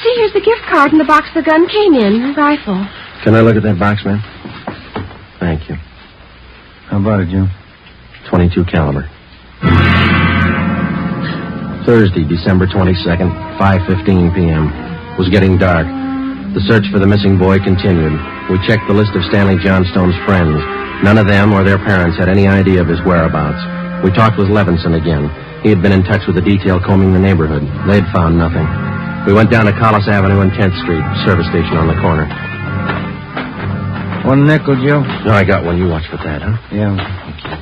See, here's the gift card and the box the gun came in. The rifle. Can I look at that box, ma'am? Thank you. How about it, Joe? .22 caliber. Thursday, December 22nd, 5:15 p.m. It was getting dark. The search for the missing boy continued. We checked the list of Stanley Johnstone's friends. None of them or their parents had any idea of his whereabouts. We talked with Levinson again. He had been in touch with the detail combing the neighborhood. They'd found nothing. We went down to Collis Avenue and 10th Street, service station on the corner. 1 nickel, Joe? No, I got one. You watch for that, huh? Yeah. Thank you.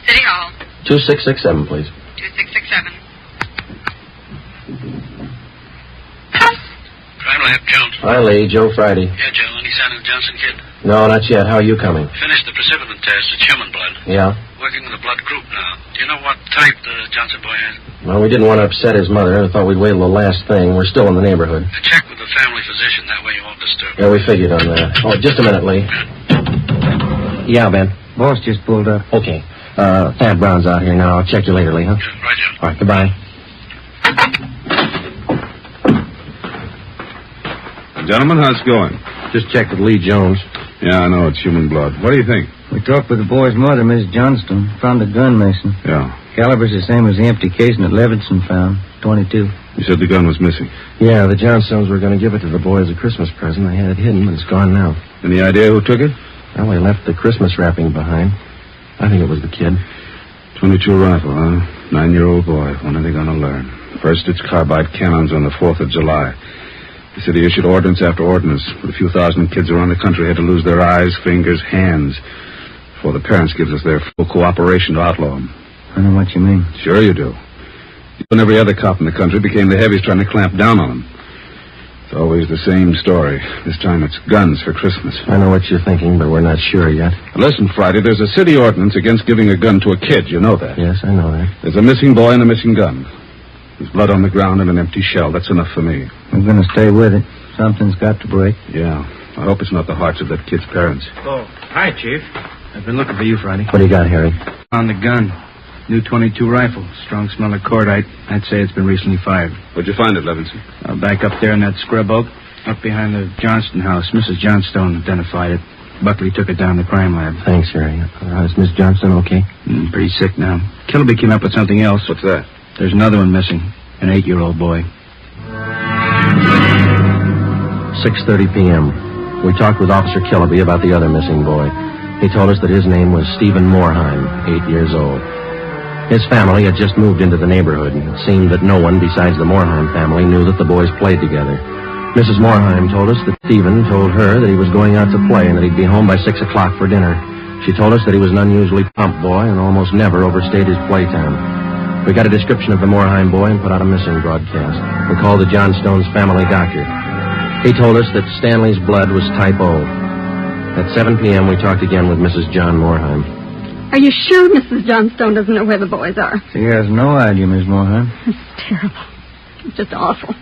City Hall. 2667, please. 2667. Crime Lab, Jones. Hi, Lee. Joe Friday. Yeah, Joe. Any sign of the Johnson kid? No, not yet. How are you coming? Finished the precipitin test. It's human blood. Yeah? Working with the blood group now. Do you know what type the Johnson boy has? Well, we didn't want to upset his mother. I thought we'd wait till the last thing. We're still in the neighborhood. Check with the family physician. That way you won't disturb. Yeah, we figured on that. Oh, just a minute, Lee. Yeah, Ben. Boss just pulled up. Okay. Thad Brown's out here now. I'll check you later, Lee, huh? Yeah, right, Joe. All right, goodbye. Gentlemen, how's it going? Just checked with Lee Jones. Yeah, I know. It's human blood. What do you think? We talked with the boy's mother, Miss Johnstone. Found a gun, Mason. Yeah. Caliber's the same as the empty casing that Levinson found. 22. You said the gun was missing. Yeah, the Johnstones were going to give it to the boy as a Christmas present. They had it hidden, but it's gone now. Any idea who took it? Well, they left the Christmas wrapping behind. I think it was the kid. .22 rifle, huh? 9-year-old boy. When are they going to learn? First, it's carbide cannons on the 4th of July. The city issued ordinance after ordinance. But a few thousand kids around the country had to lose their eyes, fingers, hands before the parents gives us their full cooperation to outlaw them. I know what you mean. Sure you do. You and every other cop in the country became the heavies trying to clamp down on them. It's always the same story. This time it's guns for Christmas. I know what you're thinking, but we're not sure yet. Listen, Friday, there's a city ordinance against giving a gun to a kid. You know that? Yes, I know that. There's a missing boy and a missing gun. There's blood on the ground and an empty shell. That's enough for me. I'm going to stay with it. Something's got to break. Yeah. I hope it's not the hearts of that kid's parents. Oh, hi, Chief. I've been looking for you, Friday. What do you got, Harry? On the gun. New .22 rifle. Strong smell of cordite. I'd say it's been recently fired. Where'd you find it, Levinson? Back up there in that scrub oak. Up behind the Johnston house. Mrs. Johnstone identified it. Buckley took it down to the crime lab. Thanks, Harry. Is Miss Johnston okay? Pretty sick now. Kilby came up with something else. What's that? There's another one missing. An 8-year-old boy. 6:30 p.m. We talked with Officer Kilby about the other missing boy. He told us that his name was Stephen Moorheim, 8 years old. His family had just moved into the neighborhood, and it seemed that no one besides the Moorheim family knew that the boys played together. Mrs. Moorheim told us that Stephen told her that he was going out to play and that he'd be home by 6 o'clock for dinner. She told us that he was an unusually prompt boy and almost never overstayed his playtime. We got a description of the Moorheim boy and put out a missing broadcast. We called the Johnstones' family doctor. He told us that Stanley's blood was type O. At 7 p.m., we talked again with Mrs. John Moorheim. Are you sure Mrs. Johnstone doesn't know where the boys are? She has no idea, Miss Moorheim. It's terrible. It's just awful.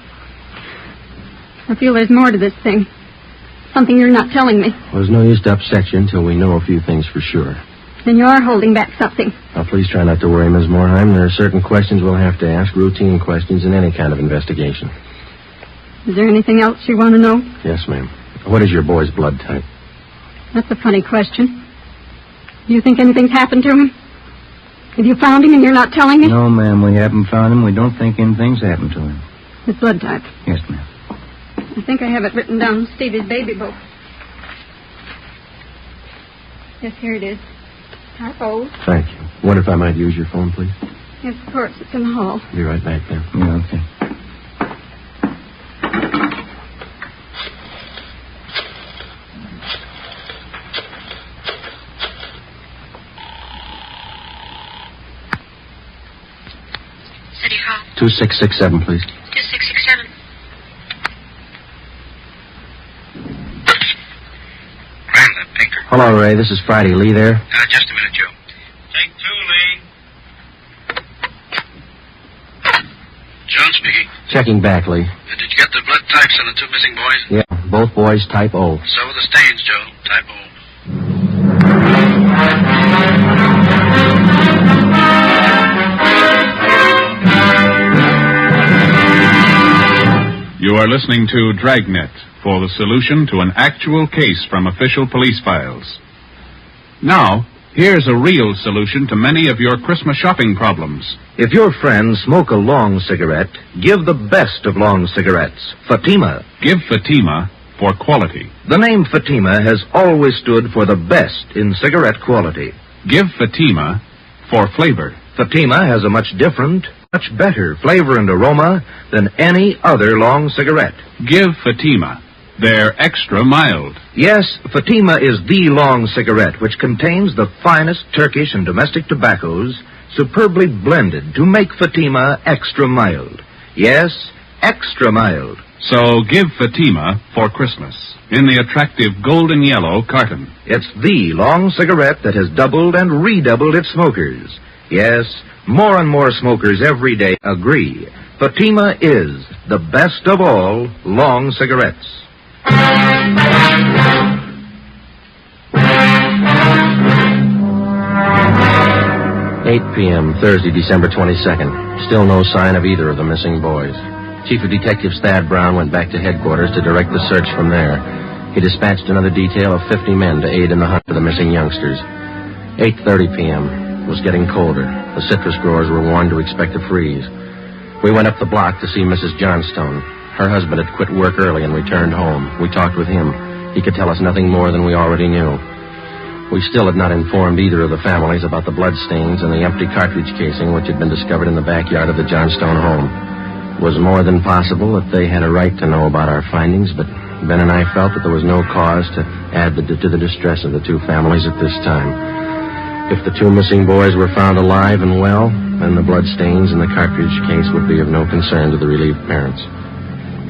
I feel there's more to this thing. Something you're not telling me. Well, there's no use to upset you until we know a few things for sure. Then you are holding back something. Now, please try not to worry, Ms. Moorheim. There are certain questions we'll have to ask, routine questions in any kind of investigation. Is there anything else you want to know? Yes, ma'am. What is your boy's blood type? That's a funny question. Do you think anything's happened to him? Have you found him and you're not telling me? No, ma'am, we haven't found him. We don't think anything's happened to him. His blood type. Yes, ma'am. I think I have it written down in Stevie's baby book. Yes, here it is. Type O. Thank you. What if I might use your phone, please? Yes, of course. It's in the hall. Be right back then. Yeah, okay. City Hall. 2667, please. 2667. Hello, Ray. This is Friday. Lee there? Just a minute, Joe. Take 2, Lee. John speaking. Checking back, Lee. Did you get the blood types on the 2 missing boys? Yeah, both boys type O. So were the stains, Joe. Type O. You are listening to Dragnet for the solution to an actual case from official police files. Now, here's a real solution to many of your Christmas shopping problems. If your friends smoke a long cigarette, give the best of long cigarettes, Fatima. Give Fatima for quality. The name Fatima has always stood for the best in cigarette quality. Give Fatima for flavor. Fatima has a much different, much better flavor and aroma than any other long cigarette. Give Fatima. They're extra mild. Yes, Fatima is the long cigarette which contains the finest Turkish and domestic tobaccos superbly blended to make Fatima extra mild. Yes, extra mild. So give Fatima for Christmas in the attractive golden yellow carton. It's the long cigarette that has doubled and redoubled its smokers. Yes, more and more smokers every day agree Fatima is the best of all long cigarettes. 8 p.m., Thursday, December 22nd. Still no sign of either of the missing boys. Chief of Detectives Thad Brown went back to headquarters to direct the search from there. He dispatched another detail of 50 men to aid in the hunt for the missing youngsters. 8:30 p.m. It was getting colder. The citrus growers were warned to expect a freeze. We went up the block to see Mrs. Johnstone. Her husband had quit work early and returned home. We talked with him. He could tell us nothing more than we already knew. We still had not informed either of the families about the bloodstains and the empty cartridge casing which had been discovered in the backyard of the Johnstone home. It was more than possible that they had a right to know about our findings, but Ben and I felt that there was no cause to add to the distress of the two families at this time. If the two missing boys were found alive and well, then the bloodstains in the cartridge case would be of no concern to the relieved parents.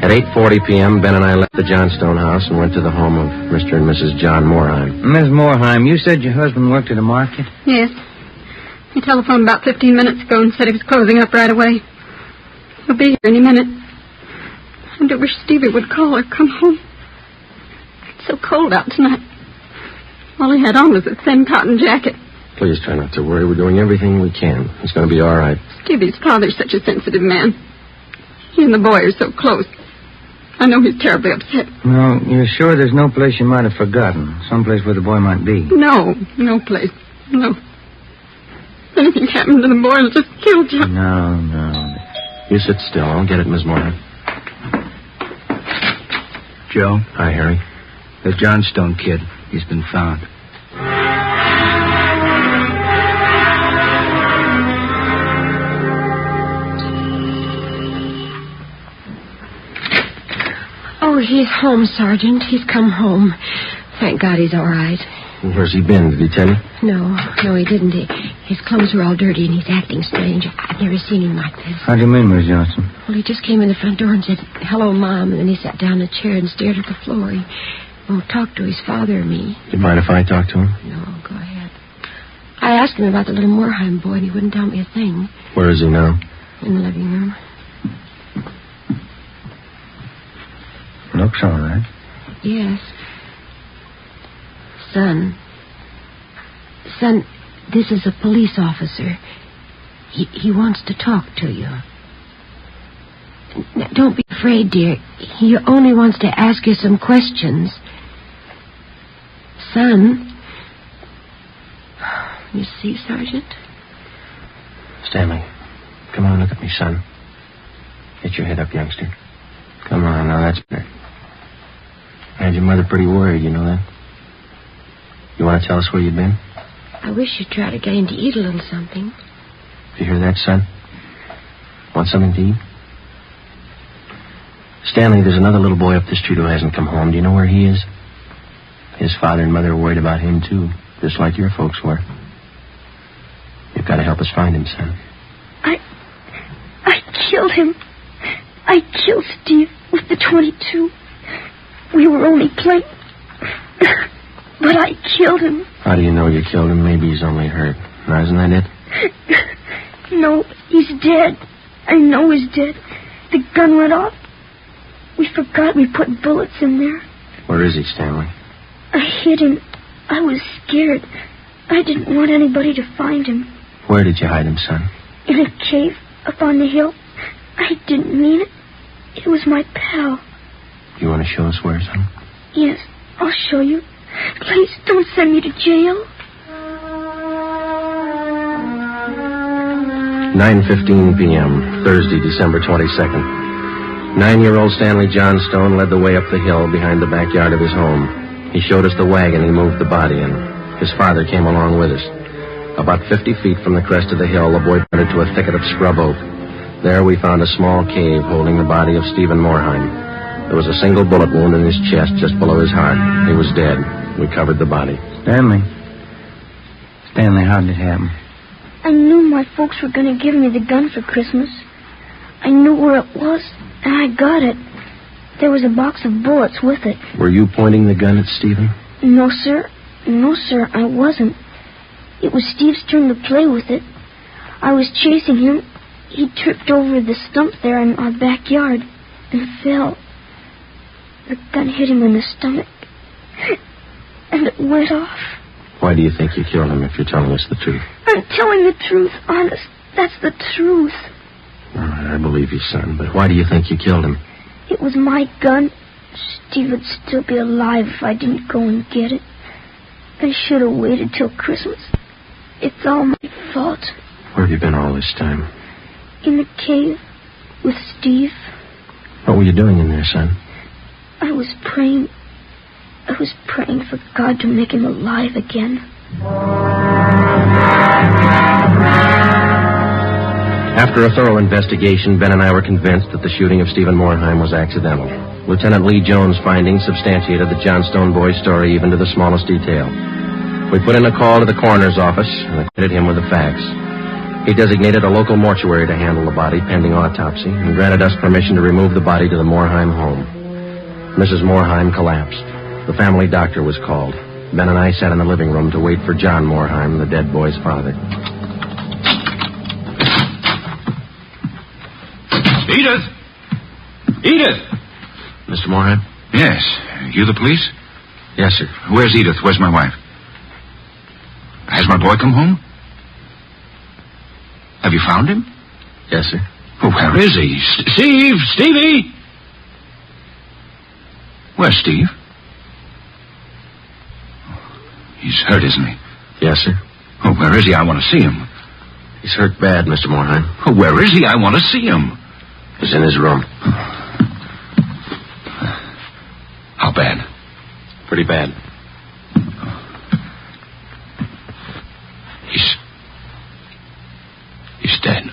At 8:40 p.m., Ben and I left the Johnstone house and went to the home of Mr. and Mrs. John Moorheim. Miss Moorheim, you said your husband worked at a market? Yes. He telephoned about 15 minutes ago and said he was closing up right away. He'll be here any minute. I do wish Stevie would call or come home. It's so cold out tonight. All he had on was a thin cotton jacket. Please try not to worry. We're doing everything we can. It's going to be all right. Stevie's father's such a sensitive man. He and the boy are so close. I know he's terribly upset. No, you're sure there's no place you might have forgotten? Someplace where the boy might be? No place. No. If anything happened to the boy, it'll just kill John. No. You sit still. I'll get it, Miss Moorheim. Joe? Hi, Harry. The Johnstone kid. He's been found. Oh, he's home, Sergeant. He's come home. Thank God he's all right. Where's he been? Did he tell you? No, he didn't. His clothes were all dirty and he's acting strange. I've never seen him like this. How do you mean, Miss Johnson? Well, he just came in the front door and said, "Hello, Mom," and then he sat down in a chair and stared at the floor. He won't talk to his father or me. Do you mind if I talk to him? No, go ahead. I asked him about the little Moorheim boy and he wouldn't tell me a thing. Where is he now? In the living room. Looks all right. Yes. Son, this is a police officer. He wants to talk to you. Now, don't be afraid, dear. He only wants to ask you some questions. Son. You see, Sergeant? Stanley, come on, look at me, son. Get your head up, youngster. Come on, now that's better. I had your mother pretty worried, you know that? You want to tell us where you've been? I wish you'd try to get him to eat a little something. You hear that, son? Want something to eat? Stanley, there's another little boy up the street who hasn't come home. Do you know where he is? His father and mother are worried about him, too, just like your folks were. You've got to help us find him, son. I killed him. I killed Steve with the .22. We were only playing. But I killed him. How do you know you killed him? Maybe he's only hurt. Now, isn't that it? No, he's dead. I know he's dead. The gun went off. We forgot we put bullets in there. Where is he, Stanley? I hid him. I was scared. I didn't want anybody to find him. Where did you hide him, son? In a cave up on the hill. I didn't mean it. It was my pal. You want to show us where, son? Yes, I'll show you. Please don't send me to jail. 9:15 p.m., Thursday, December 22nd. 9-year-old Stanley Johnstone led the way up the hill behind the backyard of his home. He showed us the wagon he moved the body in. His father came along with us. About 50 feet from the crest of the hill, the boy pointed to a thicket of scrub oak. There we found a small cave holding the body of Stephen Moorheim. There was a single bullet wound in his chest just below his heart. He was dead. We covered the body. Stanley, how did it happen? I knew my folks were going to give me the gun for Christmas. I knew where it was, and I got it. There was a box of bullets with it. Were you pointing the gun at Stephen? No, sir. No, sir, I wasn't. It was Steve's turn to play with it. I was chasing him. He tripped over the stump there in our backyard and fell. The gun hit him in the stomach, and it went off. Why do you think you killed him if you're telling us the truth? I'm telling the truth, honest. That's the truth. All right, I believe you, son, but why do you think you killed him? It was my gun. Steve would still be alive if I didn't go and get it. I should have waited till Christmas. It's all my fault. Where have you been all this time? In the cave with Steve. What were you doing in there, son? I was praying. I was praying for God to make him alive again. After a thorough investigation, Ben and I were convinced that the shooting of Stephen Moorheim was accidental. Lieutenant Lee Jones' findings substantiated the Johnstone boy's story even to the smallest detail. We put in a call to the coroner's office and acquitted him with the facts. He designated a local mortuary to handle the body pending autopsy and granted us permission to remove the body to the Morheim home. Mrs. Morheim collapsed. The family doctor was called. Ben and I sat in the living room to wait for John Morheim, the dead boy's father. Edith! Edith! Mr. Morheim? Yes. You the police? Yes, sir. Where's Edith? Where's my wife? Has my boy come home? Have you found him? Yes, sir. Oh, where is he? Steve! Stevie! Where's Steve? He's hurt, isn't he? Yes, sir. Oh, where is he? I want to see him. He's hurt bad, Mr. Morheim. Oh, where is he? I want to see him. He's in his room. How bad? Pretty bad. He's dead.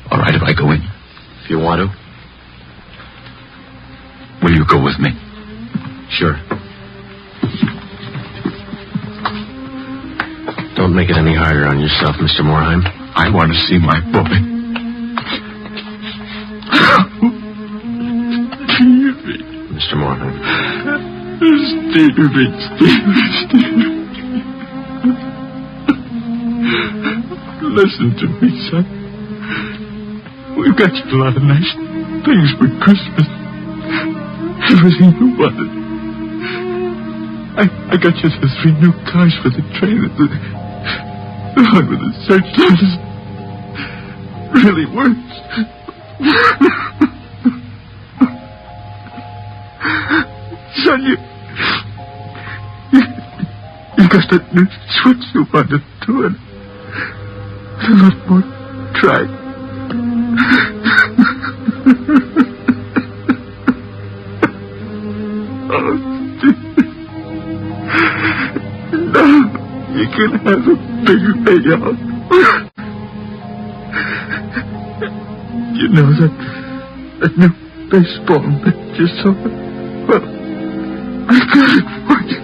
All right, if I go in? If you want to. Will you go with me? Sure. Don't make it any harder on yourself, Mr. Morheim. I want to see my boy. Mr. Morheim. Stevie. Listen to me, son. We've got you a lot of nice things for Christmas. Everything you wanted. I got you the 3 new cars for the train. The one with the searchlights really works. Son, you got that new switch you wanted to, and a lot more try. Oh, now you can have a big payout. You know that new baseball that you saw? Well, I got it for you.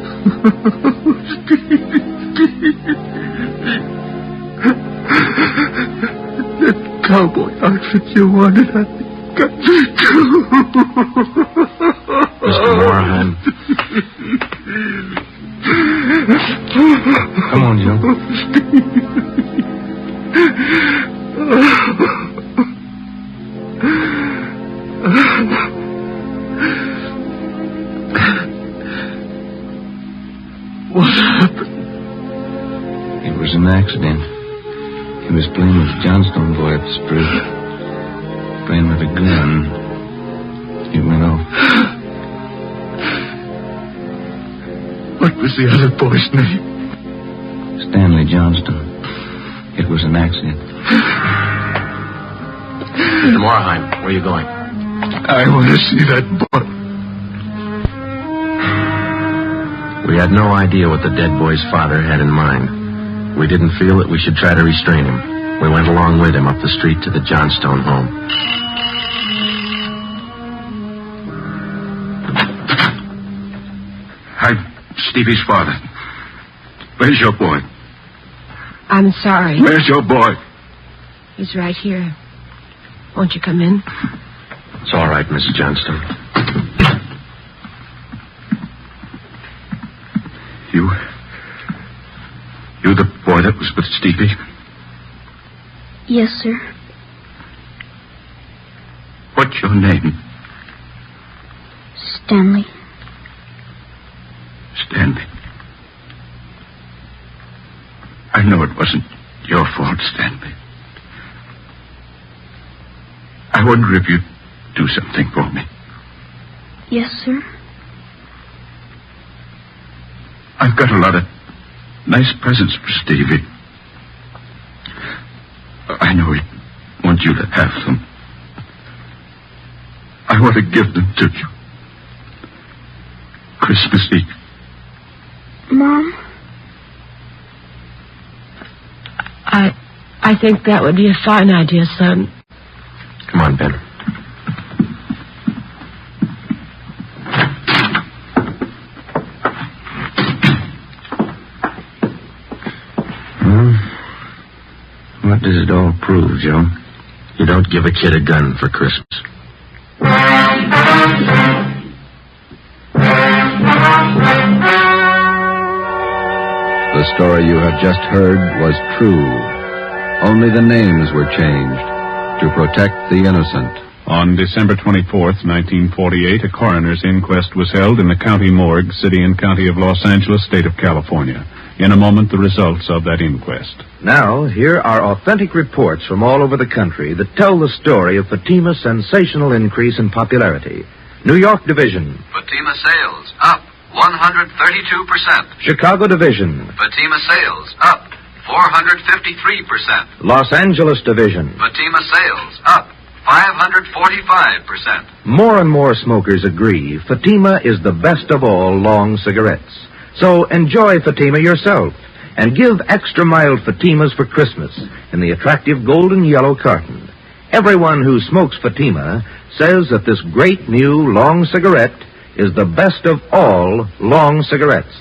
That cowboy outfit you wanted, I got it too. Mr. Morheim. Come on, Joe. What happened? It was an accident. He was playing with the Johnstone boy up the street. Playing with a gun. It went off. What was the other boy's name? Stanley Johnston. It was an accident. Mr. Morheim, where are you going? I want to see that boy. We had no idea what the dead boy's father had in mind. We didn't feel that we should try to restrain him. We went along with him up the street to the Johnstone home. I'm Stevie's father. Where's your boy? I'm sorry. Where's your boy? He's right here. Won't you come in? It's all right, Mrs. Johnstone. You the boy that was with Stevie? Yes, sir. What's your name? Stanley. Stanley. I know it wasn't your fault, Stanley. I wonder if you'd do something for me. Yes, sir. I've got a lot of nice presents for Stevie. I know he'd want you to have them. I want to give them to you. Christmas Eve. Mom? I think that would be a fine idea, son. Come on, Ben. What does it all prove, Joe? You don't give a kid a gun for Christmas. The story you have just heard was true. Only the names were changed to protect the innocent. On December 24th, 1948, a coroner's inquest was held in the county morgue, city and county of Los Angeles, state of California. In a moment, the results of that inquest. Now, here are authentic reports from all over the country that tell the story of Fatima's sensational increase in popularity. New York Division. Fatima sales up 132%. Chicago Division. Fatima sales up 453%. Los Angeles Division. Fatima sales up 545%. More and more smokers agree Fatima is the best of all long cigarettes. So enjoy Fatima yourself and give extra mild Fatimas for Christmas in the attractive golden yellow carton. Everyone who smokes Fatima says that this great new long cigarette is the best of all long cigarettes.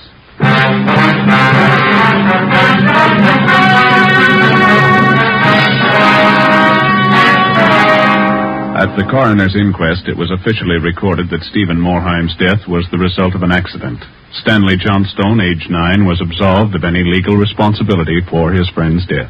At the coroner's inquest, it was officially recorded that Stephen Morheim's death was the result of an accident. Stanley Johnstone, age 9, was absolved of any legal responsibility for his friend's death.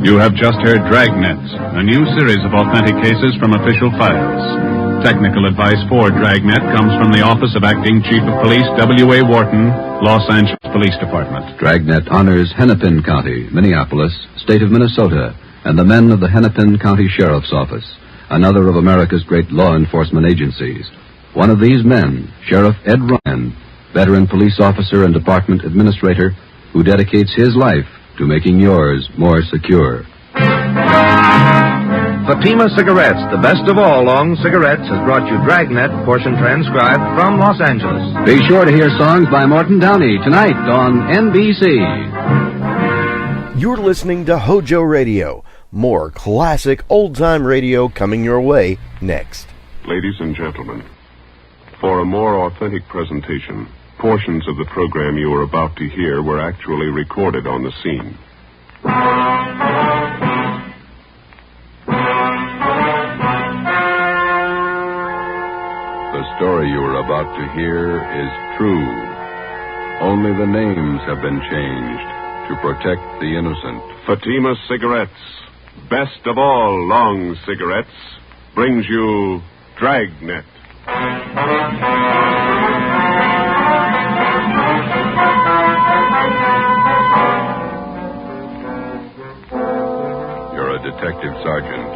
You have just heard Dragnet, a new series of authentic cases from official files. Technical advice for Dragnet comes from the Office of Acting Chief of Police W.A. Wharton, Los Angeles Police Department. Dragnet honors Hennepin County, Minneapolis, state of Minnesota, and the men of the Hennepin County Sheriff's Office, another of America's great law enforcement agencies. One of these men, Sheriff Ed Ryan, veteran police officer and department administrator, who dedicates his life to making yours more secure. Fatima Cigarettes, the best of all long cigarettes, has brought you Dragnet, portion transcribed from Los Angeles. Be sure to hear songs by Morton Downey tonight on NBC. You're listening to HOJO Radio. More classic old-time radio coming your way next. Ladies and gentlemen, for a more authentic presentation, portions of the program you are about to hear were actually recorded on the scene. The story you are about to hear is true. Only the names have been changed to protect the innocent. Fatima Cigarettes, best of all long cigarettes, brings you Dragnet. You're a detective sergeant.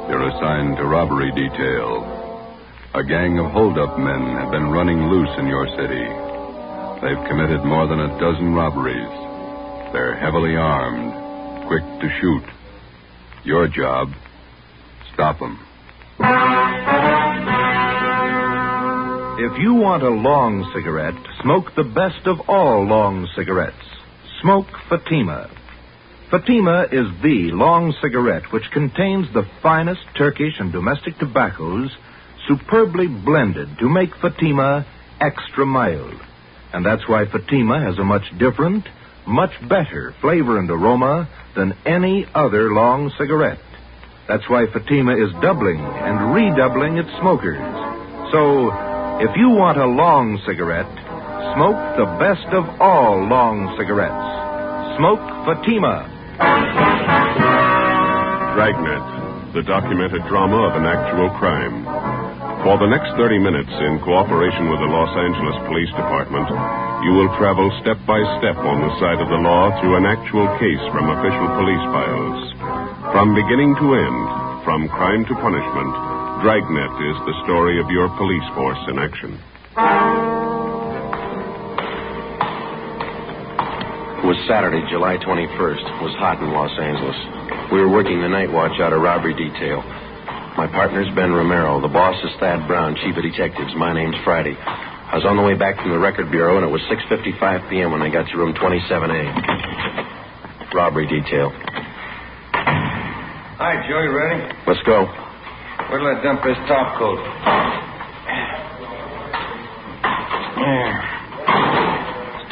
You're assigned to robbery detail. A gang of hold-up men have been running loose in your city. They've committed more than a dozen robberies. They're heavily armed, quick to shoot. Your job, stop them. If you want a long cigarette, smoke the best of all long cigarettes. Smoke Fatima. Fatima is the long cigarette which contains the finest Turkish and domestic tobaccos superbly blended to make Fatima extra mild. And that's why Fatima has a much different, much better flavor and aroma than any other long cigarette. That's why Fatima is doubling and redoubling its smokers. So, if you want a long cigarette, smoke the best of all long cigarettes. Smoke Fatima. Dragnet, the documented drama of an actual crime. For the next 30 minutes, in cooperation with the Los Angeles Police Department, you will travel step by step on the side of the law through an actual case from official police files. From beginning to end, from crime to punishment, Dragnet is the story of your police force in action. It was Saturday, July 21st. It was hot in Los Angeles. We were working the night watch out of robbery detail. My partner's Ben Romero. The boss is Thad Brown, chief of detectives. My name's Friday. I was on the way back from the record bureau, and it was 6:55 p.m. when I got to room 27A. Robbery detail. Hi, Joe, you ready? Let's go. Where'll I dump this top coat?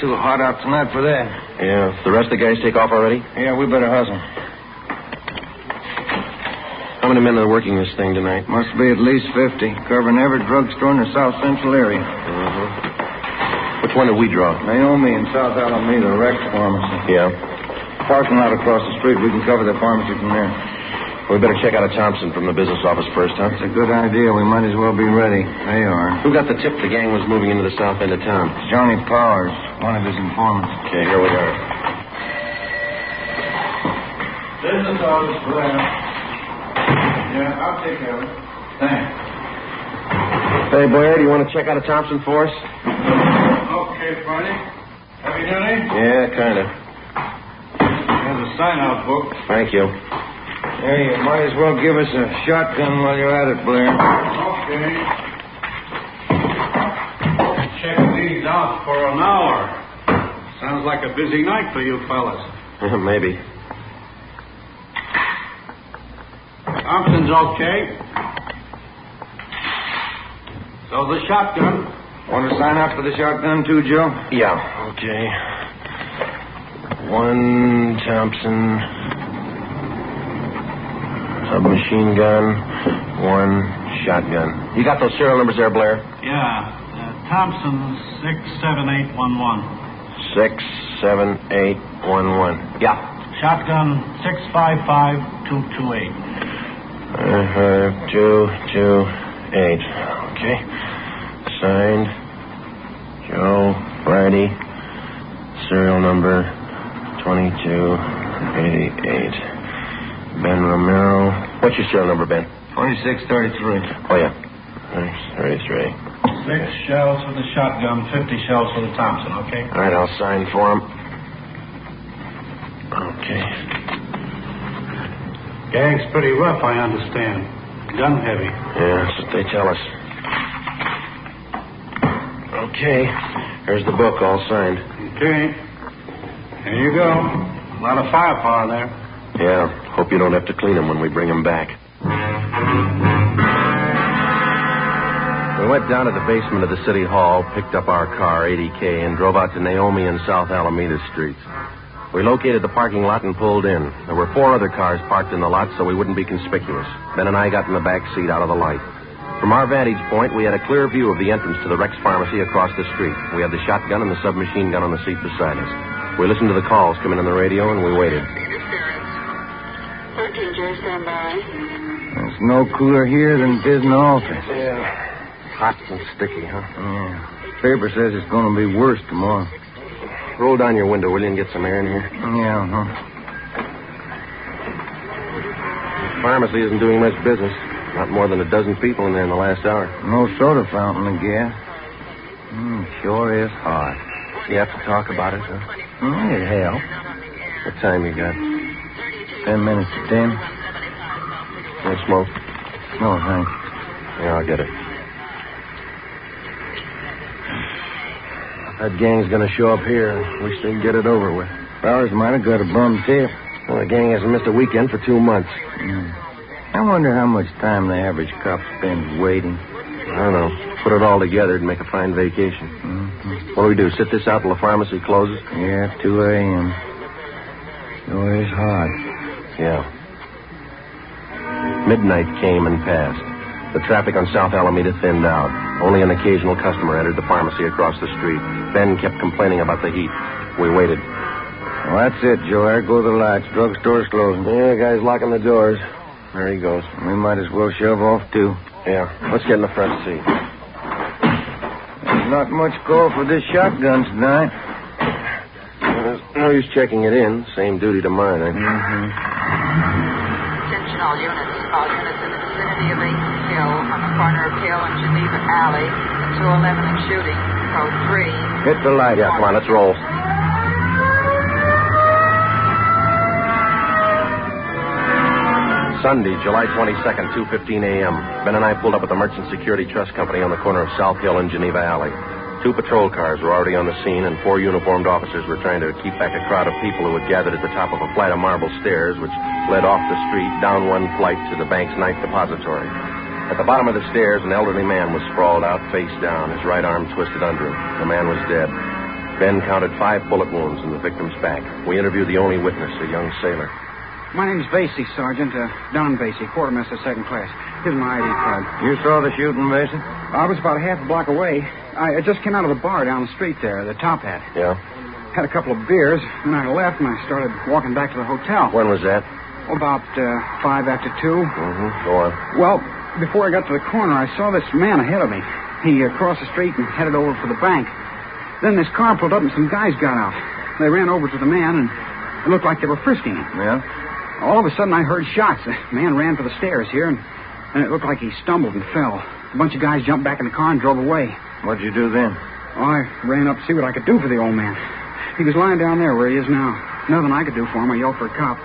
too hot out tonight for that. Yeah. The rest of the guys take off already? Yeah, we better hustle. How many men are working this thing tonight? Must be at least 50, covering every drugstore in the South Central area. Which one did we draw? Naomi in South Alameda, Rex Pharmacy. Yeah. Parking lot across the street. We can cover the pharmacy from there. We better check out a Thompson from the business office first, huh? That's a good idea. We might as well be ready. They are. Who got the tip the gang was moving into the south end of town? Johnny Powers, one of his informants. Okay, here we are. Business office, Blair. Yeah, I'll take care of it. Thanks. Hey, Blair, do you want to check out a Thompson for us? Okay, Friday. Heavy duty? Yeah, kind of. There's a sign-out book. Thank you. There, you might as well give us a shotgun while you're at it, Blair. Okay. Check these out for an hour. Sounds like a busy night for you fellas. Maybe. Thompson's okay. So the shotgun. Want to sign up for the shotgun too, Joe? Yeah, okay. One Thompson submachine gun, one shotgun. You got those serial numbers there, Blair? Yeah. Thompson 67811. 67811. Yeah. Shotgun 655228. 228. Okay. Signed. Joe Friday. Serial number 2288. Ben Romero. What's your serial number, Ben? 2633. Oh, yeah. 33. 6 shells for the shotgun, 50 shells for the Thompson, okay? All right, I'll sign for him. Okay. Gang's pretty rough, I understand. Gun heavy. Yeah, that's what they tell us. Okay. Here's the book, all signed. Okay. Here you go. A lot of firepower there. Yeah. Hope you don't have to clean them when we bring them back. We went down to the basement of the city hall, picked up our car, 80K, and drove out to Naomi and South Alameda streets. We located the parking lot and pulled in. There were 4 other cars parked in the lot so we wouldn't be conspicuous. Ben and I got in the back seat out of the light. From our vantage point, we had a clear view of the entrance to the Rex Pharmacy across the street. We had the shotgun and the submachine gun on the seat beside us. We listened to the calls coming on the radio, and we waited. 13, Jerry, stand by. There's no cooler here than it is in the office. Yeah. Hot and sticky, huh? Yeah. Paper says it's going to be worse tomorrow. Roll down your window, will you, and get some air in here? Yeah, huh? The pharmacy isn't doing much business. Not more than a dozen people in there in the last hour. No soda fountain, I guess. Sure is hot. You have to talk about it, huh? It helps. What time you got? 10 minutes to 10. No smoke? No, thanks. Yeah, I'll get it. That gang's gonna show up here. Wish they'd get it over with. Powers might have got a bum tip. Well, the gang hasn't missed a weekend for 2 months. I wonder how much time the average cop spends waiting. I don't know. Put it all together and make a fine vacation. What do we do, sit this out till the pharmacy closes? Yeah, 2 a.m. Sure is hot. Yeah. Midnight came and passed. The traffic on South Alameda thinned out. Only an occasional customer entered the pharmacy across the street. Ben kept complaining about the heat. We waited. Well, that's it, Joe. There go the lights. Drugstore's closing. Yeah, the guy's locking the doors. There he goes. We might as well shove off, too. Yeah. Let's get in the front seat. There's not much call for this shotgun tonight. There's no use checking it in. Same duty to mine, eh? Attention all units. All units in the vicinity of Aiken Hill on the corner of Hill and Geneva Alley. 211 and shooting. Code 3. Hit the light. Yeah, come on, let's roll. Sunday, July 22nd, 2:15 a.m. Ben and I pulled up at the Merchant Security Trust Company on the corner of South Hill and Geneva Alley. 2 patrol cars were already on the scene, and 4 uniformed officers were trying to keep back a crowd of people who had gathered at the top of a flight of marble stairs which led off the street, down one flight to the bank's night depository. At the bottom of the stairs, an elderly man was sprawled out, face down, his right arm twisted under him. The man was dead. Ben counted 5 bullet wounds in the victim's back. We interviewed the only witness, a young sailor. My name's Vasey, Sergeant. Don Vasey, quartermaster, second class. Here's my ID card. You saw the shooting, Vasey? I was about half a block away. I just came out of the bar down the street there, the Top Hat. Yeah? Had a couple of beers, and I left, and I started walking back to the hotel. When was that? About 5 after 2. Mm-hmm. Go on. Well, before I got to the corner, I saw this man ahead of me. He crossed the street and headed over for the bank. Then this car pulled up, and some guys got out. They ran over to the man, and it looked like they were frisking him. Yeah? All of a sudden, I heard shots. The man ran for the stairs here, and it looked like he stumbled and fell. A bunch of guys jumped back in the car and drove away. What'd you do then? Oh, I ran up to see what I could do for the old man. He was lying down there where he is now. Nothing I could do for him. I yelled for a cop.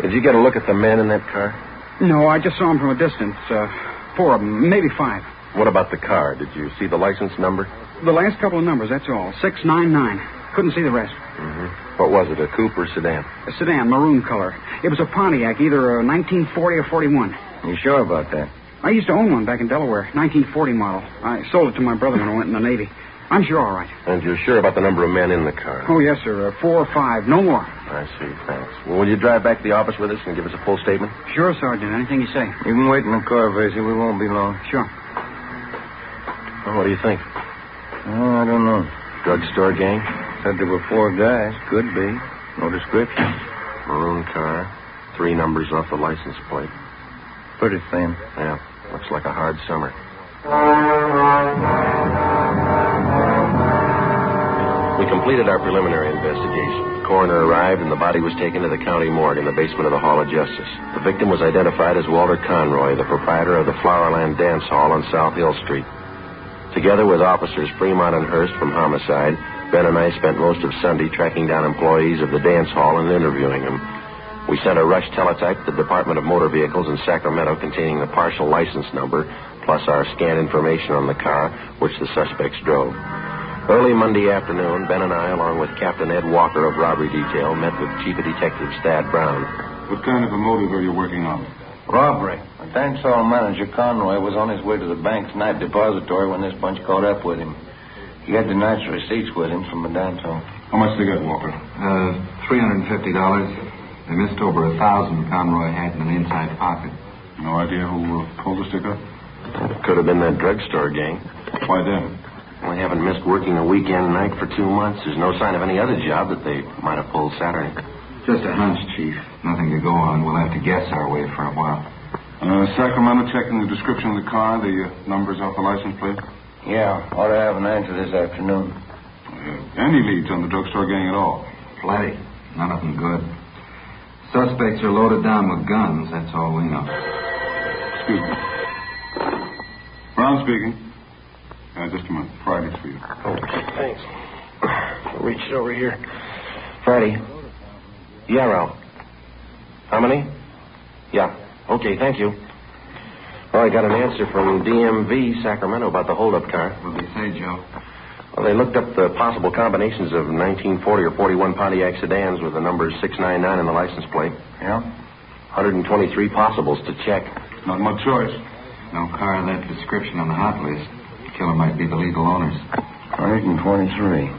Did you get a look at the men in that car? No, I just saw him from a distance. 4 of them, maybe 5. What about the car? Did you see the license number? The last couple of numbers, that's all. 699. Couldn't see the rest. Mm-hmm. What was it, a coupe or sedan? A sedan, maroon color. It was a Pontiac, either a 1940 or 41. You sure about that? I used to own one back in Delaware, 1940 model. I sold it to my brother when I went in the Navy. I'm sure all right. And you're sure about the number of men in the car? Oh, yes, sir. 4 or 5, no more. I see, thanks. Well, will you drive back to the office with us and give us a full statement? Sure, Sergeant. Anything you say. You can wait in the car, Vasey. We won't be long. Sure. Well, what do you think? Oh, I don't know. Drugstore gang? Said there were 4 guys. Could be. No description. Maroon car. 3 numbers off the license plate. Pretty thin. Yeah. Looks like a hard summer. We completed our preliminary investigation. The coroner arrived and the body was taken to the county morgue in the basement of the Hall of Justice. The victim was identified as Walter Conroy, the proprietor of the Flowerland Dance Hall on South Hill Street. Together with officers Fremont and Hurst from homicide, Ben and I spent most of Sunday tracking down employees of the dance hall and interviewing them. We sent a rush teletype to the Department of Motor Vehicles in Sacramento containing the partial license number, plus our scanned information on the car which the suspects drove. Early Monday afternoon, Ben and I, along with Captain Ed Walker of Robbery Detail, met with Chief of Detectives Thad Brown. What kind of a motive are you working on? Robbery. The dance hall manager, Conroy, was on his way to the bank's night depository when this bunch caught up with him. He had the night's receipts with him from the dance hall. How much they got, Walker? $350. They missed over 1,000 Conroy had in an inside pocket. No idea who pulled the sticker? It could have been that drugstore gang. Why then? We haven't missed working a weekend night for 2 months. There's no sign of any other job that they might have pulled Saturday. Just a hunch, Chief. Nothing to go on. We'll have to guess our way for a while. Sacramento checking the description of the car, the numbers off the license plate? Yeah, ought to have an answer this afternoon. Any leads on the drugstore gang at all? Plenty. None of them good. Suspects are loaded down with guns. That's all we know. Excuse me. Brown speaking. Just a minute. Friday's for you. Okay, thanks. I'll reach it over here. Friday. Yeah, Ralph. How many? Yeah. Okay, thank you. Well, I got an answer from DMV, Sacramento, about the hold-up car. What did they say, Joe? Well, they looked up the possible combinations of 1940 or 41 Pontiac sedans with the number 699 in the license plate. Yeah? 123 possibles to check. Not much choice. No car in that description on the hot list. Killer might be the legal owners. 123.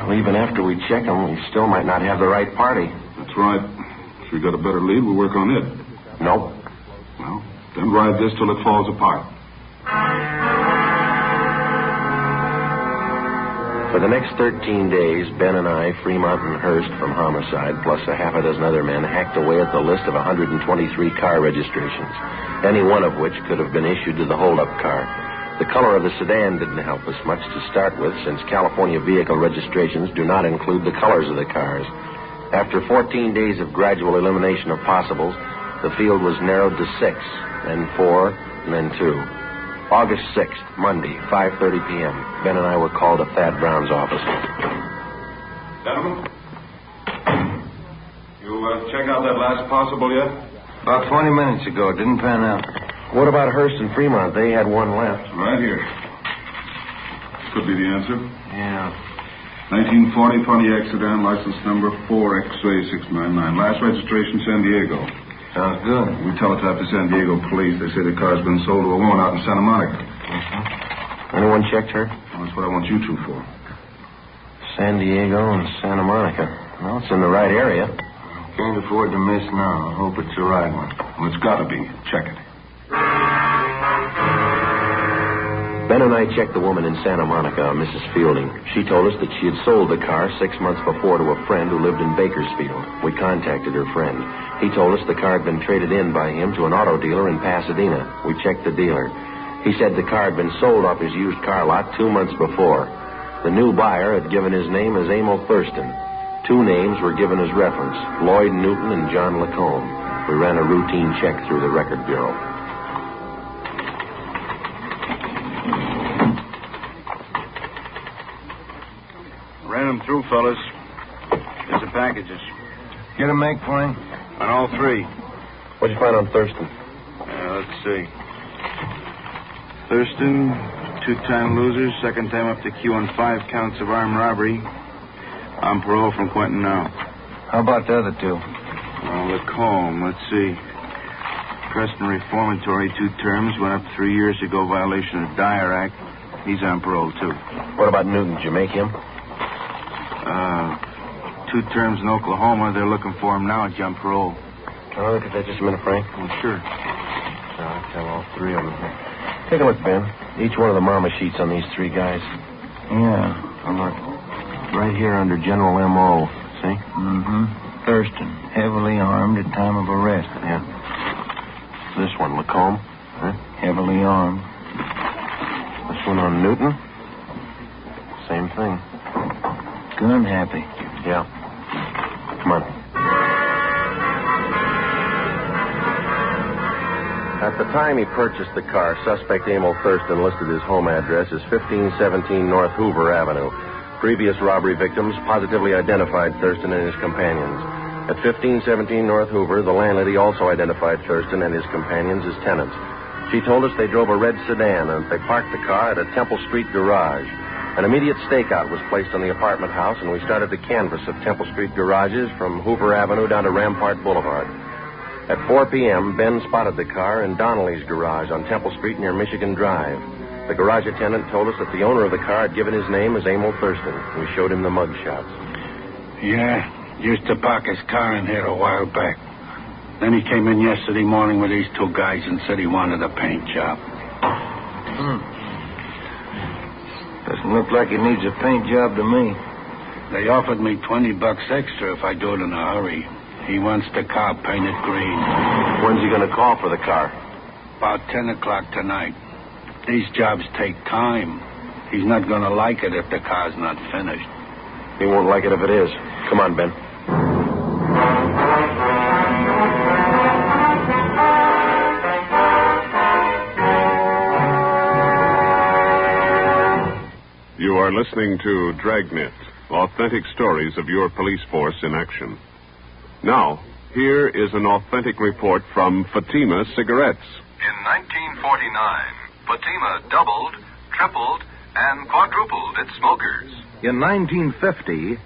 Well, even after we check them, we still might not have the right party. That's right. If we got a better lead, we'll work on it. Nope. Well, then ride this till it falls apart. For the next 13 days, Ben and I, Fremont and Hurst from homicide, plus a half a dozen other men, hacked away at the list of 123 car registrations, any one of which could have been issued to the hold-up car. The color of the sedan didn't help us much to start with, since California vehicle registrations do not include the colors of the cars. After 14 days of gradual elimination of possibles, the field was narrowed to 6, then 4, and then 2. August 6th, Monday, 5:30 p.m. Ben and I were called to Thad Brown's office. Gentlemen, you check out that last possible yet? About 20 minutes ago. Didn't pan out. What about Hurst and Fremont? They had one left. Right here. Could be the answer. Yeah. 1940 Pontiac sedan, license number 4X-ray 699. Last registration, San Diego. Sounds good. We teletyped to San Diego police. They say the car's been sold to a woman out in Santa Monica. Anyone checked her? Well, that's what I want you two for. San Diego and Santa Monica. Well, it's in the right area. Can't afford to miss now. I hope it's the right one. Well, it's got to be. Check it. Ben and I checked the woman in Santa Monica, Mrs. Fielding. She told us that she had sold the car 6 months before to a friend who lived in Bakersfield. We contacted her friend. He told us the car had been traded in by him to an auto dealer in Pasadena. We checked the dealer. He said the car had been sold off his used car lot 2 months before. The new buyer had given his name as Emil Thurston. 2 names were given as reference, Lloyd Newton and John Lacombe. We ran a routine check through the record bureau. Ran them through, fellas. Here's the packages. Get a make for him? On all 3. What'd you find on Thurston? Let's see. Thurston, 2-time loser, second time up to Q on 5 counts of armed robbery. On parole from Quentin now. How about the other 2? Lacombe, let's see. Preston reformatory, 2 terms, went up 3 years ago, violation of Dyer Act. He's on parole, too. What about Newton? Did you make him? 2 terms in Oklahoma. They're looking for him now at on parole. Can I look at that just a minute, Frank? Well, sure. I'll tell all 3 of them here. Take a look, Ben. Each one of the mama sheets on these 3 guys. Yeah. Look. Right here under General M.O. See? Mm-hmm. Thurston, heavily armed at time of arrest. Yeah. This one, Lacombe. Huh? Heavily armed. This one on Newton. Same thing. Gun happy. Yeah. Come on. At the time he purchased the car, suspect Emil Thurston listed his home address as 1517 North Hoover Avenue. Previous robbery victims positively identified Thurston and his companions. At 1517 North Hoover, the landlady also identified Thurston and his companions as tenants. She told us they drove a red sedan and they parked the car at a Temple Street garage. An immediate stakeout was placed on the apartment house, and we started to canvass of Temple Street garages from Hoover Avenue down to Rampart Boulevard. At 4 p.m., Ben spotted the car in Donnelly's garage on Temple Street near Michigan Drive. The garage attendant told us that the owner of the car had given his name as Emil Thurston. We showed him the mug shots. Yeah, used to park his car in here a while back. Then he came in yesterday morning with these 2 guys and said he wanted a paint job. Doesn't look like he needs a paint job to me. They offered me $20 extra if I do it in a hurry. He wants the car painted green. When's he going to call for the car? About 10 o'clock tonight. These jobs take time. He's not going to like it if the car's not finished. He won't like it if it is. Come on, Ben. You are listening to Dragnet, authentic stories of your police force in action. Now, here is an authentic report from Fatima Cigarettes. In 1949, Fatima doubled, tripled, and quadrupled its smokers. In 1950,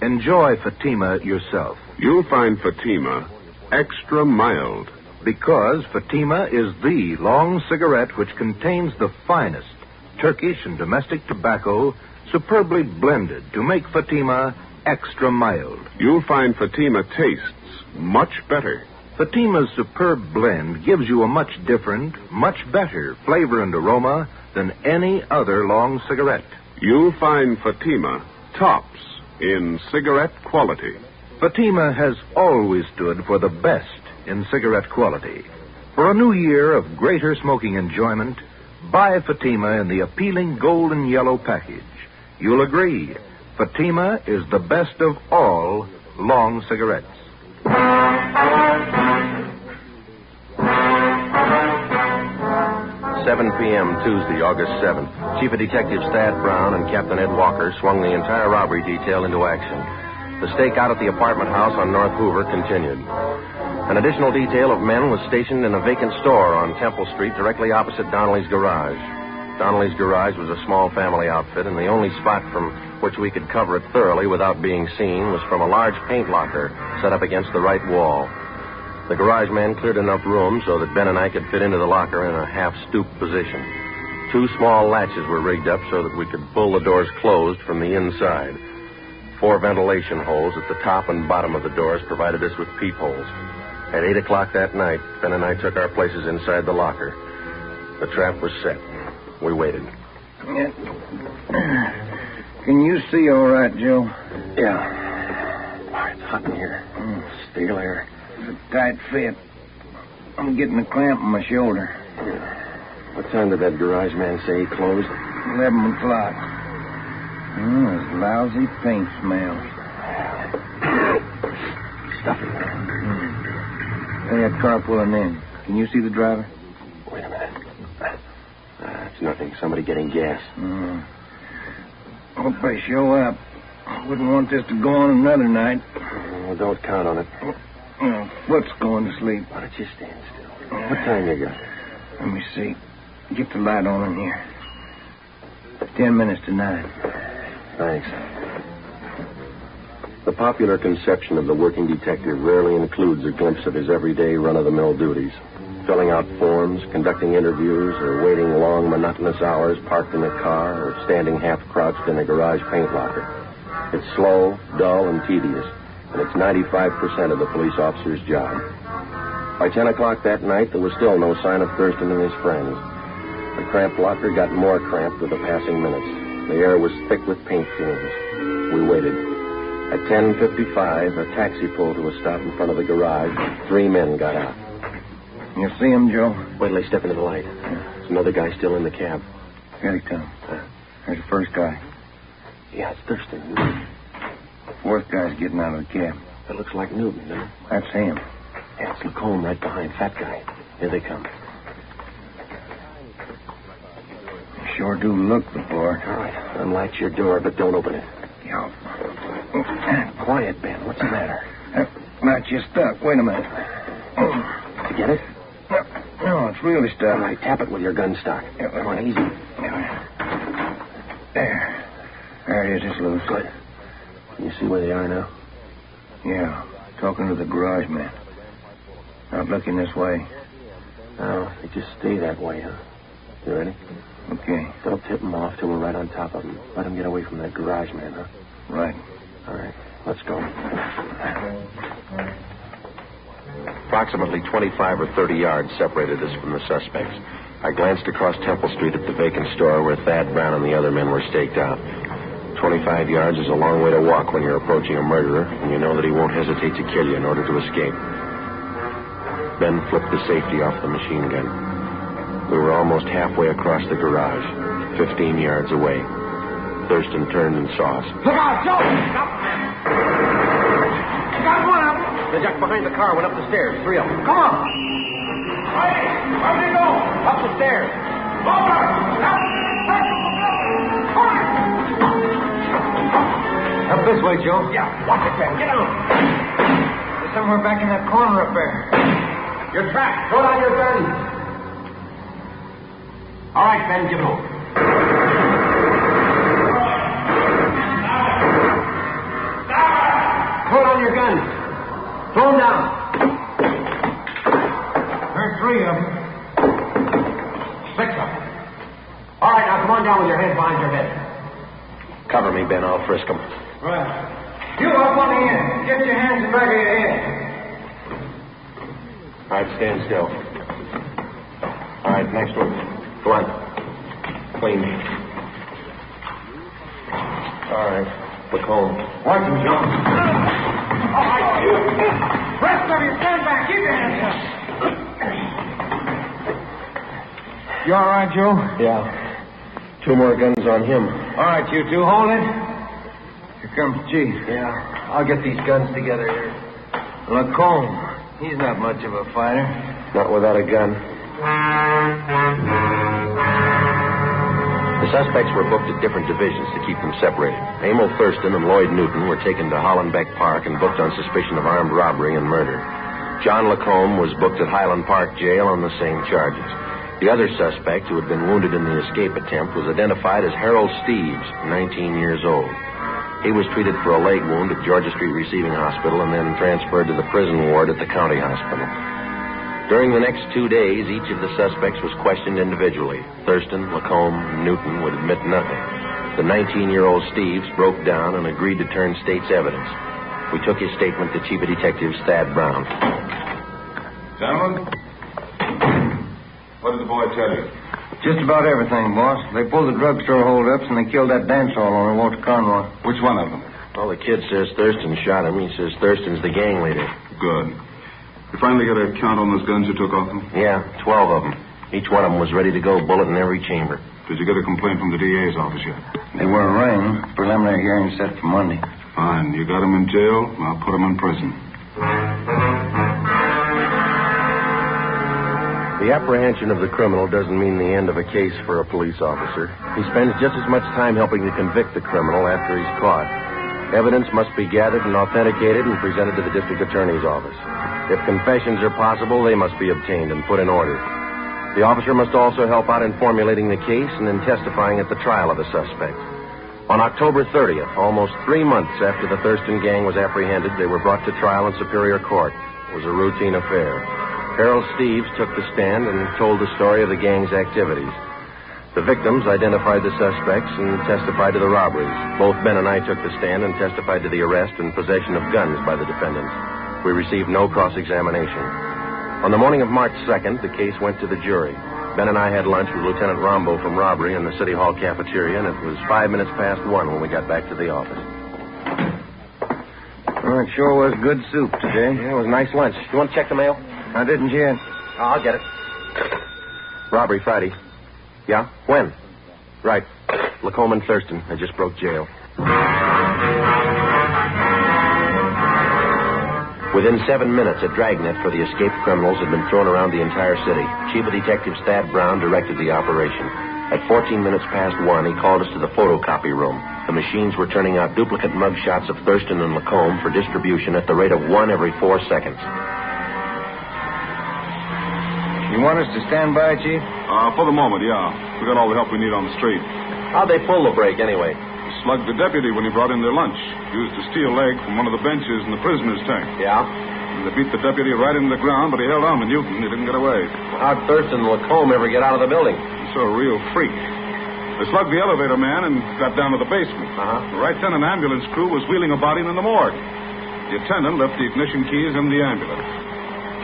enjoy Fatima yourself. You'll find Fatima extra mild. Because Fatima is the long cigarette which contains the finest Turkish and domestic tobacco superbly blended to make Fatima extra mild. You'll find Fatima tastes much better. Fatima's superb blend gives you a much different, much better flavor and aroma than any other long cigarette. You'll find Fatima tops in cigarette quality. Fatima has always stood for the best in cigarette quality. For a new year of greater smoking enjoyment, buy Fatima in the appealing golden yellow package. You'll agree, Fatima is the best of all long cigarettes. 7 p.m. Tuesday, August 7th. Chief of Detectives Thad Brown and Captain Ed Walker swung the entire robbery detail into action. The stakeout at the apartment house on North Hoover continued. An additional detail of men was stationed in a vacant store on Temple Street directly opposite Donnelly's garage. Donnelly's garage was a small family outfit, and the only spot from which we could cover it thoroughly without being seen was from a large paint locker set up against the right wall. The garage man cleared enough room so that Ben and I could fit into the locker in a half-stoop position. 2 small latches were rigged up so that we could pull the doors closed from the inside. 4 ventilation holes at the top and bottom of the doors provided us with peepholes. At 8 o'clock that night, Ben and I took our places inside the locker. The trap was set. We waited. Can you see all right, Joe? Yeah. It's hot in here. Steel air. It's a tight fit. I'm getting a clamp in my shoulder. What time did that garage man say he closed? 11 o'clock. There's lousy paint smells. Stuffy. They had car pulling in. Can you see the driver? Wait a minute. It's nothing. Somebody getting gas. Hope they show up. Wouldn't want this to go on another night. Well, don't count on it. Foot's going to sleep. Why don't you stand still? What time you got? Let me see. Get the light on in here. 10 minutes to 9. Thanks. The popular conception of the working detective rarely includes a glimpse of his everyday run-of-the-mill duties. Filling out forms, conducting interviews, or waiting long, monotonous hours parked in a car or standing half-crouched in a garage paint locker. It's slow, dull, and tedious, and it's 95% of the police officer's job. By 10 o'clock that night, there was still no sign of Thurston and his friends. The cramped locker got more cramped with the passing minutes. The air was thick with paint fumes. We waited. At 10:55, a taxi pulled to a stop in front of the garage. 3 men got out. You see him, Joe? Wait till they step into the light. There's another guy still in the cab. Here he comes. There's the first guy. Yeah, it's Thurston. Fourth guy's getting out of the cab. That looks like Newton, doesn't it? That's him. Yeah, it's Lacombe right behind. Fat guy. Here they come. Sure do look the part. All right. Unlatch your door, but don't open it. Yeah. Quiet, Ben. What's the matter? Latch you stuck. Wait a minute. Did you get it? No, it's really stuck. All right, tap it with your gun stock. Come on, easy. There it is. It's loose. Good. Can you see where they are now? Yeah. Talking to the garage man. Not looking this way. No, they just stay that way, huh? You ready? Okay. Don't tip them off till we're right on top of them. Let them get away from that garage man, huh? Right. All right. Let's go. Approximately 25 or 30 yards separated us from the suspects. I glanced across Temple Street at the vacant store where Thad Brown and the other men were staked out. 25 yards is a long way to walk when you're approaching a murderer, and you know that he won't hesitate to kill you in order to escape. Ben flipped the safety off the machine gun. We were almost halfway across the garage, 15 yards away. Thurston turned and saw us. Look out, Joe! Stop! I got one of them. They're just behind the car, went up the stairs. 3 of them. Come on. Where'd they go? Up the stairs. Over! Up this way, Joe. Yeah, watch it, Ben. Get out. They're somewhere back in that corner up there. You're trapped. Throw down your gun. All right, Ben, give it over. Pull on your gun. Throw them down. There's 3 of them. 6 of them. All right, now come on down with your hands behind your head. Cover me, Ben. I'll frisk them. Right. You up on the end. Get your hands in the back of your head. All right, stand still. All right, next one. Go on. Clean. All right. Lacombe. Watch him, Joe. All right, you. Rest of you, stand back. Keep your hands up. You all right, Joe? Yeah. 2 more guns on him. All right, you two, hold it. Here comes Chief. Yeah. I'll get these guns together here. Lacombe. He's not much of a fighter. Not without a gun. The suspects were booked at different divisions to keep them separated. Emil Thurston and Lloyd Newton were taken to Hollenbeck Park and booked on suspicion of armed robbery and murder. John Lacombe was booked at Highland Park Jail on the same charges. The other suspect, who had been wounded in the escape attempt, was identified as Harold Steves, 19 years old. He was treated for a leg wound at Georgia Street Receiving Hospital and then transferred to the prison ward at the county hospital. During the next 2 days, each of the suspects was questioned individually. Thurston, Lacombe, and Newton would admit nothing. The 19-year-old Steves broke down and agreed to turn state's evidence. We took his statement to Chief of Detectives Thad Brown. Gentlemen, what did the boy tell you? Just about everything, boss. They pulled the drugstore holdups and they killed that dance hall owner, Walter Conroy. Which one of them? Well, the kid says Thurston shot him. He says Thurston's the gang leader. Good. You finally get a count on those guns you took off them? Yeah, 12 of them. Each one of them was ready to go, bullet in every chamber. Did you get a complaint from the DA's office yet? They were arraigned. Preliminary hearing set for Monday. Fine. You got them in jail. I'll put them in prison. The apprehension of the criminal doesn't mean the end of a case for a police officer. He spends just as much time helping to convict the criminal after he's caught. Evidence must be gathered and authenticated and presented to the district attorney's office. If confessions are possible, they must be obtained and put in order. The officer must also help out in formulating the case and in testifying at the trial of the suspect. On October 30th, almost 3 months after the Thurston gang was apprehended, they were brought to trial in Superior Court. It was a routine affair. Harold Steves took the stand and told the story of the gang's activities. The victims identified the suspects and testified to the robberies. Both Ben and I took the stand and testified to the arrest and possession of guns by the defendants. We received no cross-examination. On the morning of March 2nd, the case went to the jury. Ben and I had lunch with Lieutenant Rombo from Robbery in the City Hall cafeteria, and it was 5 minutes past 1 when we got back to the office. Well, it sure was good soup today. Yeah, it was a nice lunch. You want to check the mail? I didn't yet. I'll get it. Robbery Friday. Yeah? When? Right. Lacombe and Thurston. I just broke jail. Within 7 minutes, a dragnet for the escaped criminals had been thrown around the entire city. Chief of Detectives Thad Brown directed the operation. At 14 minutes past 1, he called us to the photocopy room. The machines were turning out duplicate mugshots of Thurston and Lacombe for distribution at the rate of 1 every 4 seconds. You want us to stand by, Chief? For the moment, yeah. We got all the help we need on the street. How'd they pull the break, anyway? Slugged the deputy when he brought in their lunch. Used a steel leg from one of the benches in the prisoner's tank. Yeah? And they beat the deputy right into the ground, but he held on to Newton. He didn't get away. How'd Thurston and Lacombe ever get out of the building? He's a real freak. They slugged the elevator man and got down to the basement. Right then, an ambulance crew was wheeling a body in the morgue. The attendant left the ignition keys in the ambulance.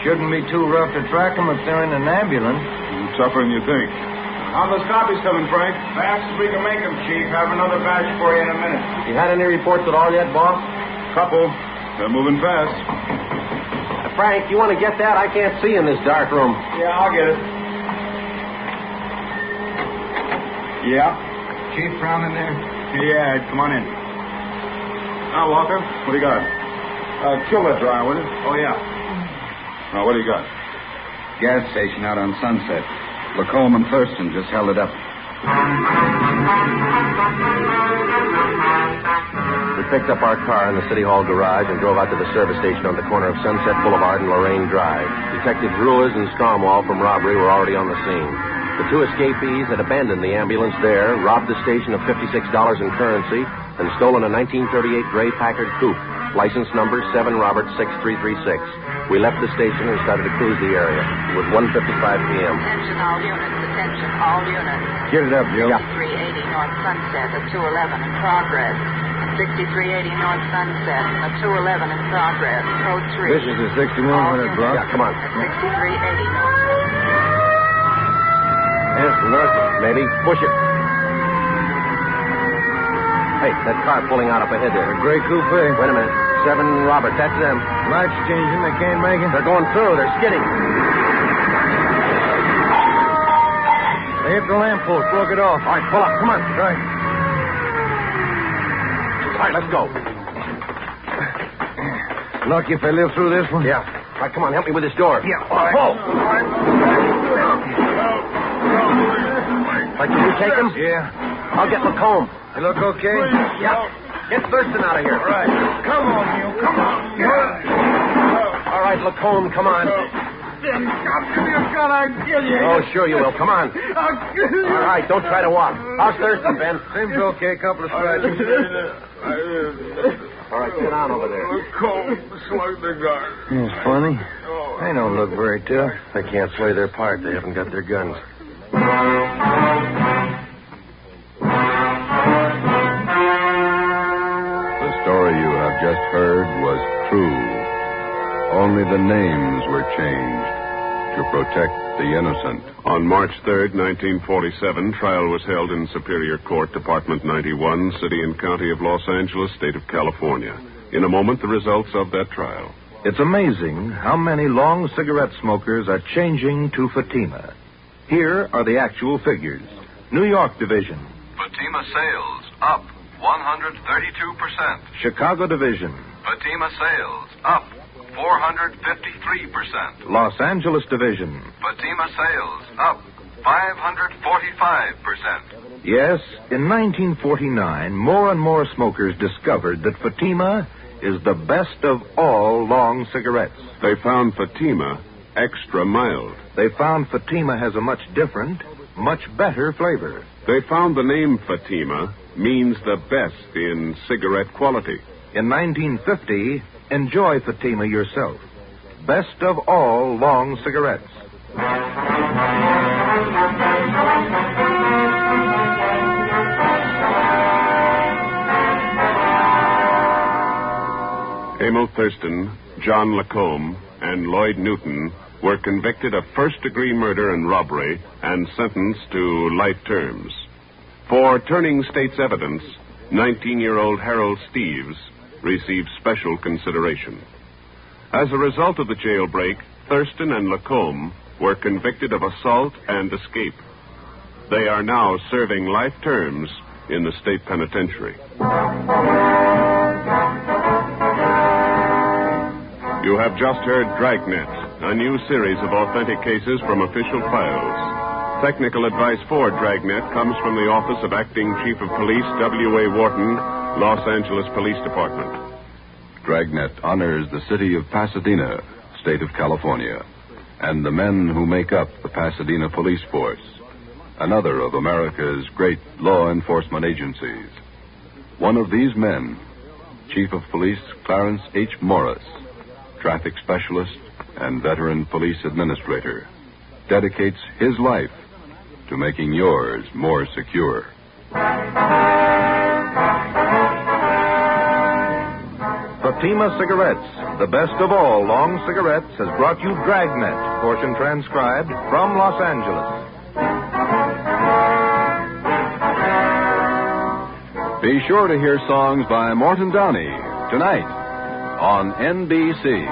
Shouldn't be too rough to track them if they're in an ambulance. Tougher than you think. How those copies coming, Frank? Fast as we can make them, Chief. Have another batch for you in a minute. You had any reports at all yet, boss? Couple. They're moving fast. Frank, you want to get that? I can't see in this dark room. Yeah, I'll get it. Yeah? Chief Brown in there? Yeah, come on in. Now, Walker, what do you got? Kill that dryer, will you? Oh, yeah. Now, what do you got? Gas station out on Sunset. Lacombe and Thurston just held it up. We picked up our car in the City Hall garage and drove out to the service station on the corner of Sunset Boulevard and Lorraine Drive. Detectives Ruiz and Stromwall from Robbery were already on the scene. The two escapees had abandoned the ambulance there, robbed the station of $56 in currency, and stolen a 1938 gray Packard coupe, license number 7 Robert 6336. We left the station and started to cruise the area. It was 1:55 p.m. Attention all units, attention all units. Get it up, Joe. 6380 North Sunset at 211 in progress. 6380 North Sunset at 211 in progress. Code 3. This is the 6100 block. Yeah, come on. At 6380 North Sunset. Yes, north, maybe. Push it. Hey, that car pulling out up ahead there. A gray coupe. Wait a minute. 7 Robert, that's them. Lights changing. They can't make it. They're going through. They're skidding. They hit the lamppost. Broke it off. All right, pull up. Come on. Right. All right, let's go. Lucky if they live through this one. Yeah. All right, come on. Help me with this door. Yeah, all right. Pull. Can you take him? Yeah. I'll get Lacombe. You look okay? Yeah. Get Thurston out of here. All right. Come on, you. Come on. Yeah. All right, Lacombe, come on. Then I'll give you a gun. I'll kill you. Oh, sure you will. Come on. I'll kill you. All right, don't try to walk. How's Thurston, Ben? Seems okay. Couple of scratches. All right, sit down over there. Cold. Slug the guard. It's funny. They don't look very tough. They can't play their part. They haven't got their guns. true. Only the names were changed to protect the innocent. On March 3rd, 1947, trial was held in Superior Court, Department 91, City and County of Los Angeles, State of California. In a moment, the results of that trial. It's amazing how many long cigarette smokers are changing to Fatima. Here are the actual figures. New York Division. Fatima sales up 132%. Chicago Division. Fatima sales up 453%. Los Angeles Division. Fatima sales up 545%. Yes, in 1949, more and more smokers discovered that Fatima is the best of all long cigarettes. They found Fatima extra mild. They found Fatima has a much different, much better flavor. They found the name Fatima means the best in cigarette quality. In 1950, enjoy Fatima yourself. Best of all long cigarettes. Emil Thurston, John Lacombe, and Lloyd Newton were convicted of first-degree murder and robbery and sentenced to life terms. For turning state's evidence, 19-year-old Harold Steves received special consideration. As a result of the jailbreak, Thurston and Lacombe were convicted of assault and escape. They are now serving life terms in the state penitentiary. You have just heard Dragnet, a new series of authentic cases from official files. Technical advice for Dragnet comes from the Office of Acting Chief of Police W.A. Wharton, Los Angeles Police Department. Dragnet honors the city of Pasadena, state of California, and the men who make up the Pasadena Police Force, another of America's great law enforcement agencies. One of these men, Chief of Police Clarence H. Morris, traffic specialist and veteran police administrator, dedicates his life to making yours more secure. Fatima Cigarettes, the best of all long cigarettes, has brought you Dragnet, portion transcribed from Los Angeles. Be sure to hear songs by Morton Downey tonight on NBC.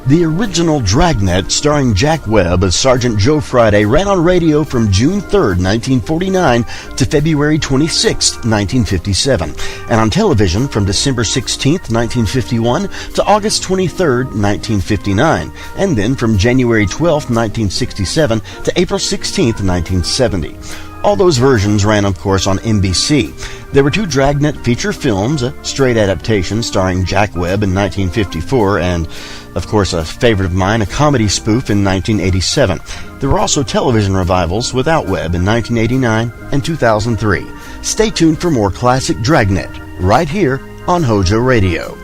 The original Dragnet, starring Jack Webb as Sergeant Joe Friday, ran on radio from June 3rd, 1949 to February 26th, 1957, and on television from December 16th, 1951 to August 23rd, 1959, and then from January 12th, 1967 to April 16th, 1970. All those versions ran, of course, on NBC. There were 2 Dragnet feature films, a straight adaptation starring Jack Webb in 1954, and, of course, a favorite of mine, a comedy spoof in 1987. There were also television revivals without Webb in 1989 and 2003. Stay tuned for more classic Dragnet, right here on HOJO Radio.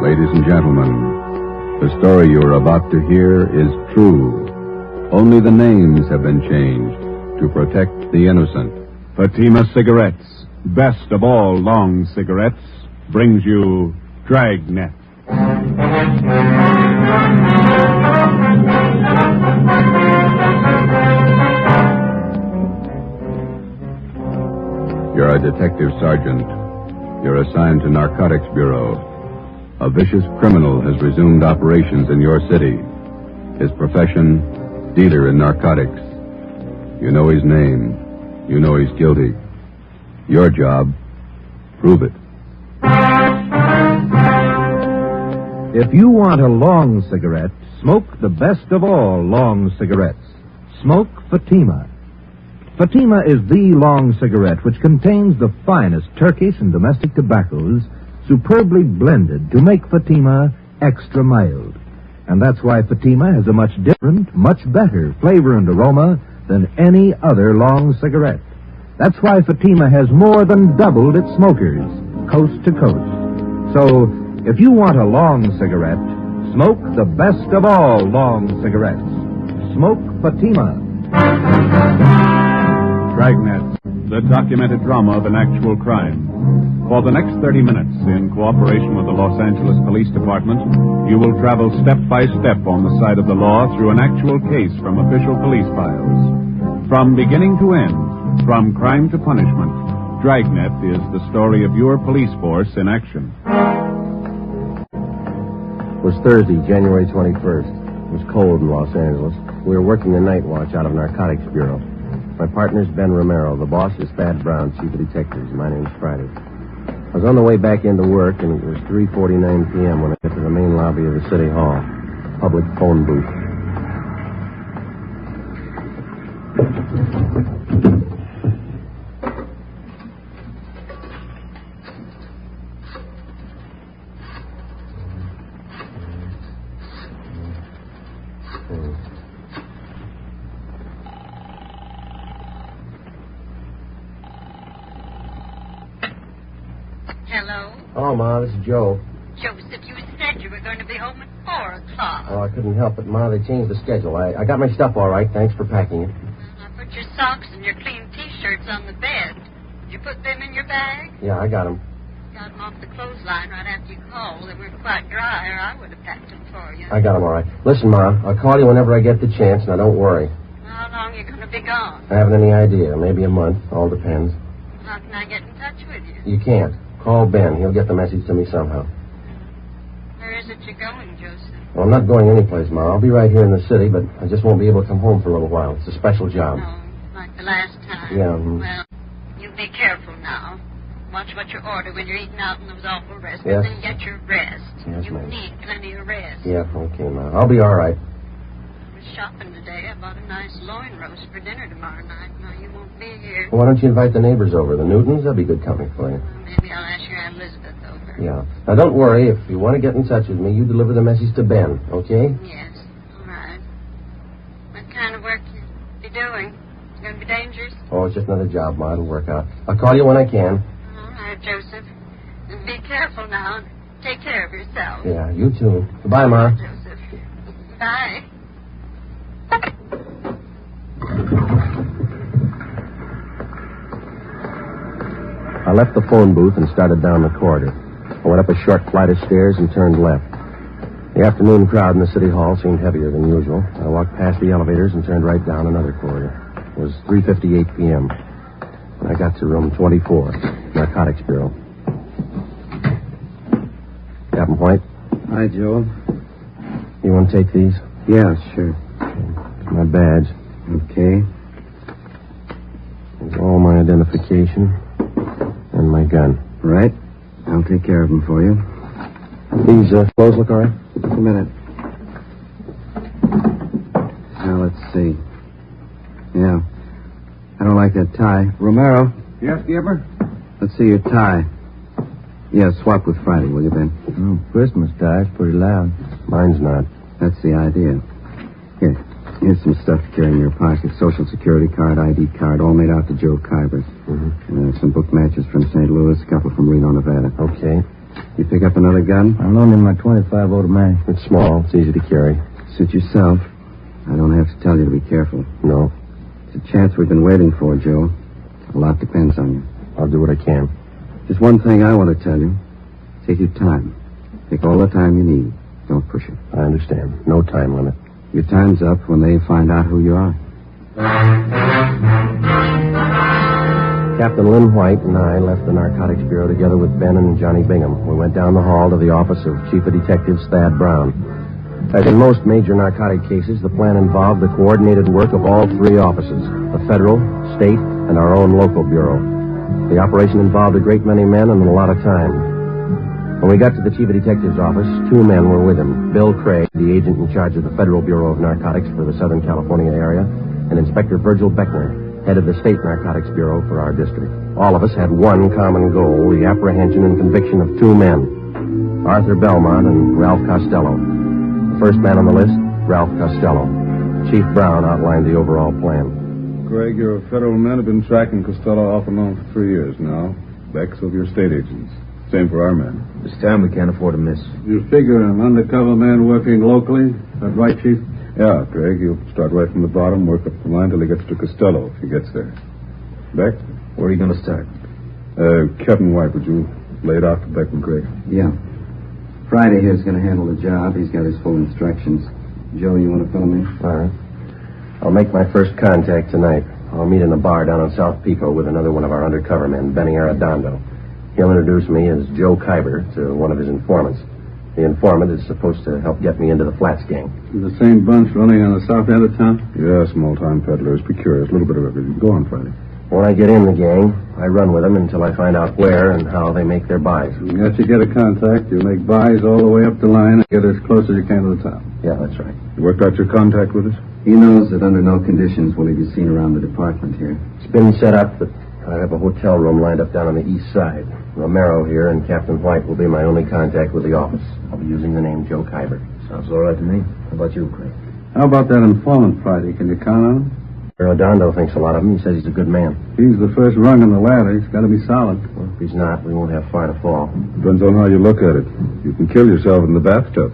Ladies and gentlemen, the story you are about to hear is true. Only the names have been changed to protect the innocent. Fatima Cigarettes, best of all long cigarettes, brings you Dragnet. You're a detective sergeant. You're assigned to Narcotics Bureau. A vicious criminal has resumed operations in your city. His profession, dealer in narcotics. You know his name. You know he's guilty. Your job, prove it. If you want a long cigarette, smoke the best of all long cigarettes. Smoke Fatima. Fatima is the long cigarette which contains the finest Turkish and domestic tobaccos superbly blended to make Fatima extra mild. And that's why Fatima has a much different, much better flavor and aroma than any other long cigarette. That's why Fatima has more than doubled its smokers, coast to coast. So, if you want a long cigarette, smoke the best of all long cigarettes. Smoke Fatima. Dragnet, the documented drama of an actual crime. For the next 30 minutes, in cooperation with the Los Angeles Police Department, you will travel step by step on the side of the law through an actual case from official police files. From beginning to end, from crime to punishment, Dragnet is the story of your police force in action. It was Thursday, January 21st. It was cold in Los Angeles. We were working the night watch out of Narcotics Bureau. My partner's Ben Romero. The boss is Thad Brown, chief of detectives. My name's Friday. I was on the way back into work, and it was 3:49 p.m. when I got to the main lobby of the City Hall. Public phone booth. Hello? Oh, Ma, this is Joe. Joseph, you said you were going to be home at 4 o'clock. Oh, I couldn't help it, Ma. They changed the schedule. I got my stuff all right. Thanks for packing it. I put your socks and your clean T-shirts on the bed. Did you put them in your bag? Yeah, I got them. Got them off the clothesline right after you called. They weren't quite dry, or I would have packed them for you. I got them all right. Listen, Ma, I'll call you whenever I get the chance. Now, don't worry. How long are you going to be gone? I haven't any idea. Maybe a month. All depends. How can I get in touch with you? You can't. Call Ben. He'll get the message to me somehow. Where is it you're going, Joseph? Well, I'm not going anyplace, Ma. I'll be right here in the city, but I just won't be able to come home for a little while. It's a special job. No, like the last time. Yeah. Well, you be careful now. Watch what you order when you're eating out in those awful restaurants. Yes. And get your rest. Yes, you ma'am. need plenty of rest. Yeah, okay, Ma. I'll be all right. I was shopping today. I bought a nice loin roast for dinner tomorrow night. Now, you won't be here. Well, why don't you invite the neighbors over? The Newtons? That'll be good company for you. Maybe I'll ask your Aunt Elizabeth over. Yeah. Now, don't worry. If you want to get in touch with me, you deliver the message to Ben, okay? Yes. All right. What kind of work you be doing? It's going to be dangerous? Oh, it's just another job, Ma. It'll work out. I'll call you when I can. All right, Joseph. And be careful now. Take care of yourself. Yeah, you too. Goodbye, Ma. Joseph. Bye. I left the phone booth and started down the corridor. I went up a short flight of stairs and turned left. The afternoon crowd in the City Hall seemed heavier than usual. I walked past the elevators and turned right down another corridor. It was 3:58 p.m. when I got to room 24, Narcotics Bureau. Captain White? Hi, Joe. You want to take these? Yeah, sure. My badge. Okay. There's all my identification and my gun. Right. I'll take care of them for you. These clothes look all right? Just a minute. Now, let's see. Yeah. I don't like that tie. Romero. Yes, Gibber? Let's see your tie. Yeah, swap with Friday, will you, Ben? Oh, Christmas tie's pretty loud. Mine's not. That's the idea. Here. Here's some stuff to carry in your pocket. Social Security card, ID card, all made out to Joe Kybers. Mm-hmm. Some book matches from St. Louis, a couple from Reno, Nevada. Okay. You pick up another gun? I loaned him my .25 automatic. It's small. It's easy to carry. Suit yourself. I don't have to tell you to be careful. No. It's a chance we've been waiting for, Joe. A lot depends on you. I'll do what I can. Just one thing I want to tell you. Take your time. Take all the time you need. Don't push it. I understand. No time limit. Your time's up when they find out who you are. Captain Lynn White and I left the Narcotics Bureau together with Ben and Johnny Bingham. We went down the hall to the office of Chief of Detectives Thad Brown. As in most major narcotic cases, the plan involved the coordinated work of all three offices, the federal, state, and our own local bureau. The operation involved a great many men and a lot of time. When we got to the Chief of Detectives' office, two men were with him. Bill Craig, the agent in charge of the Federal Bureau of Narcotics for the Southern California area, and Inspector Virgil Beckner, head of the State Narcotics Bureau for our district. All of us had one common goal, the apprehension and conviction of two men, Arthur Belmont and Ralph Costello. The first man on the list, Ralph Costello. Chief Brown outlined the overall plan. Craig, your federal men have been tracking Costello off and on for 3 years now. Beck's of your state agents. Same for our men. This time we can't afford to miss. You figure an undercover man working locally? That right, Chief? Yeah, Craig. He'll start right from the bottom, work up the line till he gets to Costello, if he gets there. Beck? Where are you going to start? Captain White, would you lay it out to Beck and Craig? Yeah. Friday here's going to handle the job. He's got his full instructions. Joe, you want to fill him in? All right. I'll make my first contact tonight. I'll meet in a bar down on South Pico with another one of our undercover men, Benny Arredondo. He'll introduce me as Joe Kyber to one of his informants. The informant is supposed to help get me into the Flats gang. The same bunch running on the south end of town? Yeah, small-time peddlers. Be curious. A little bit of everything. Go on, Friday. When I get in the gang, I run with them until I find out where and how they make their buys. After you get a contact, you'll make buys all the way up the line and get as close as you can to the top. Yeah, that's right. You worked out your contact with us? He knows that under no conditions will he be seen around the department here. It's been set up that I have a hotel room lined up down on the east side. Romero here and Captain White will be my only contact with the office. I'll be using the name Joe Kyber. Sounds all right to me. How about you, Craig? How about that informant, Friday? Can you count on him? Arredondo thinks a lot of him. He says he's a good man. He's the first rung on the ladder. He's got to be solid. Well, if he's not, we won't have far to fall. Depends on how you look at it. You can kill yourself in the bathtub.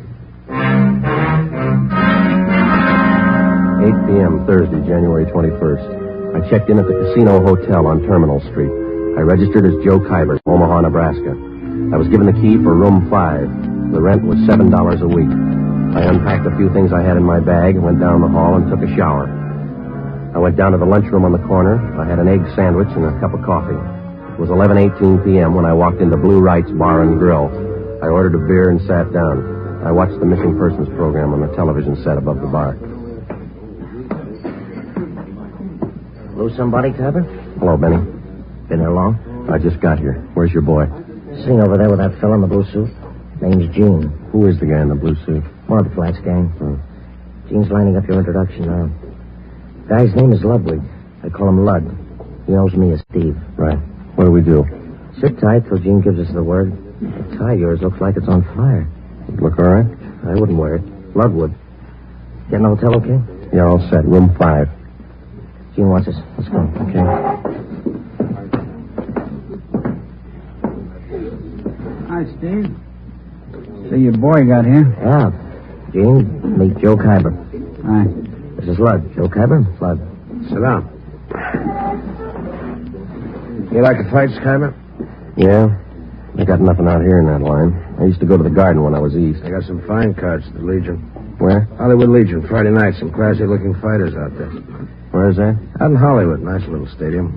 8 p.m. Thursday, January 21st. I checked in at the Casino Hotel on Terminal Street. I registered as Joe Kyber, Omaha, Nebraska. I was given the key for room 5. The rent was $7 a week. I unpacked a few things I had in my bag, went down the hall, and took a shower. I went down to the lunchroom on the corner. I had an egg sandwich and a cup of coffee. It was 11:18 p.m. when I walked into Blue Wright's Bar and Grill. I ordered a beer and sat down. I watched the missing persons program on the television set above the bar. Lose somebody, Kyber? Hello, Benny. Been there long? I just got here. Where's your boy? Sitting over there with that fella in the blue suit. Name's Gene. Who is the guy in the blue suit? One of the Flats gang. Gene's lining up your introduction now. Guy's name is Ludwig. I call him Lud. He knows me as Steve. Right. What do we do? Sit tight till Gene gives us the word. The tie of yours looks like it's on fire. Look all right? I wouldn't wear it. Lud would. Get in the hotel okay? Yeah, all set. Room 5. Gene wants us. Let's go. Okay. Hi, Steve. See, your boy got here. Yeah. Gene, meet Joe Kyber. Hi. This is Lud. Joe Kyber? Lud. Sit down. You like the fights, Kyber? Yeah. I got nothing out here in that line. I used to go to the Garden when I was east. I got some fine cards at the Legion. Where? Hollywood Legion, Friday night. Some classy-looking fighters out there. Where is that? Out in Hollywood. Nice little stadium.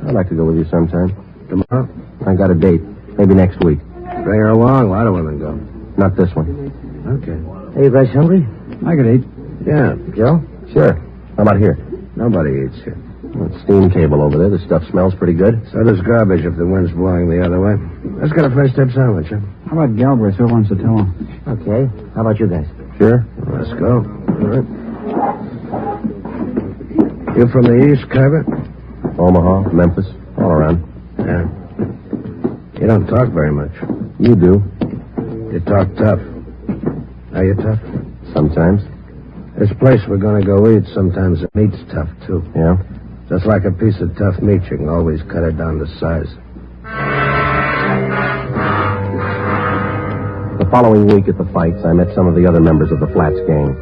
I'd like to go with you sometime. Tomorrow? I got a date. Maybe next week. Bring her along. A lot of women go. Not this one. Okay. Hey, you guys hungry? I could eat. Yeah. Joe? Sure. How about here? Nobody eats here. That steam table over there. The stuff smells pretty good. So does garbage if the wind's blowing the other way. Let's get a fresh dip sandwich, huh? How about Galbraith? Who wants to tell him? Okay. How about you guys? Sure. Let's go. All right. You from the east, Kyber? Omaha, Memphis, all around. Yeah. You don't talk very much. You do. You talk tough. Are you tough? Sometimes. This place we're going to go eat, sometimes the meat's tough, too. Yeah? Just like a piece of tough meat, you can always cut it down to size. The following week at the fights, I met some of the other members of the Flats gang.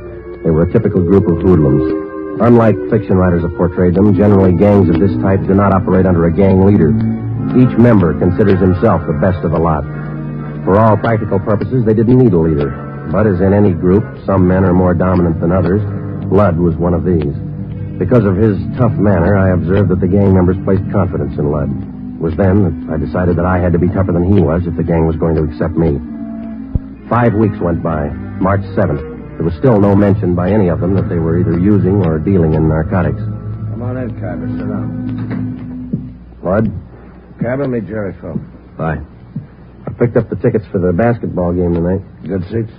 They were a typical group of hoodlums. Unlike fiction writers have portrayed them, generally gangs of this type do not operate under a gang leader. Each member considers himself the best of the lot. For all practical purposes, they didn't need a leader. But as in any group, some men are more dominant than others. Lud was one of these. Because of his tough manner, I observed that the gang members placed confidence in Lud. It was then that I decided that I had to be tougher than he was if the gang was going to accept me. 5 weeks went by. March 7th. There was still no mention by any of them that they were either using or dealing in narcotics. Come on in, Kyber. Sit down. Lud? Kyber, meet Jerry Phil. Bye. I picked up the tickets for the basketball game tonight. Good seats?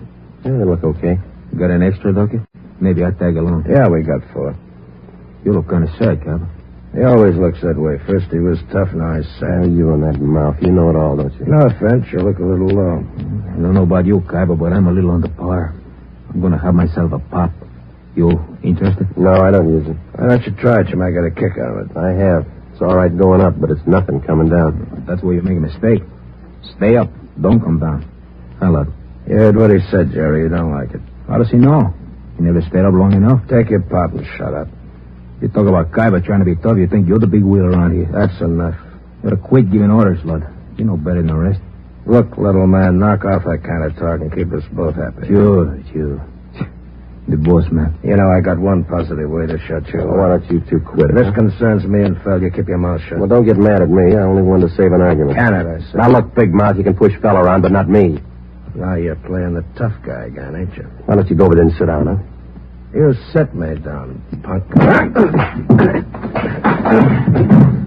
Yeah, they look okay. You got an extra, Dokie? Maybe I'll tag along. Yeah, we got 4. You look kind of sad, Kyber. He always looks that way. First he was tough, now he's sad. You and that mouth. You know it all, don't you? No offense, you look a little low. I don't know about you, Kyber, but I'm a little under par. I'm going to have myself a pop. You interested? No, I don't use it. Why don't you try it? You might get a kick out of it. I have. It's all right going up, but it's nothing coming down. That's where you make a mistake. Stay up. Don't come down. Hi, Lud. You heard what he said, Jerry. You don't like it. How does he know? You never stayed up long enough? Take your pot and shut up. You talk about Kaiba trying to be tough, you think you're the big wheel around here. That's enough. You gotta quit giving orders, Lud. You know better than the rest. Look, little man, knock off that kind of talk and keep us both happy. Sure. The boss, man. You know, I got one positive way to shut you up. Why don't you two quit it? This concerns me and Phil. You keep your mouth shut. Well, don't get mad at me. I only wanted to save an argument. Can it, I say? Now, look, Big Mouth, you can push Fell around, but not me. Now you're playing the tough guy again, ain't you? Why don't you go over there and sit down, huh? You sit me down, punk.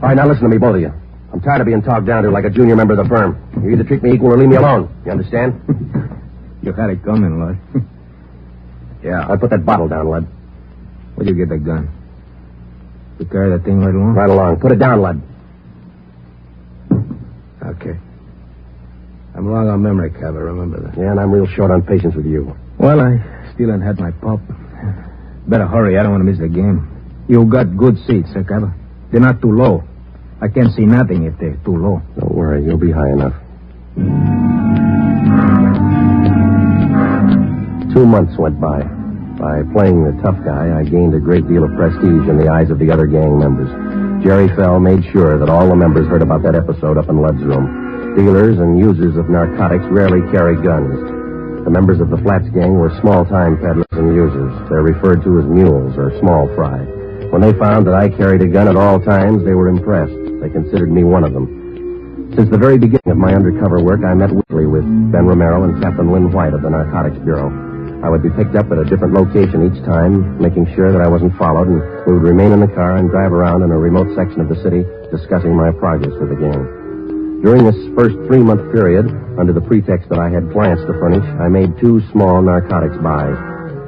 All right, now listen to me, both of you. I'm tired of being talked down to like a junior member of the firm. You either treat me equal or leave me alone. You understand? You had it coming, Lud. Yeah. I'll put that bottle down, Lud. Where'd you get that gun? You carry that thing right along? Right along. Put it down, Lud. Okay. I'm long on memory, Cabba. Remember that. Yeah, and I'm real short on patience with you. Well, I still ain't had my pup. Better hurry. I don't want to miss the game. You got good seats, sir, Cabba. They're not too low. I can't see nothing if they're too low. Don't worry. You'll be high enough. 2 months went by. By playing the tough guy, I gained a great deal of prestige in the eyes of the other gang members. Jerry Fell made sure that all the members heard about that episode up in Lud's room. Dealers and users of narcotics rarely carry guns. The members of the Flats gang were small-time peddlers and users. They're referred to as mules or small fry. When they found that I carried a gun at all times, they were impressed. They considered me one of them. Since the very beginning of my undercover work, I met weekly with Ben Romero and Captain Lynn White of the Narcotics Bureau. I would be picked up at a different location each time, making sure that I wasn't followed, and we would remain in the car and drive around in a remote section of the city discussing my progress with the gang. During this first 3-month period, under the pretext that I had plants to furnish, I made 2 small narcotics buys,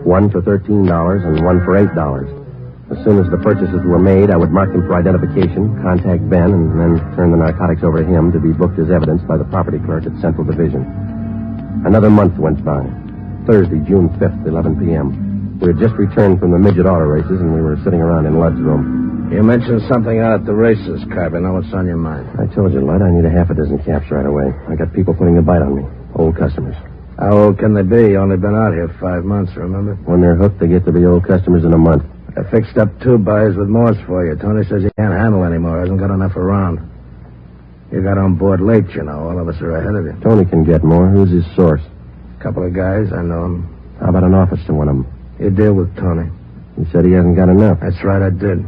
one for $13 and one for $8. As soon as the purchases were made, I would mark them for identification, contact Ben, and then turn the narcotics over to him to be booked as evidence by the property clerk at Central Division. Another month went by. Thursday, June 5th, 11 p.m. We had just returned from the midget auto races, and we were sitting around in Lud's room. You mentioned something out at the races, Carver. Now what's on your mind? I told you, Lud, I need a half a dozen caps right away. I got people putting a bite on me. Old customers. How old can they be? You only been out here 5 months, remember? When they're hooked, they get to be old customers in a month. I fixed up 2 buys with Morse for you. Tony says he can't handle anymore. Hasn't got enough around. You got on board late, you know. All of us are ahead of you. Tony can get more. Who's his source? Couple of guys. I know them. How about an office to one of them? You deal with Tony. He said he hasn't got enough. That's right, I did.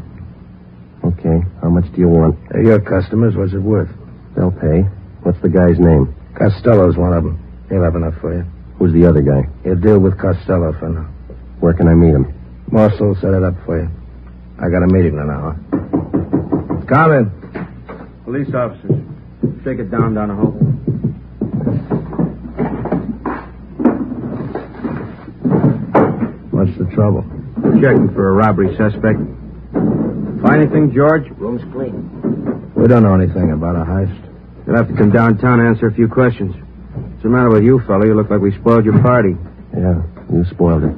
Okay. How much do you want? They're your customers. What's it worth? They'll pay. What's the guy's name? Costello's one of them. He'll have enough for you. Who's the other guy? You deal with Costello for now. Where can I meet him? Morse will set it up for you. I got a meeting in an hour. Come in. Police officers. Take it down the hall. What's the trouble? Checking for a robbery suspect. Find anything, George? Room's clean. We don't know anything about a heist. You'll have to come downtown and answer a few questions. What's the matter with you, fella? You look like we spoiled your party. Yeah, you spoiled it.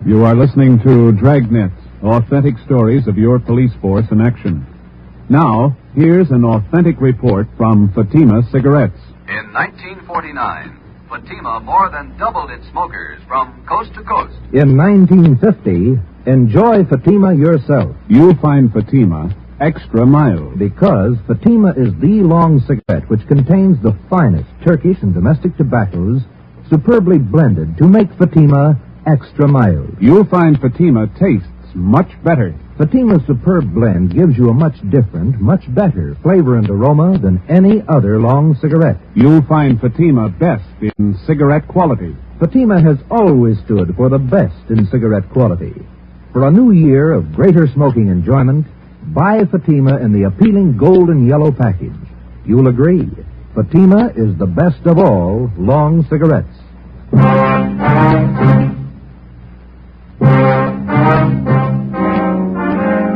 You are listening to Dragnet, authentic stories of your police force in action. Now, here's an authentic report from Fatima Cigarettes. In 1949, Fatima more than doubled its smokers from coast to coast. In 1950, enjoy Fatima yourself. You'll find Fatima extra mild. Because Fatima is the long cigarette which contains the finest Turkish and domestic tobaccos superbly blended to make Fatima extra mild. You'll find Fatima tastes much better. Fatima's superb blend gives you a much different, much better flavor and aroma than any other long cigarette. You'll find Fatima best in cigarette quality. Fatima has always stood for the best in cigarette quality. For a new year of greater smoking enjoyment, buy Fatima in the appealing gold and yellow package. You'll agree, Fatima is the best of all long cigarettes.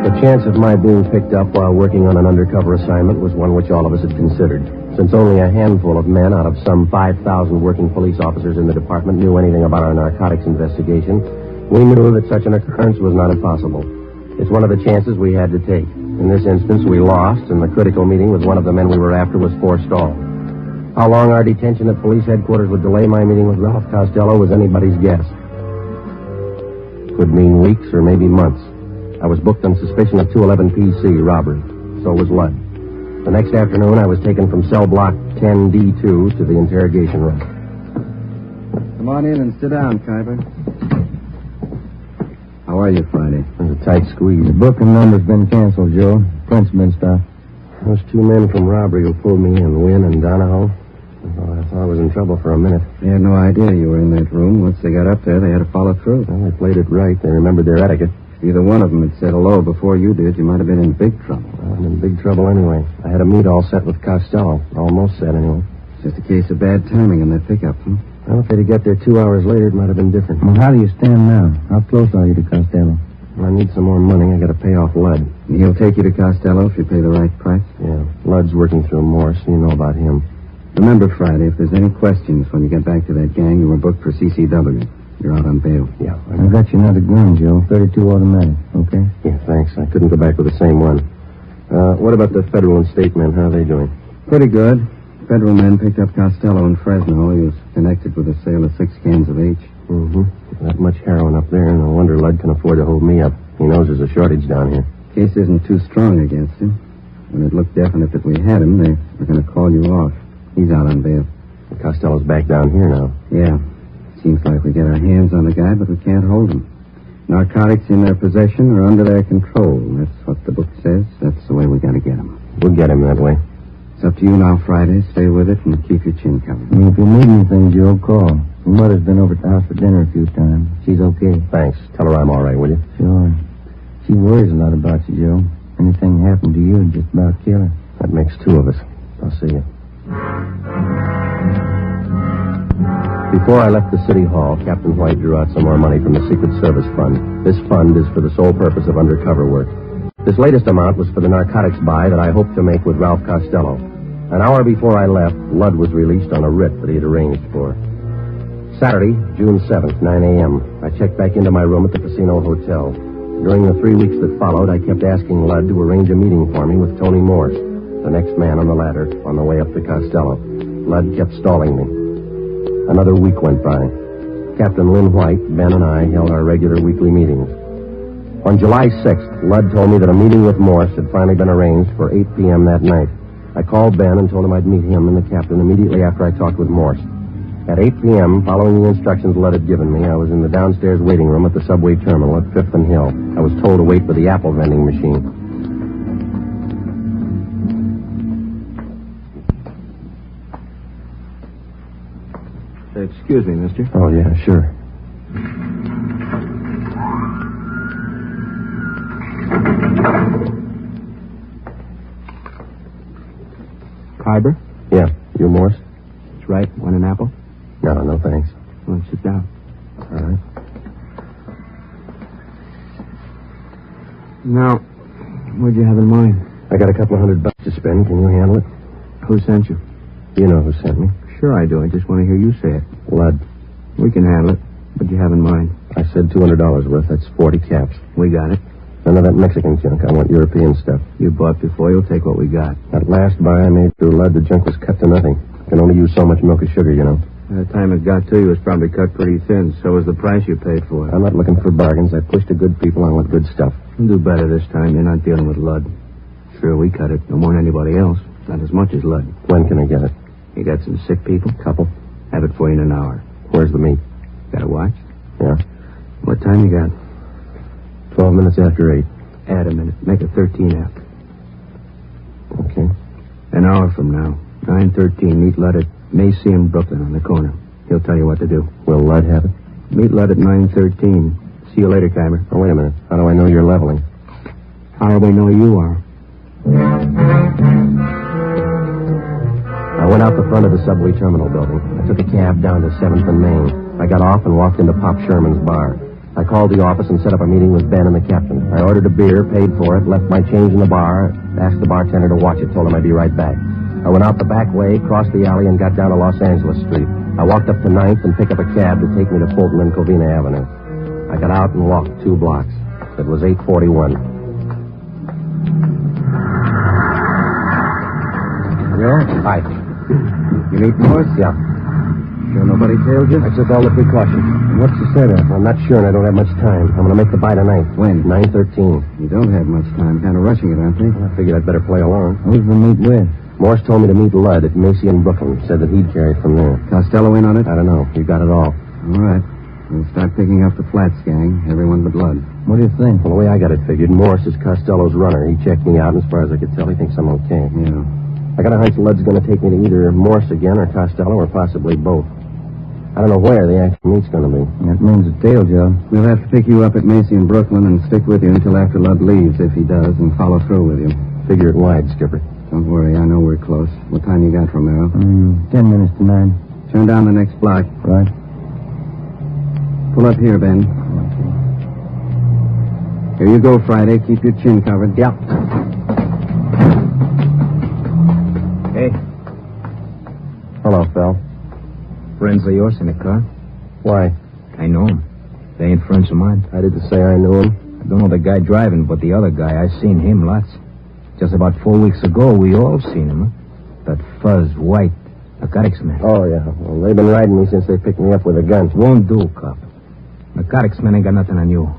The chance of my being picked up while working on an undercover assignment was one which all of us had considered. Since only a handful of men out of some 5,000 working police officers in the department knew anything about our narcotics investigation, we knew that such an occurrence was not impossible. It's one of the chances we had to take. In this instance, we lost, and the critical meeting with one of the men we were after was forestalled. How long our detention at police headquarters would delay my meeting with Ralph Costello was anybody's guess. Could mean weeks or maybe months. I was booked on suspicion of 211 PC robbery. So was Ludd. The next afternoon, I was taken from cell block 10D2 to the interrogation room. Come on in and sit down, Kuiper. How are you, Friday? It was a tight squeeze. The book and number's been canceled, Joe. Print's been stopped. Those two men from robbery who pulled me in, Wynn and Donahoe. Oh, I thought I was in trouble for a minute. They had no idea you were in that room. Once they got up there, they had to follow through. Well, they played it right. They remembered their etiquette. If either one of them had said hello before you did, you might have been in big trouble. Well, I'm in big trouble anyway. I had a meet all set with Costello. Almost set, anyway. It's just a case of bad timing in that pickup, huh? Well, if they'd have got there 2 hours later, it might have been different. Well, how do you stand now? How close are you to Costello? Well, I need some more money. I got to pay off Ludd. And he'll take you to Costello if you pay the right price? Yeah. Ludd's working through Morse. You know about him. Remember, Friday, if there's any questions when you get back to that gang, you were booked for CCW. You're out on bail. Yeah. I got you another gun, Joe. 32 automatic. Okay? Yeah, thanks. I couldn't go back with the same one. What about the federal and state men? How are they doing? Pretty good. Federal men picked up Costello in Fresno. He was connected with the sale of 6 cans of H. Mm-hmm. That much heroin up there. No wonder Ludd can afford to hold me up. He knows there's a shortage down here. Case isn't too strong against him. When it looked definite that we had him, they were going to call you off. He's out on bail. Costello's back down here now. Yeah. Seems like we get our hands on the guy, but we can't hold him. Narcotics in their possession or under their control. That's what the book says. That's the way we got to get him. We'll get him that way. It's up to you now, Friday. Stay with it and keep your chin covered. And if you need anything, Joe, call. Your mother's been over at the house for dinner a few times. She's okay. Thanks. Tell her I'm all right, will you? Sure. She worries a lot about you, Joe. Anything happened to you, it'd just about kill her. That makes 2 of us. I'll see you. Before I left the city hall, Captain White drew out some more money from the Secret Service Fund. This fund is for the sole purpose of undercover work. This latest amount was for the narcotics buy that I hoped to make with Ralph Costello. An hour before I left, Ludd was released on a writ that he had arranged for. Saturday, June 7th, 9 a.m., I checked back into my room at the Casino Hotel. During the 3 weeks that followed, I kept asking Ludd to arrange a meeting for me with Tony Morse, the next man on the ladder, on the way up to Costello. Ludd kept stalling me. Another week went by. Captain Lynn White, Ben, and I held our regular weekly meetings. On July 6th, Ludd told me that a meeting with Morse had finally been arranged for 8 p.m. that night. I called Ben and told him I'd meet him and the captain immediately after I talked with Morse. At 8 p.m., following the instructions Ludd had given me, I was in the downstairs waiting room at the subway terminal at 5th and Hill. I was told to wait for the apple vending machine. Excuse me, mister. Oh, yeah, sure. Kyber? Yeah. You, Morse? That's right. Want an apple? No, thanks. Well, sit down. All right. Now, what'd you have in mind? I got a couple $100 to spend. Can you handle it? Who sent you? You know who sent me. Sure I do. I just want to hear you say it. Ludd. We can handle it. What'd you have in mind? I said $200 worth. That's 40 caps. We got it. None of that Mexican junk. I want European stuff. You bought before. You'll take what we got. That last buy I made through Ludd, the junk was cut to nothing. I can only use so much milk and sugar, you know. By the time it got to you, it was probably cut pretty thin. So was the price you paid for it. I'm not looking for bargains. I push the good people on with good stuff. You'll do better this time. You're not dealing with Ludd. Sure, we cut it. No more than anybody else. Not as much as Ludd. When can I get it? You got some sick people? Couple. Have it for you in an hour. Where's the meat? Got a watch? Yeah. What time you got? 12 minutes after 8. Add a minute. Make it 13 after. Okay. An hour from now. 9:13. Meet Ludd at Macy and Brooklyn on the corner. He'll tell you what to do. Will Ludd have it? Meet Ludd at 9:13. See you later, Kyber. Oh, wait a minute. How do I know you're leveling? How do we know you are? I went out the front of the subway terminal building. I took a cab down to 7th and Main. I got off and walked into Pop Sherman's bar. I called the office and set up a meeting with Ben and the captain. I ordered a beer, paid for it, left my change in the bar, asked the bartender to watch it, told him I'd be right back. I went out the back way, crossed the alley, and got down to Los Angeles Street. I walked up to 9th and picked up a cab to take me to Fulton and Covina Avenue. I got out and walked 2 blocks. It was 8:41. Joe? Hi. You meet Morse? Yeah. Sure nobody tailed you? I took all the precautions. What's the setup? I'm not sure, and I don't have much time. I'm going to make the buy tonight. When? 9:13. You don't have much time. Kind of rushing it, aren't you? I figured I'd better play along. Who's the meet with? Morse told me to meet Ludd at Macy in Brooklyn. Said that he'd carry it from there. Costello in on it? I don't know. You got it all. All right. We'll start picking up the Flats gang. Everyone but Ludd. What do you think? Well, the way I got it figured, Morse is Costello's runner. He checked me out, and as far as I could tell, he thinks I'm okay. Yeah. I got a hunch Ludd's going to take me to either Morse again or Costello or possibly both. I don't know where the actual meet's going to be. That means a tail, Joe. We'll have to pick you up at Macy in Brooklyn and stick with you until after Ludd leaves, if he does, and follow through with you. Figure it wide, Skipper. Don't worry, I know we're close. What time you got, Romero? 10 minutes to 9. Turn down the next block. Right. Pull up here, Ben. Here you go, Friday. Keep your chin covered. Yeah. Hey. Hello, Phil. Friends of yours in the car? Why? I know him. They ain't friends of mine. I didn't say I knew him. I don't know the guy driving, but the other guy, I seen him lots. Just about 4 weeks ago, we all seen him, huh? That fuzz, white, narcotics man. Oh, yeah. Well, they've been riding me since they picked me up with a gun. Won't do, cop. Narcotics man ain't got nothing on you.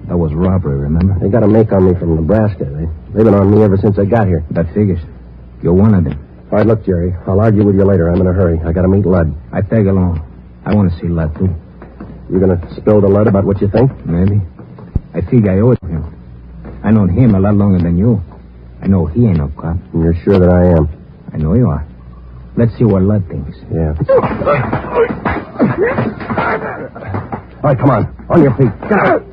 That was robbery, remember? They got a make on me from Nebraska. They've been on me ever since I got here. That figures. You're one of them. All right, look, Jerry. I'll argue with you later. I'm in a hurry. I got to meet Ludd. I tag along. I want to see Ludd, too. You going to spill to Ludd about what you think? Maybe. I figure I owe it to him. I known him a lot longer than you. I know he ain't no cop. And you're sure that I am? I know you are. Let's see what Ludd thinks. Yeah. All right, come on. On your feet. Get out.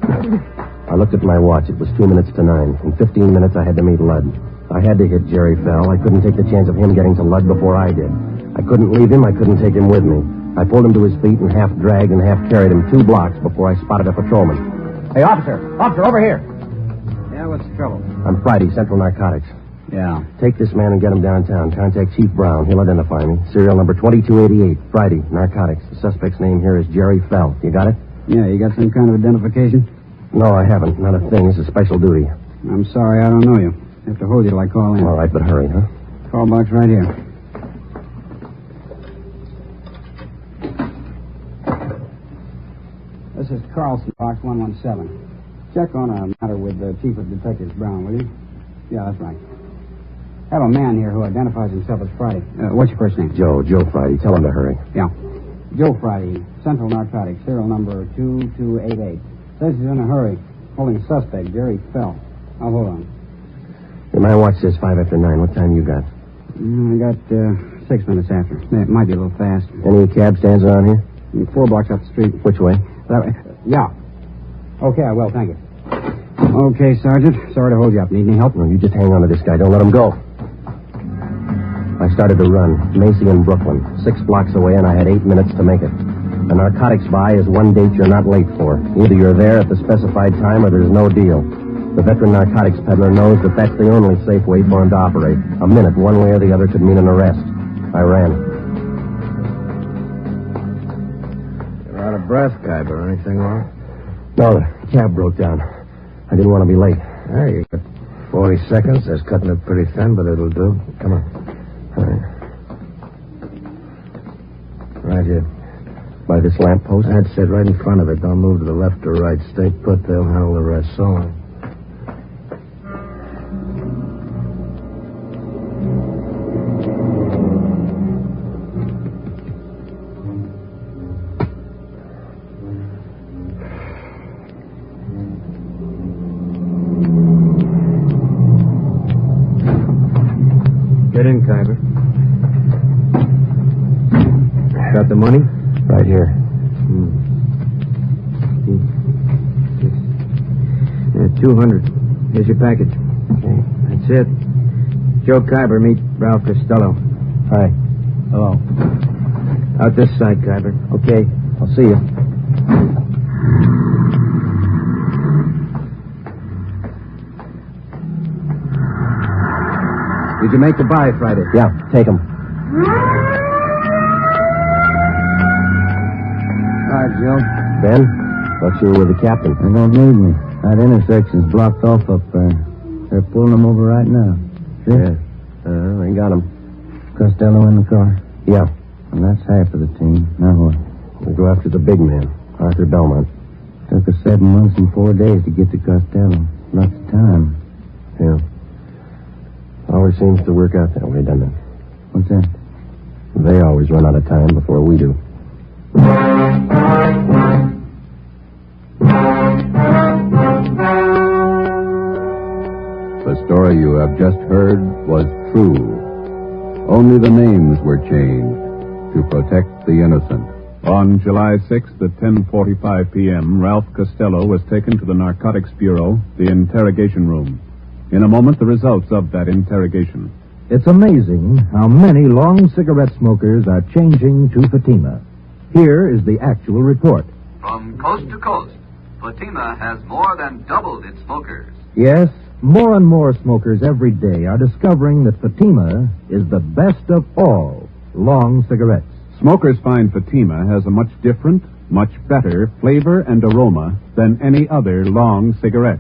I looked at my watch. It was 2 minutes to 9. In 15 minutes, I had to meet Ludd. I had to hit Jerry Fell. I couldn't take the chance of him getting to Ludd before I did. I couldn't leave him. I couldn't take him with me. I pulled him to his feet and half dragged and half carried him 2 blocks before I spotted a patrolman. Hey, officer! Officer, over here! Yeah, what's the trouble? I'm Friday, Central Narcotics. Yeah. Take this man and get him downtown. Contact Chief Brown. He'll identify me. Serial number 2288. Friday, Narcotics. The suspect's name here is Jerry Fell. You got it? Yeah, you got some kind of identification? No, I haven't. Not a thing. This is special duty. I'm sorry, I don't know you. I have to hold you till I call in. All right, but hurry, huh? Call box right here. This is Carlson, box 117. Check on a matter with the Chief of Detectives, Brown, will you? Yeah, that's right. Have a man here who identifies himself as Friday. What's your first name? Joe Friday. Tell him to hurry. Yeah. Joe Friday, Central Narcotics, serial number 2288. Says he's in a hurry. Holding suspect, Jerry Fell. I'll hold on. My watch says 5 after 9. What time you got? I got 6 minutes after. It might be a little fast. Any cab stands around here? 4 blocks up the street. Which way? That way. Yeah. Okay, I will. Thank you. Okay, Sergeant. Sorry to hold you up. Need any help? No, you just hang on to this guy. Don't let him go. I started to run. Macy in Brooklyn. 6 blocks away, and I had 8 minutes to make it. A narcotics buy is one date you're not late for. Either you're there at the specified time or there's no deal. The veteran narcotics peddler knows that that's the only safe way for him to operate. A minute, one way or the other, could mean an arrest. I ran. You're out of breath, Kyber. Anything wrong? No, the cab broke down. I didn't want to be late. Hey, you got 40 seconds. That's cutting it pretty thin, but it'll do. Come on. All right. Right here. By this lamppost? That's it, right in front of it. Don't move to the left or right. Stay put. They'll handle the rest. So long. Get in, Kyber. Got the money? Right here. 200. Here's your package. Okay. That's it. Joe Kyber, meet Ralph Costello. Hi. Hello. Out this side, Kyber. Okay. I'll see you. Did you make the buy Friday? Yeah, take him. All right, Joe. Ben, thought you were with the captain. They don't need me. That intersection's blocked off up there. They're pulling them over right now. See? Yeah. They got him. Costello in the car? Yeah. And that's half of the team. Now what? We go after the big man, Arthur Belmont. Took us 7 months and 4 days to get to Costello. Lots of time. Yeah. Always seems to work out that way, doesn't it? What's that? They always run out of time before we do. The story you have just heard was true. Only the names were changed to protect the innocent. On July 6th at 10:45 p.m., Ralph Costello was taken to the Narcotics Bureau, the interrogation room. In a moment, the results of that interrogation. It's amazing how many long cigarette smokers are changing to Fatima. Here is the actual report. From coast to coast, Fatima has more than doubled its smokers. Yes, more and more smokers every day are discovering that Fatima is the best of all long cigarettes. Smokers find Fatima has a much different, much better flavor and aroma than any other long cigarette.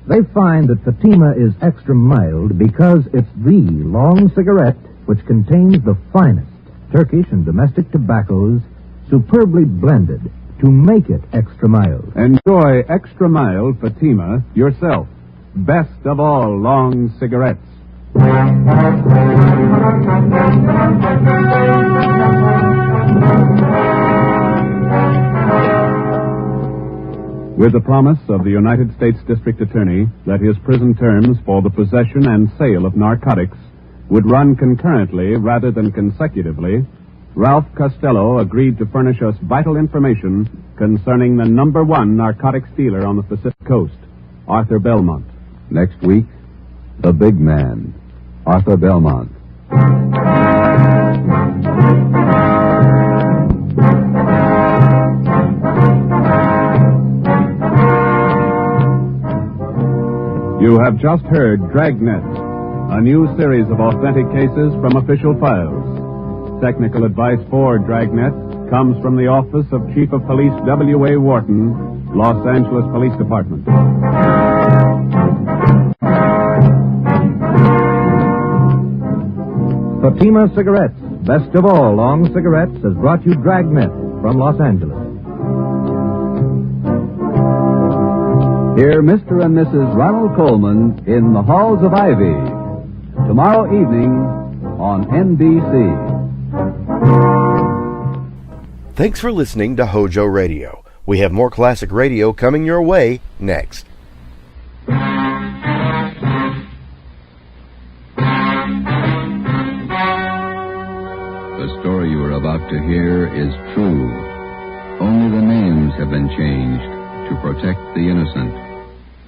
They find that Fatima is extra mild because it's the long cigarette which contains the finest Turkish and domestic tobaccos superbly blended to make it extra mild. Enjoy extra mild Fatima yourself. Best of all long cigarettes. With the promise of the United States District Attorney that his prison terms for the possession and sale of narcotics would run concurrently rather than consecutively, Ralph Costello agreed to furnish us vital information concerning the number one narcotics dealer on the Pacific Coast, Arthur Belmont. Next week, the big man, Arthur Belmont. You have just heard Dragnet, a new series of authentic cases from official files. Technical advice for Dragnet comes from the Office of Chief of Police W.A. Wharton, Los Angeles Police Department. Fatima Cigarettes, best of all long cigarettes, has brought you Dragnet from Los Angeles. Hear Mr. and Mrs. Ronald Coleman in the Halls of Ivy. Tomorrow evening on NBC. Thanks for listening to HOJO Radio. We have more classic radio coming your way next. The story you are about to hear is true. Only the names have been changed to protect the innocent.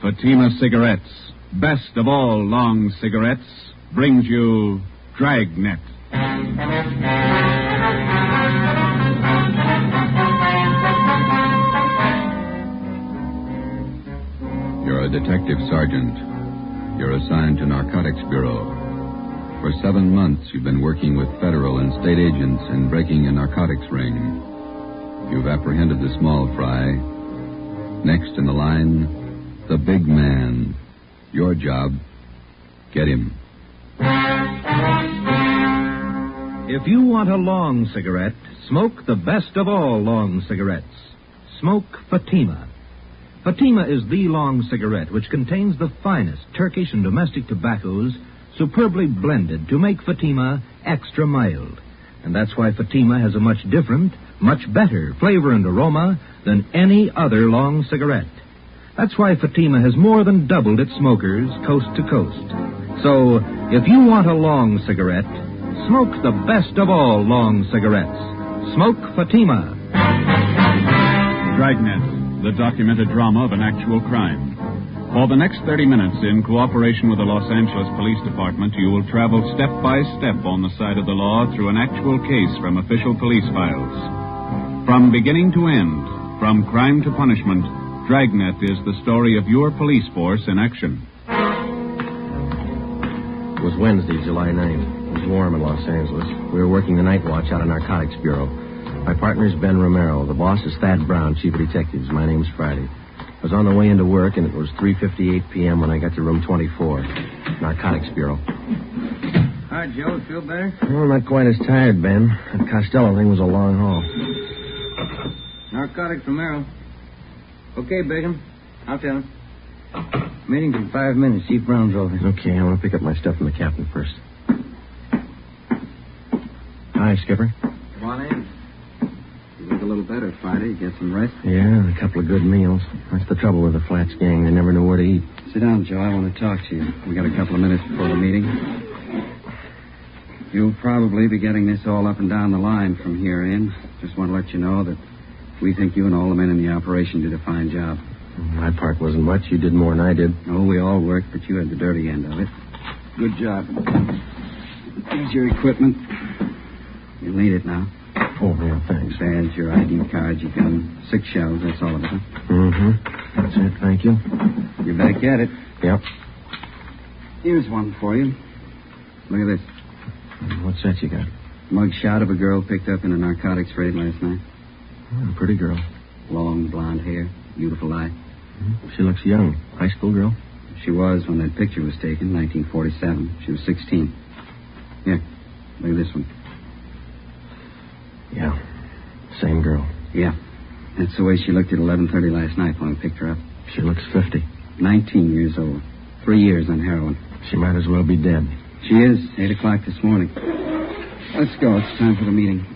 Fatima Cigarettes, best of all long cigarettes, brings you Dragnet. You're a detective sergeant. You're assigned to Narcotics Bureau. For 7 months, you've been working with federal and state agents in breaking a narcotics ring. You've apprehended the small fry. Next in the line, the big man. Your job, get him. If you want a long cigarette, smoke the best of all long cigarettes. Smoke Fatima. Fatima is the long cigarette which contains the finest Turkish and domestic tobaccos superbly blended to make Fatima extra mild. And that's why Fatima has a much different, much better flavor and aroma than any other long cigarette. That's why Fatima has more than doubled its smokers coast to coast. So, if you want a long cigarette, smoke the best of all long cigarettes. Smoke Fatima. Dragnet, the documented drama of an actual crime. For the next 30 minutes, in cooperation with the Los Angeles Police Department, you will travel step by step on the side of the law through an actual case from official police files. From beginning to end, from crime to punishment, Dragnet is the story of your police force in action. It was Wednesday, July 9th. It was warm in Los Angeles. We were working the night watch out of Narcotics Bureau. My partner's Ben Romero. The boss is Thad Brown, Chief of Detectives. My name's Friday. I was on the way into work, and it was 3:58 p.m. when I got to room 24, Narcotics Bureau. Hi, Joe. Feel better? Well, not quite as tired, Ben. That Costello thing was a long haul. Narcotics from Merrill. Okay, Bacon. I'll tell him. Meeting's in 5 minutes. Chief Brown's over. Okay, I want to pick up my stuff from the captain first. Hi, Skipper. Come on in. You look a little better, Friday. You get some rest? Yeah, and a couple of good meals. That's the trouble with the Flats gang. They never know where to eat. Sit down, Joe. I want to talk to you. We got a couple of minutes before the meeting. You'll probably be getting this all up and down the line from here in. Just want to let you know that we think you and all the men in the operation did a fine job. My part wasn't much. You did more than I did. Oh, we all worked, but you had the dirty end of it. Good job. Here's your equipment. You'll need it now. Oh, yeah, thanks. Badge, your ID card, your gun. 6 shells, that's all of it, huh? Mm-hmm. That's it, thank you. You better get it. Yep. Here's one for you. Look at this. What's that you got? Mug shot of a girl picked up in a narcotics raid last night. Oh, a pretty girl. Long blonde hair, beautiful eye. She looks young. High school girl? She was when that picture was taken, 1947. She was 16. Here, look at this one. Yeah. Same girl. Yeah. That's the way she looked at 11:30 last night when we picked her up. She looks 50. 19 years old. 3 years on heroin. She might as well be dead. She is. 8 o'clock this morning. Let's go. It's time for the meeting.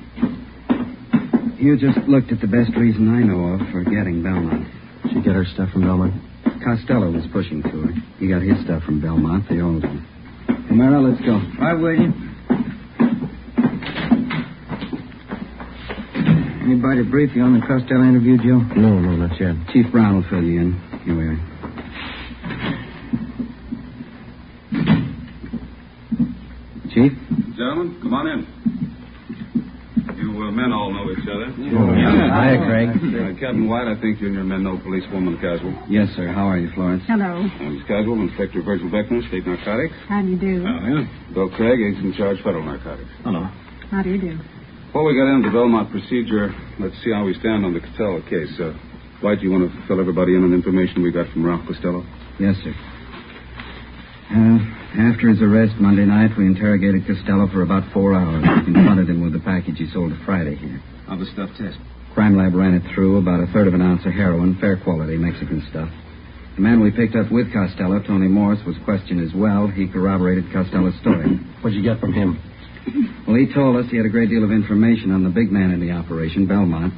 You just looked at the best reason I know of for getting Belmont. She get her stuff from Belmont? Costello was pushing to her. He got his stuff from Belmont, the old one. Camaro, let's go. Right with you. Anybody brief you on the Costello interview, Joe? No, not yet. Chief Brown will fill you in. Here we are. Chief? Gentlemen, come on in. You men all know each other. Hiya, Craig. Captain White, I think you and your men know policewoman Caswell. Yes, sir. How are you, Florence? Hello. Miss Caswell, Inspector Virgil Beckner, State Narcotics. How do you do? Bill Craig, Agent in Charge, Federal Narcotics. Hello. How do you do? Before we get into the Belmont procedure, let's see how we stand on the Costello case. White, you want to fill everybody in on information we got from Ralph Costello? Yes, sir. After his arrest Monday night, we interrogated Costello for about 4 hours. We confronted him with the package he sold to Friday here. How'd the stuff test? Crime lab ran it through, about 1/3 of an ounce of heroin, fair quality Mexican stuff. The man we picked up with Costello, Tony Morris, was questioned as well. He corroborated Costello's story. What'd you get from him? Well, he told us he had a great deal of information on the big man in the operation, Belmont.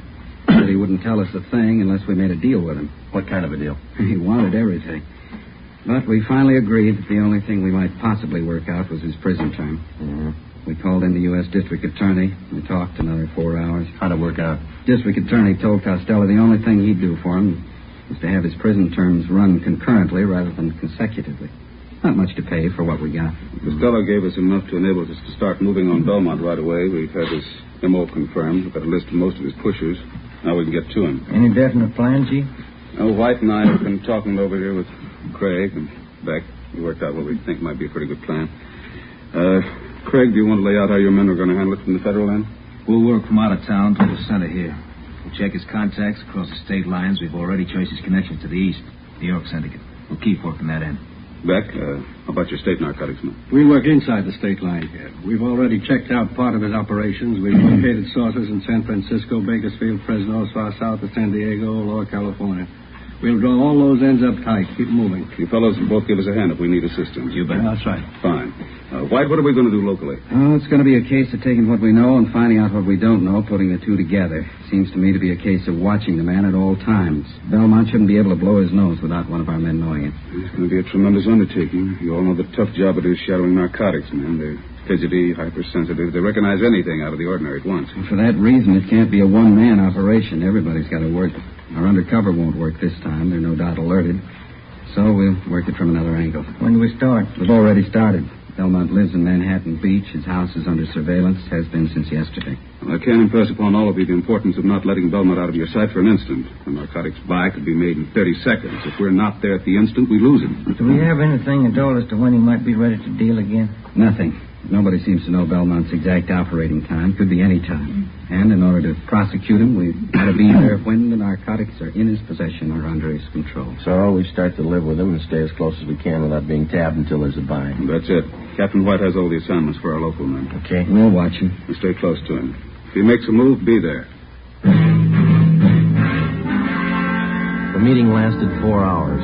Said he wouldn't tell us a thing unless we made a deal with him. What kind of a deal? He wanted everything. But we finally agreed that the only thing we might possibly work out was his prison term. Mm-hmm. We called in the U.S. District Attorney. We talked another 4 hours. How'd it work out? District Attorney told Costello the only thing he'd do for him was to have his prison terms run concurrently rather than consecutively. Not much to pay for what we got. Costello gave us enough to enable us to start moving on Belmont right away. We've had his M.O. confirmed. We've got a list of most of his pushers. Now we can get to him. Any definite plan, Chief? White and I have been talking over here with Craig and Beck. We worked out what we think might be a pretty good plan. Craig, do you want to lay out how your men are going to handle it from the federal end? We'll work from out of town to the center here. We'll check his contacts across the state lines. We've already traced his connections to the east, New York Syndicate. We'll keep working that end. Beck, how about your state narcotics men? We work inside the state line here. We've already checked out part of his operations. We've located sources in San Francisco, Bakersfield, Fresno, as far south as San Diego, Lower California. We'll draw all those ends up tight. Keep moving. You fellows can both give us a hand if we need assistance. You bet. That's right. Fine. White, what are we going to do locally? Oh, it's going to be a case of taking what we know and finding out what we don't know, putting the two together. Seems to me to be a case of watching the man at all times. Belmont shouldn't be able to blow his nose without one of our men knowing it. It's going to be a tremendous undertaking. You all know the tough job it is shadowing narcotics men. They're fidgety, hypersensitive. They recognize anything out of the ordinary at once. And for that reason, it can't be a one-man operation. Everybody's got to work it. Our undercover won't work this time. They're no doubt alerted. So we'll work it from another angle. When do we start? We've already started. Belmont lives in Manhattan Beach. His house is under surveillance. Has been since yesterday. Well, I can't impress upon all of you the importance of not letting Belmont out of your sight for an instant. The narcotics buy could be made in 30 seconds. If we're not there at the instant, we lose him. Do we have anything at all as to when he might be ready to deal again? Nothing. Nobody seems to know Belmont's exact operating time. Could be any time. And in order to prosecute him, we've got to be there when the narcotics are in his possession or under his control. So we start to live with him and stay as close as we can without being tabbed until there's a buy. That's it. Captain White has all the assignments for our local men. Okay. We'll watch him. And stay close to him. If he makes a move, be there. The meeting lasted 4 hours.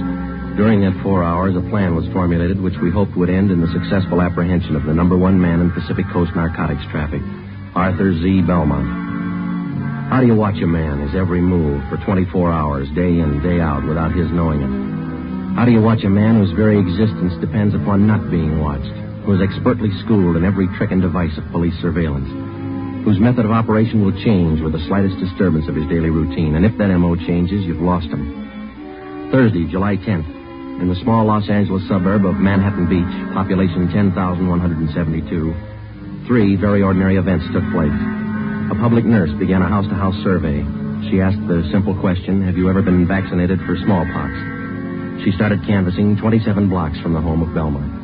During that 4 hours, a plan was formulated which we hoped would end in the successful apprehension of the number one man in Pacific Coast narcotics traffic, Arthur Z. Belmont. How do you watch a man, his every move, for 24 hours, day in, day out, without his knowing it? How do you watch a man whose very existence depends upon not being watched, who is expertly schooled in every trick and device of police surveillance, whose method of operation will change with the slightest disturbance of his daily routine, and if that M.O. changes, you've lost him. Thursday, July 10th, in the small Los Angeles suburb of Manhattan Beach, population 10,172, 3 very ordinary events took place. A public nurse began a house-to-house survey. She asked the simple question, have you ever been vaccinated for smallpox? She started canvassing 27 blocks from the home of Belmont.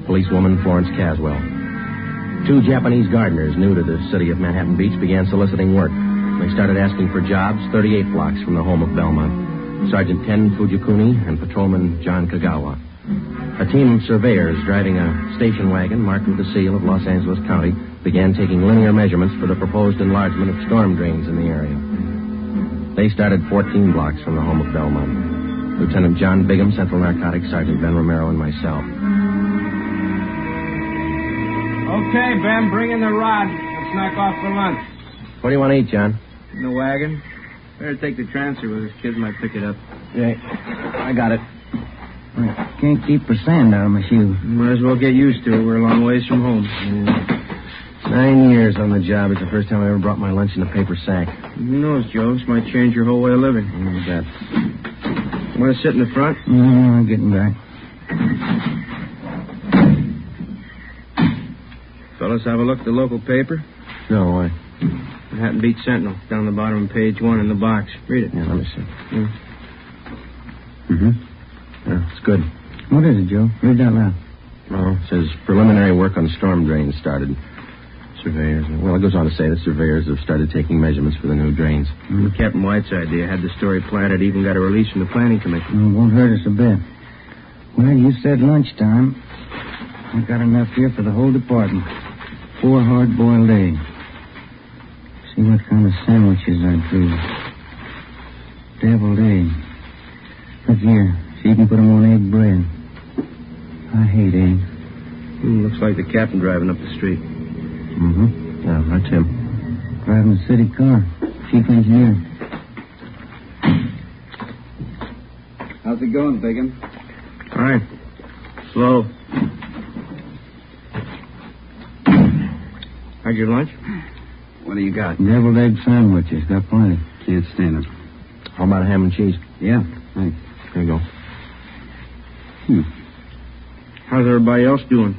Policewoman Florence Caswell. 2 Japanese gardeners new to the city of Manhattan Beach began soliciting work. They started asking for jobs 38 blocks from the home of Belmont. Sergeant Ken Fujikuni and Patrolman John Kagawa. A team of surveyors driving a station wagon marked with the seal of Los Angeles County began taking linear measurements for the proposed enlargement of storm drains in the area. They started 14 blocks from the home of Belmont. Lieutenant John Bigham, Central Narcotics, Sergeant Ben Romero, and myself. Okay, Ben, bring in the rod. Let's knock off for lunch. What do you want to eat, John? In the wagon. Better take the transfer with us. Kids might pick it up. Yeah, I got it. I can't keep the sand out of my shoes. Might as well get used to it. We're a long ways from home. 9 years on the job. It's the first time I ever brought my lunch in a paper sack. Who knows, Joe? This might change your whole way of living. What's that? Want to sit in the front? I'm getting back. Fellas, have a look at the local paper? No, why? Manhattan Beach Sentinel, down the bottom of page 1 in the box. Read it. Yeah, let me see. Yeah. Yeah, it's good. What is it, Joe? Read that loud. Oh, it says preliminary work on storm drains started. Surveyors. Well, it goes on to say that surveyors have started taking measurements for the new drains. Captain White's idea had the story planted, even got a release from the planning commission. Well, it won't hurt us a bit. Well, you said lunchtime. I've got enough here for the whole department. 4 hard-boiled eggs. See what kind of sandwiches I do. Deviled eggs. Look here. See, you can put them on egg bread. I hate eggs. Looks like the captain driving up the street. Yeah, that's him. Driving a city car. Chief engineer. How's it going, Bigham? All right. Slow. Had your lunch? What do you got? Deviled egg sandwiches. Got plenty. Can't stand them. How about a ham and cheese? Yeah, thanks. There you go. How's everybody else doing?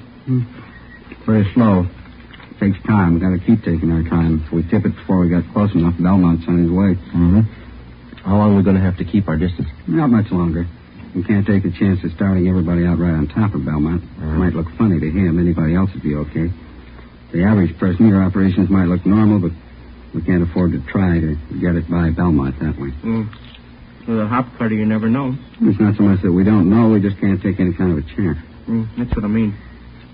Very slow. Takes time. We've got to keep taking our time. If we tip it before we get close enough, Belmont's on his way. How long are we going to have to keep our distance? Not much longer. We can't take the chance of starting everybody out right on top of Belmont. It might look funny to him. Anybody else would be okay. The average person, your operations might look normal, but we can't afford to try to get it by Belmont that way. With a hop cutter, you never know. It's not so much that we don't know. We just can't take any kind of a chance. That's what I mean.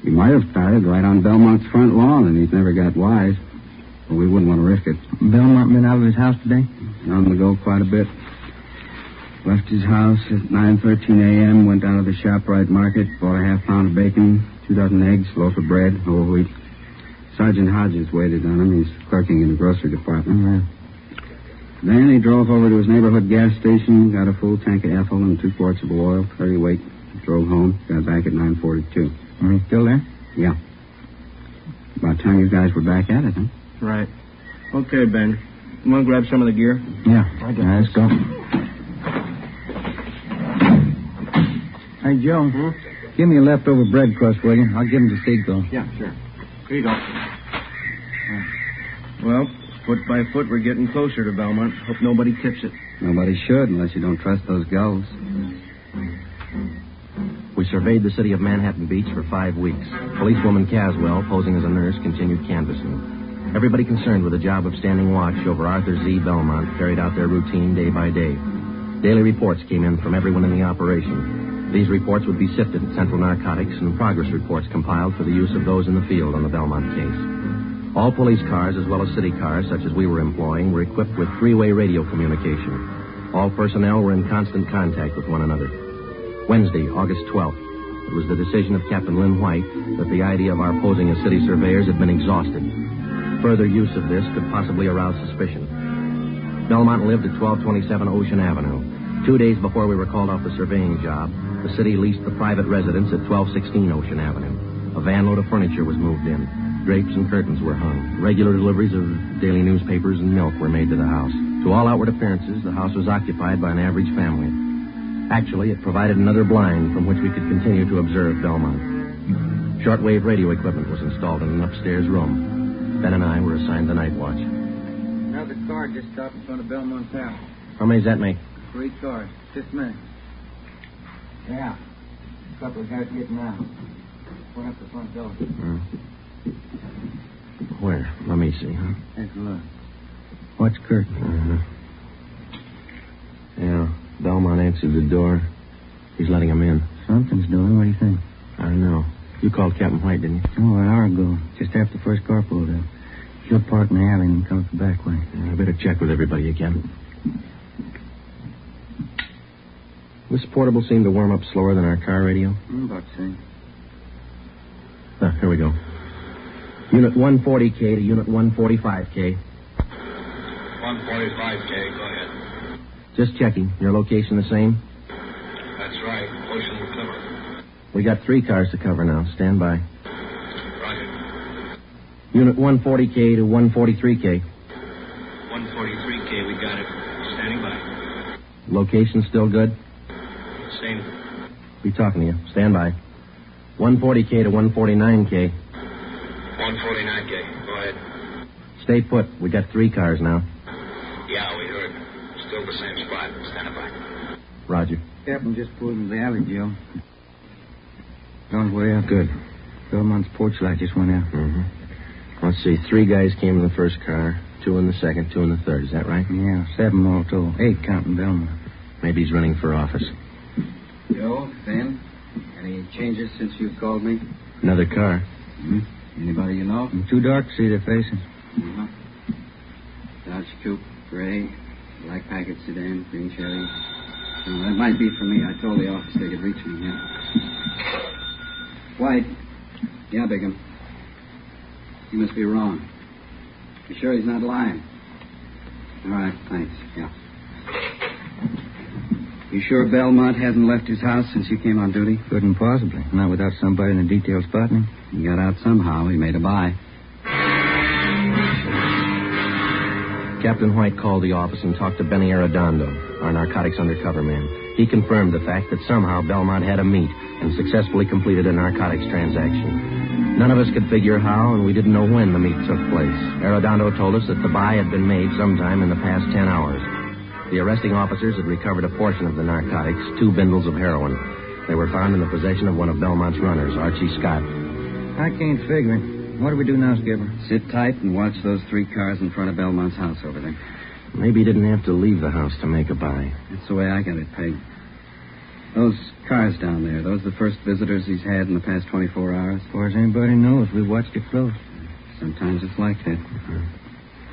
He might have started right on Belmont's front lawn, and he's never got wise. But we wouldn't want to risk it. Belmont been out of his house today? On the go quite a bit. Left his house at 9:13 a.m., went down to the ShopRite market, bought a half-pound of bacon, 2 dozen eggs, loaf of bread, whole wheat. Sergeant Hodges waited on him. He's clerking in the grocery department. Then he drove over to his neighborhood gas station, got a full tank of ethyl and 2 quarts of oil, 30 weight, drove home, got back at 9:42. Are you still there? Yeah. About time you guys were back at it, huh? Right. Okay, Ben. You want to grab some of the gear? Yeah. Let's go. Hey, Joe. Give me a leftover bread crust, will you? I'll give him to Seagull. Yeah, sure. Here you go. Well, foot by foot, we're getting closer to Belmont. Hope nobody tips it. Nobody should, unless you don't trust those gulls. We surveyed the city of Manhattan Beach for 5 weeks. Policewoman Caswell, posing as a nurse, continued canvassing. Everybody concerned with the job of standing watch over Arthur Z. Belmont carried out their routine day by day. Daily reports came in from everyone in the operation. These reports would be sifted at Central Narcotics and progress reports compiled for the use of those in the field on the Belmont case. All police cars, as well as city cars, such as we were employing, were equipped with three-way radio communication. All personnel were in constant contact with one another. Wednesday, August 12th. It was the decision of Captain Lynn White that the idea of our posing as city surveyors had been exhausted. Further use of this could possibly arouse suspicion. Belmont lived at 1227 Ocean Avenue. 2 days before we were called off the surveying job, the city leased the private residence at 1216 Ocean Avenue. A van load of furniture was moved in. Drapes and curtains were hung. Regular deliveries of daily newspapers and milk were made to the house. To all outward appearances, the house was occupied by an average family. Actually, it provided another blind from which we could continue to observe Belmont. Shortwave radio equipment was installed in an upstairs room. Ben and I were assigned the night watch. Another car just stopped in front of Belmont's house. How many does that make? 3 cars. Just a minute. Yeah. A couple of guys getting out. Went up the front door. Where? Let me see, huh? Take a look. Watch curtain. Yeah. Belmont answered the door. He's letting him in. Something's doing. What do you think? I don't know. You called Captain White, didn't you? Oh, an hour ago. Just after the first car pulled up. He'll park in the alley and come up the back way. I better check with everybody again. This portable seemed to warm up slower than our car radio. About the same. Here we go. Unit 140K to Unit 145K. 145K, go ahead. Just checking. Your location the same? That's right. Ocean Clipper. We got 3 cars to cover now. Stand by. Roger. Unit 140K to 143K. 143K, we got it. Standing by. Location still good? Same. Be talking to you. Stand by. 140K to 149K. 149K, go ahead. Stay put. We got 3 cars now. Yeah, we heard. Still the same spot. Standing by. Roger. Captain just pulled into the alley, Joe. Don't worry out. Good. Belmont's porch light just went out. Let's see. 3 guys came in the first car. 2 in the second, 2 in the third. Is that right? Yeah, 7 all told. 8 counting Belmont. Maybe he's running for office. Joe, Ben, any changes since you called me? Another car. Anybody you know? Too dark to see their faces. Dodge Coupe, gray, black packet sedan, green Chevy. That might be for me. I told the office they could reach me, yeah. White. Yeah, Bigham. You must be wrong. You sure he's not lying? All right, thanks. Yeah. You sure Belmont hasn't left his house since you came on duty? Couldn't possibly. Not without somebody in the detail spotting him. He got out somehow. He made a buy. Captain White called the office and talked to Benny Arredondo, our narcotics undercover man. He confirmed the fact that somehow Belmont had a meet and successfully completed a narcotics transaction. None of us could figure how, and we didn't know when the meet took place. Arredondo told us that the buy had been made sometime in the past 10 hours. The arresting officers had recovered a portion of the narcotics, 2 bindles of heroin. They were found in the possession of one of Belmont's runners, Archie Scott. I can't figure it. What do we do now, Skipper? Sit tight and watch those 3 cars in front of Belmont's house over there. Maybe he didn't have to leave the house to make a buy. That's the way I got it pegged. Those cars down there, those are the first visitors he's had in the past 24 hours? As far as anybody knows, we watched it close. Sometimes it's like that.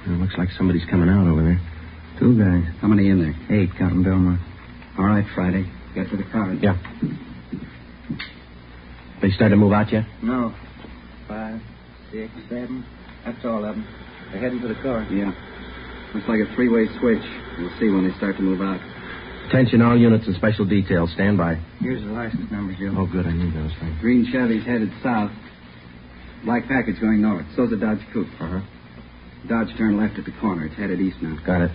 It looks like somebody's coming out over there. 2 guys. How many in there? 8, counting Belmont. All right, Friday. Get to the cars. Yeah. They started to move out yet? No. 5, 6, 7. That's all of them. They're heading for the car. Yeah. Looks like a 3-way switch. We'll see when they start to move out. Attention, all units and special details. Stand by. Here's the license number, Joe. Oh, good. I knew those things. Green Chevy's headed south. Black package going north. So's a Dodge Coupe. Dodge turned left at the corner. It's headed east now. Got it.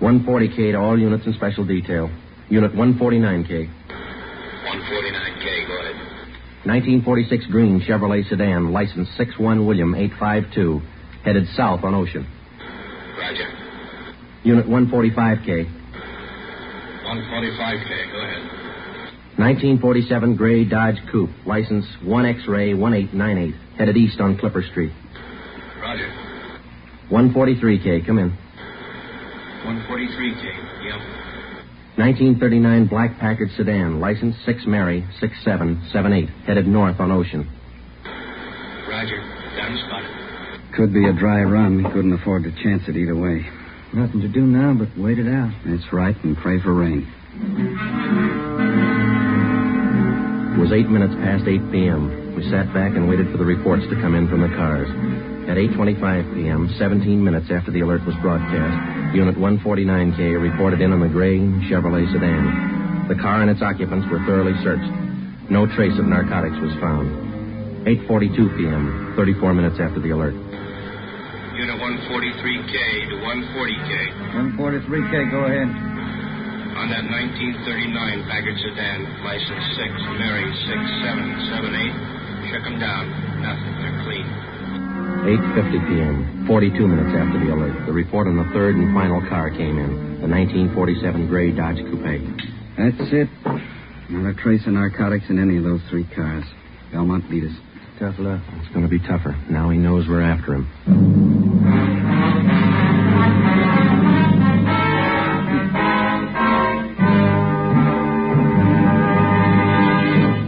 140K to all units and special detail. Unit 149K. 149K, go ahead. 1946 green Chevrolet sedan, license 61 William 852, headed south on Ocean. Roger. Unit 145K. 145K, go ahead. 1947 gray Dodge Coupe, license 1X-Ray 1898, headed east on Clipper Street. Roger. 143K, come in. 143K, yep. 1939 black Packard sedan, license 6 Mary 6778, headed north on Ocean. Roger. Down spot. Could be a dry run. We couldn't afford to chance it either way. Nothing to do now but wait it out. That's right, and pray for rain. It was 8 minutes past 8 p.m. We sat back and waited for the reports to come in from the cars. At 8:25 p.m., 17 minutes after the alert was broadcast, Unit 149K reported in on the gray Chevrolet sedan. The car and its occupants were thoroughly searched. No trace of narcotics was found. 8:42 p.m., 34 minutes after the alert. Unit 143K to 140K. 143K, go ahead. On that 1939 Packard sedan, license 6 Mary 6778. Check them down. Nothing. They're clean. 8:50 p.m., 42 minutes after the alert, the report on the third and final car came in, the 1947 gray Dodge Coupe. That's it. Not a trace of narcotics in any of those 3 cars. Belmont beat us. Tough luck. It's going to be tougher. Now he knows we're after him.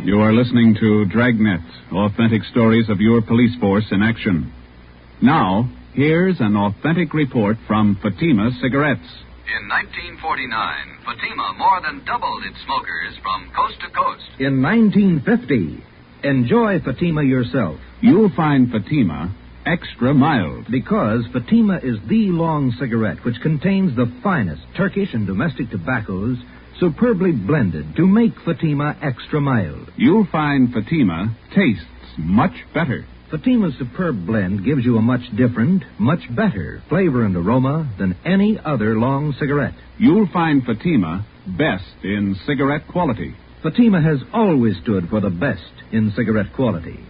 You are listening to Dragnet, authentic stories of your police force in action. Now, here's an authentic report from Fatima Cigarettes. In 1949, Fatima more than doubled its smokers from coast to coast. In 1950, enjoy Fatima yourself. You'll find Fatima extra mild. Because Fatima is the long cigarette which contains the finest Turkish and domestic tobaccos superbly blended to make Fatima extra mild. You'll find Fatima tastes much better. Fatima's superb blend gives you a much different, much better flavor and aroma than any other long cigarette. You'll find Fatima best in cigarette quality. Fatima has always stood for the best in cigarette quality.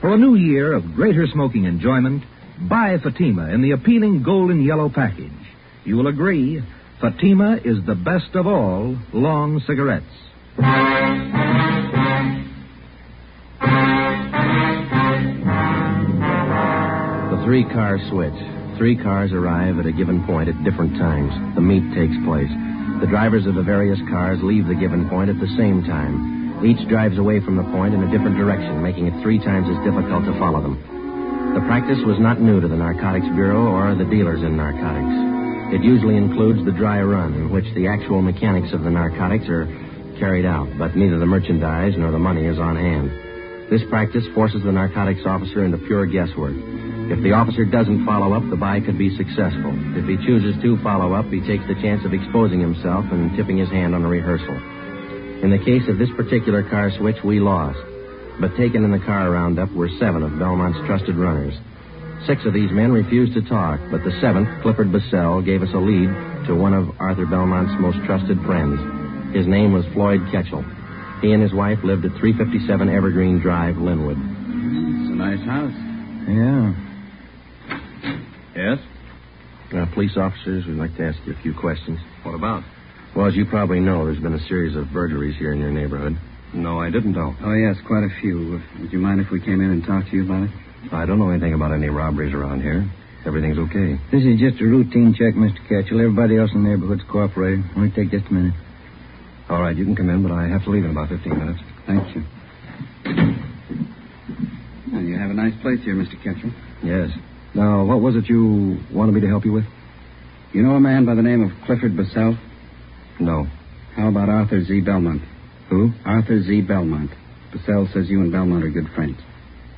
For a new year of greater smoking enjoyment, buy Fatima in the appealing golden yellow package. You will agree, Fatima is the best of all long cigarettes. The 3-car switch. 3 cars arrive at a given point at different times. The meet takes place. The drivers of the various cars leave the given point at the same time. Each drives away from the point in a different direction, making it 3 times as difficult to follow them. The practice was not new to the Narcotics Bureau or the dealers in narcotics. It usually includes the dry run, in which the actual mechanics of the narcotics are carried out, but neither the merchandise nor the money is on hand. This practice forces the narcotics officer into pure guesswork. If the officer doesn't follow up, the buy could be successful. If he chooses to follow up, he takes the chance of exposing himself and tipping his hand on a rehearsal. In the case of this particular car switch, we lost. But taken in the car roundup were 7 of Belmont's trusted runners. 6 of these men refused to talk, but the 7th, Clifford Bissell, gave us a lead to one of Arthur Belmont's most trusted friends. His name was Floyd Ketchel. He and his wife lived at 357 Evergreen Drive, Linwood. It's a nice house. Yeah. Yes? Police officers, we'd like to ask you a few questions. What about? Well, as you probably know, there's been a series of burglaries here in your neighborhood. No, I didn't know. Oh, yes, quite a few. Would you mind if we came in and talked to you about it? I don't know anything about any robberies around here. Everything's okay. This is just a routine check, Mr. Ketchel. Everybody else in the neighborhood's cooperating. Only take just a minute. All right, you can come in, but I have to leave in about 15 minutes. Thank you. Well, you have a nice place here, Mr. Ketchel. Yes. Now, what was it you wanted me to help you with? You know a man by the name of Clifford Bissell? No. How about Arthur Z. Belmont? Who? Arthur Z. Belmont. Bissell says you and Belmont are good friends.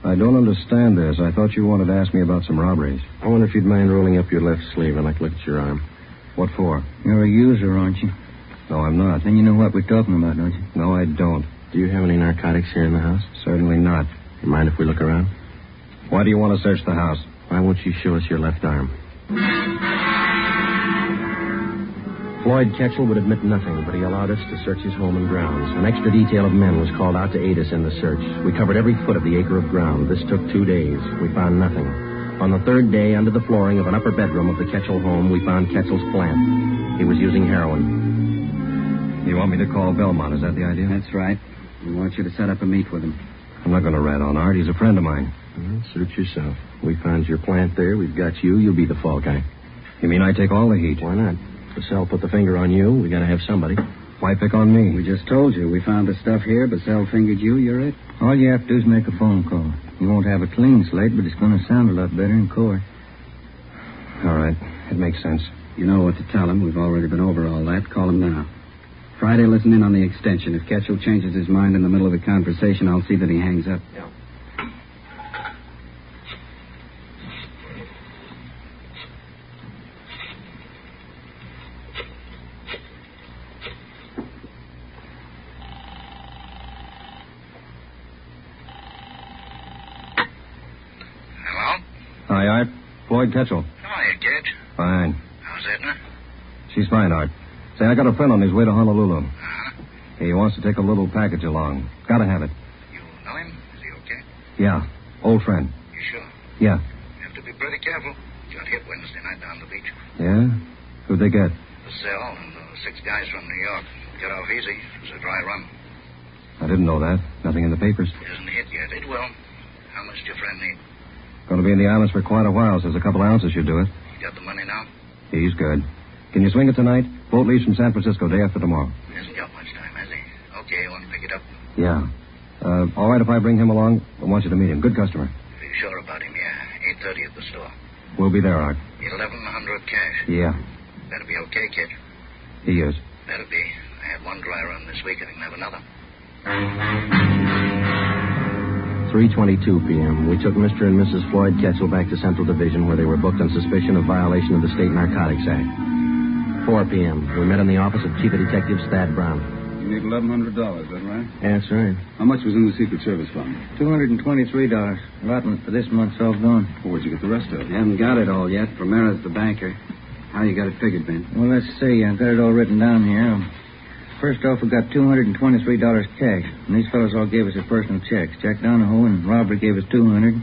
I don't understand this. I thought you wanted to ask me about some robberies. I wonder if you'd mind rolling up your left sleeve. I'd like to look at your arm. What for? You're a user, aren't you? No, I'm not. Then you know what we're talking about, don't you? No, I don't. Do you have any narcotics here in the house? Certainly not. You mind if we look around? Why do you want to search the house? Why won't you show us your left arm? Floyd Ketchel would admit nothing, but he allowed us to search his home and grounds. An extra detail of men was called out to aid us in the search. We covered every foot of the acre of ground. This took 2 days. We found nothing. On the 3rd day, under the flooring of an upper bedroom of the Ketchel home, we found Ketchel's plant. He was using heroin. You want me to call Belmont, is that the idea? That's right. We want you to set up a meet with him. I'm not going to rat on Art. He's a friend of mine. Well, suit yourself. We found your plant there. We've got you. You'll be the fall guy. You mean I take all the heat? Why not? Bissell put the finger on you. We got to have somebody. Why pick on me? We just told you. We found the stuff here. Basel fingered you. You're it. All you have to do is make a phone call. You won't have a clean slate, but it's going to sound a lot better in court. All right. It makes sense. You know what to tell him. We've already been over all that. Call him now. Friday, listen in on the extension. If Ketchel changes his mind in the middle of the conversation, I'll see that he hangs up. Yeah. Hi, Art. Floyd Ketchel. How are you, kid? Fine. How's Edna? She's fine, Art. Say, I got a friend on his way to Honolulu. He wants to take a little package along. Gotta have it. You know him? Is he okay? Yeah. Old friend. You sure? Yeah. You have to be pretty careful. Got hit Wednesday night down the beach. Yeah? Who'd they get? Basel and 6 guys from New York. Got off easy. It was a dry run. I didn't know that. Nothing in the papers. It isn't hit yet. It will. How much does your friend need? Going to be in the islands for quite a while. Says a couple ounces should do it. You got the money now? He's good. Can you swing it tonight? Boat leaves from San Francisco day after tomorrow. He hasn't got much time, has he? Okay, you want to pick it up? Yeah. All right if I bring him along? I want you to meet him. Good customer. If you're sure about him, yeah. 8:30 at the store. We'll be there, Art. 1,100 cash. Yeah. Better be okay, kid. He is. Better be. I had one dry run this week. I can have another. 3:22 p.m. We took Mr. and Mrs. Floyd Ketchel back to Central Division, where they were booked on suspicion of violation of the State Narcotics Act. 4 p.m. We met in the office of Chief Detective Thad Brown. You need $1,100, is that right? Yeah, that's right. How much was in the Secret Service fund? $223. Allotment for this month's all gone. Well, where'd you get the rest of it? You haven't got it all yet. Primera's the banker. How you got it figured, Ben? Well, let's see. I've got it all written down here. First off, we got $223 cash. And these fellows all gave us their personal checks. Jack Donahoe and Robert gave us $200.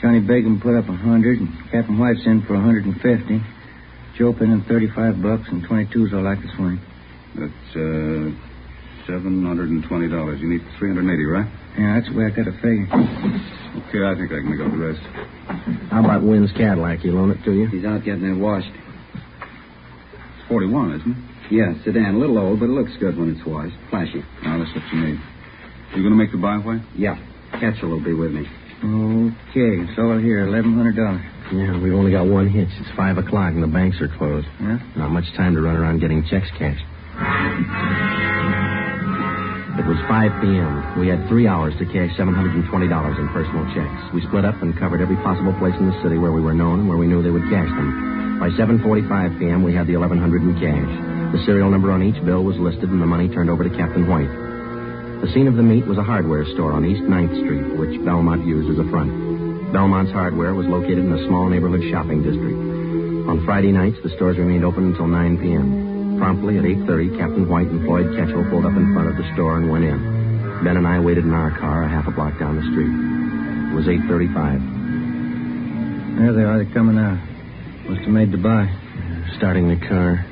Johnny Begum put up $100. And Captain White's in for $150. Joe put in $35 and 22's all I could swing. That's, $720. You need $380, right? Yeah, that's the way I got to figure. Okay, I think I can make up the rest. How about Wynn's Cadillac? You loan it to you? He's out getting it washed. It's 41, isn't it? Yeah, sedan. A little old, but it looks good when it's washed. Flashy. Now, that's what you need. You going to make the byway? Yeah. Ketchel will be with me. Okay, it's all here, $1,100. Yeah, we've only got one hitch. It's 5 o'clock and the banks are closed. Yeah? Not much time to run around getting checks cashed. It was 5 p.m. We had 3 hours to cash $720 in personal checks. We split up and covered every possible place in the city where we were known and where we knew they would cash them. By 7:45 p.m., we had the $1,100 in cash. The serial number on each bill was listed and the money turned over to Captain White. The scene of the meet was a hardware store on East 9th Street, which Belmont used as a front. Belmont's hardware was located in a small neighborhood shopping district. On Friday nights, the stores remained open until 9 p.m. Promptly at 8:30, Captain White and Floyd Ketchel pulled up in front of the store and went in. Ben and I waited in our car a half a block down the street. It was 8:35. There they are. They're coming out. Must have made the buy. Starting the car.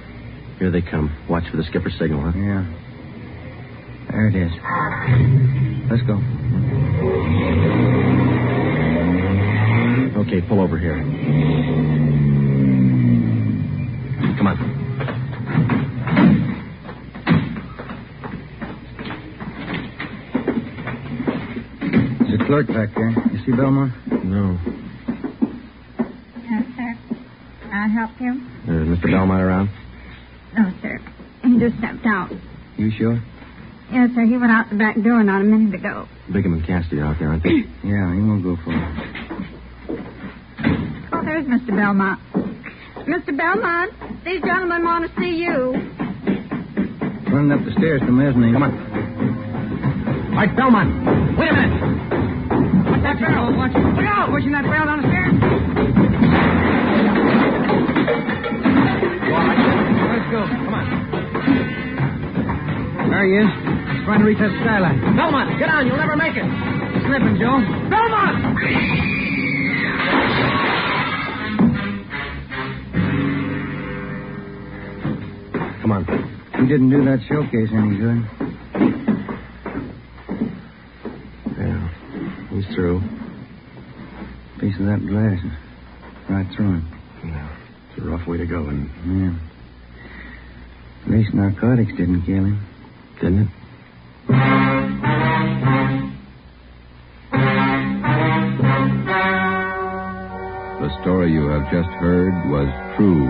Here they come. Watch for the skipper's signal, huh? Yeah. There it is. Let's go. Okay, pull over here. Come on. There's a clerk back there. You see Belmont? No. Yes, sir. I'll help you. Is Mr. Belmont around? No, sir. He just stepped out. You sure? Yes, sir. He went out the back door not a minute ago. Bigham and Cassidy are out there, aren't they? Yeah, he won't go far. Oh, there's Mr. Belmont. Mr. Belmont, these gentlemen want to see you. Running up the stairs to mezzanine. Come on. All right, Belmont. Wait a minute. What's that barrel? Watch it. Look out! Pushing that barrel down the stairs. All right. Let's go. Come on. There he is. He's trying to reach that skylight. Belmont, get on. You'll never make it. Slipping, Joe. Belmont! Come on. He didn't do that showcase any good. Yeah, he's through. Piece of that glass is right through him. Yeah, it's a rough way to go, and yeah. At least narcotics didn't kill him. Didn't it? The story you have just heard was true.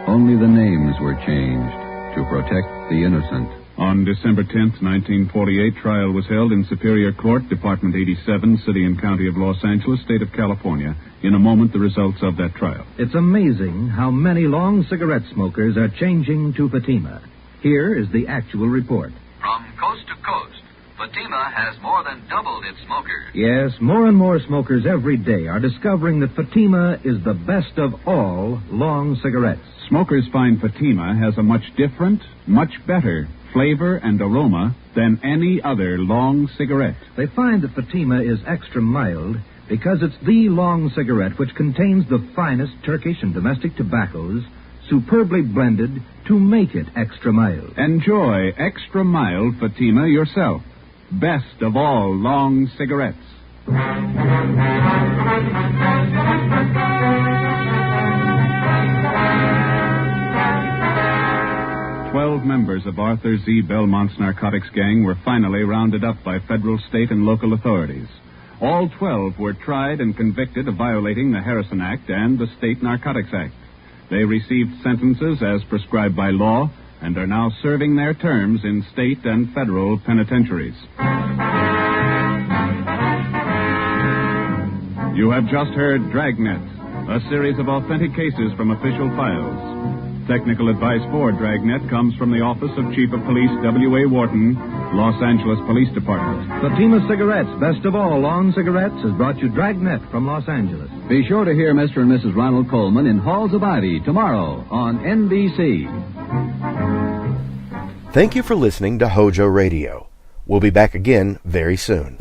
Only the names were changed to protect the innocent. On December 10th, 1948, trial was held in Superior Court, Department 87, City and County of Los Angeles, State of California. In a moment, the results of that trial. It's amazing how many long cigarette smokers are changing to Fatima. Here is the actual report. From coast to coast, Fatima has more than doubled its smokers. Yes, more and more smokers every day are discovering that Fatima is the best of all long cigarettes. Smokers find Fatima has a much different, much better flavor and aroma than any other long cigarette. They find that Fatima is extra mild because it's the long cigarette which contains the finest Turkish and domestic tobaccos superbly blended to make it extra mild. Enjoy extra mild Fatima yourself. Best of all long cigarettes. 12 members of Arthur Z. Belmont's narcotics gang were finally rounded up by federal, state, and local authorities. All 12 were tried and convicted of violating the Harrison Act and the State Narcotics Act. They received sentences as prescribed by law and are now serving their terms in state and federal penitentiaries. You have just heard Dragnet, a series of authentic cases from official files. Technical advice for Dragnet comes from the Office of Chief of Police W.A. Wharton, Los Angeles Police Department. Fatima Cigarettes, best of all long cigarettes, has brought you Dragnet from Los Angeles. Be sure to hear Mr. and Mrs. Ronald Coleman in Halls of Ivy tomorrow on NBC. Thank you for listening to HOJO Radio. We'll be back again very soon.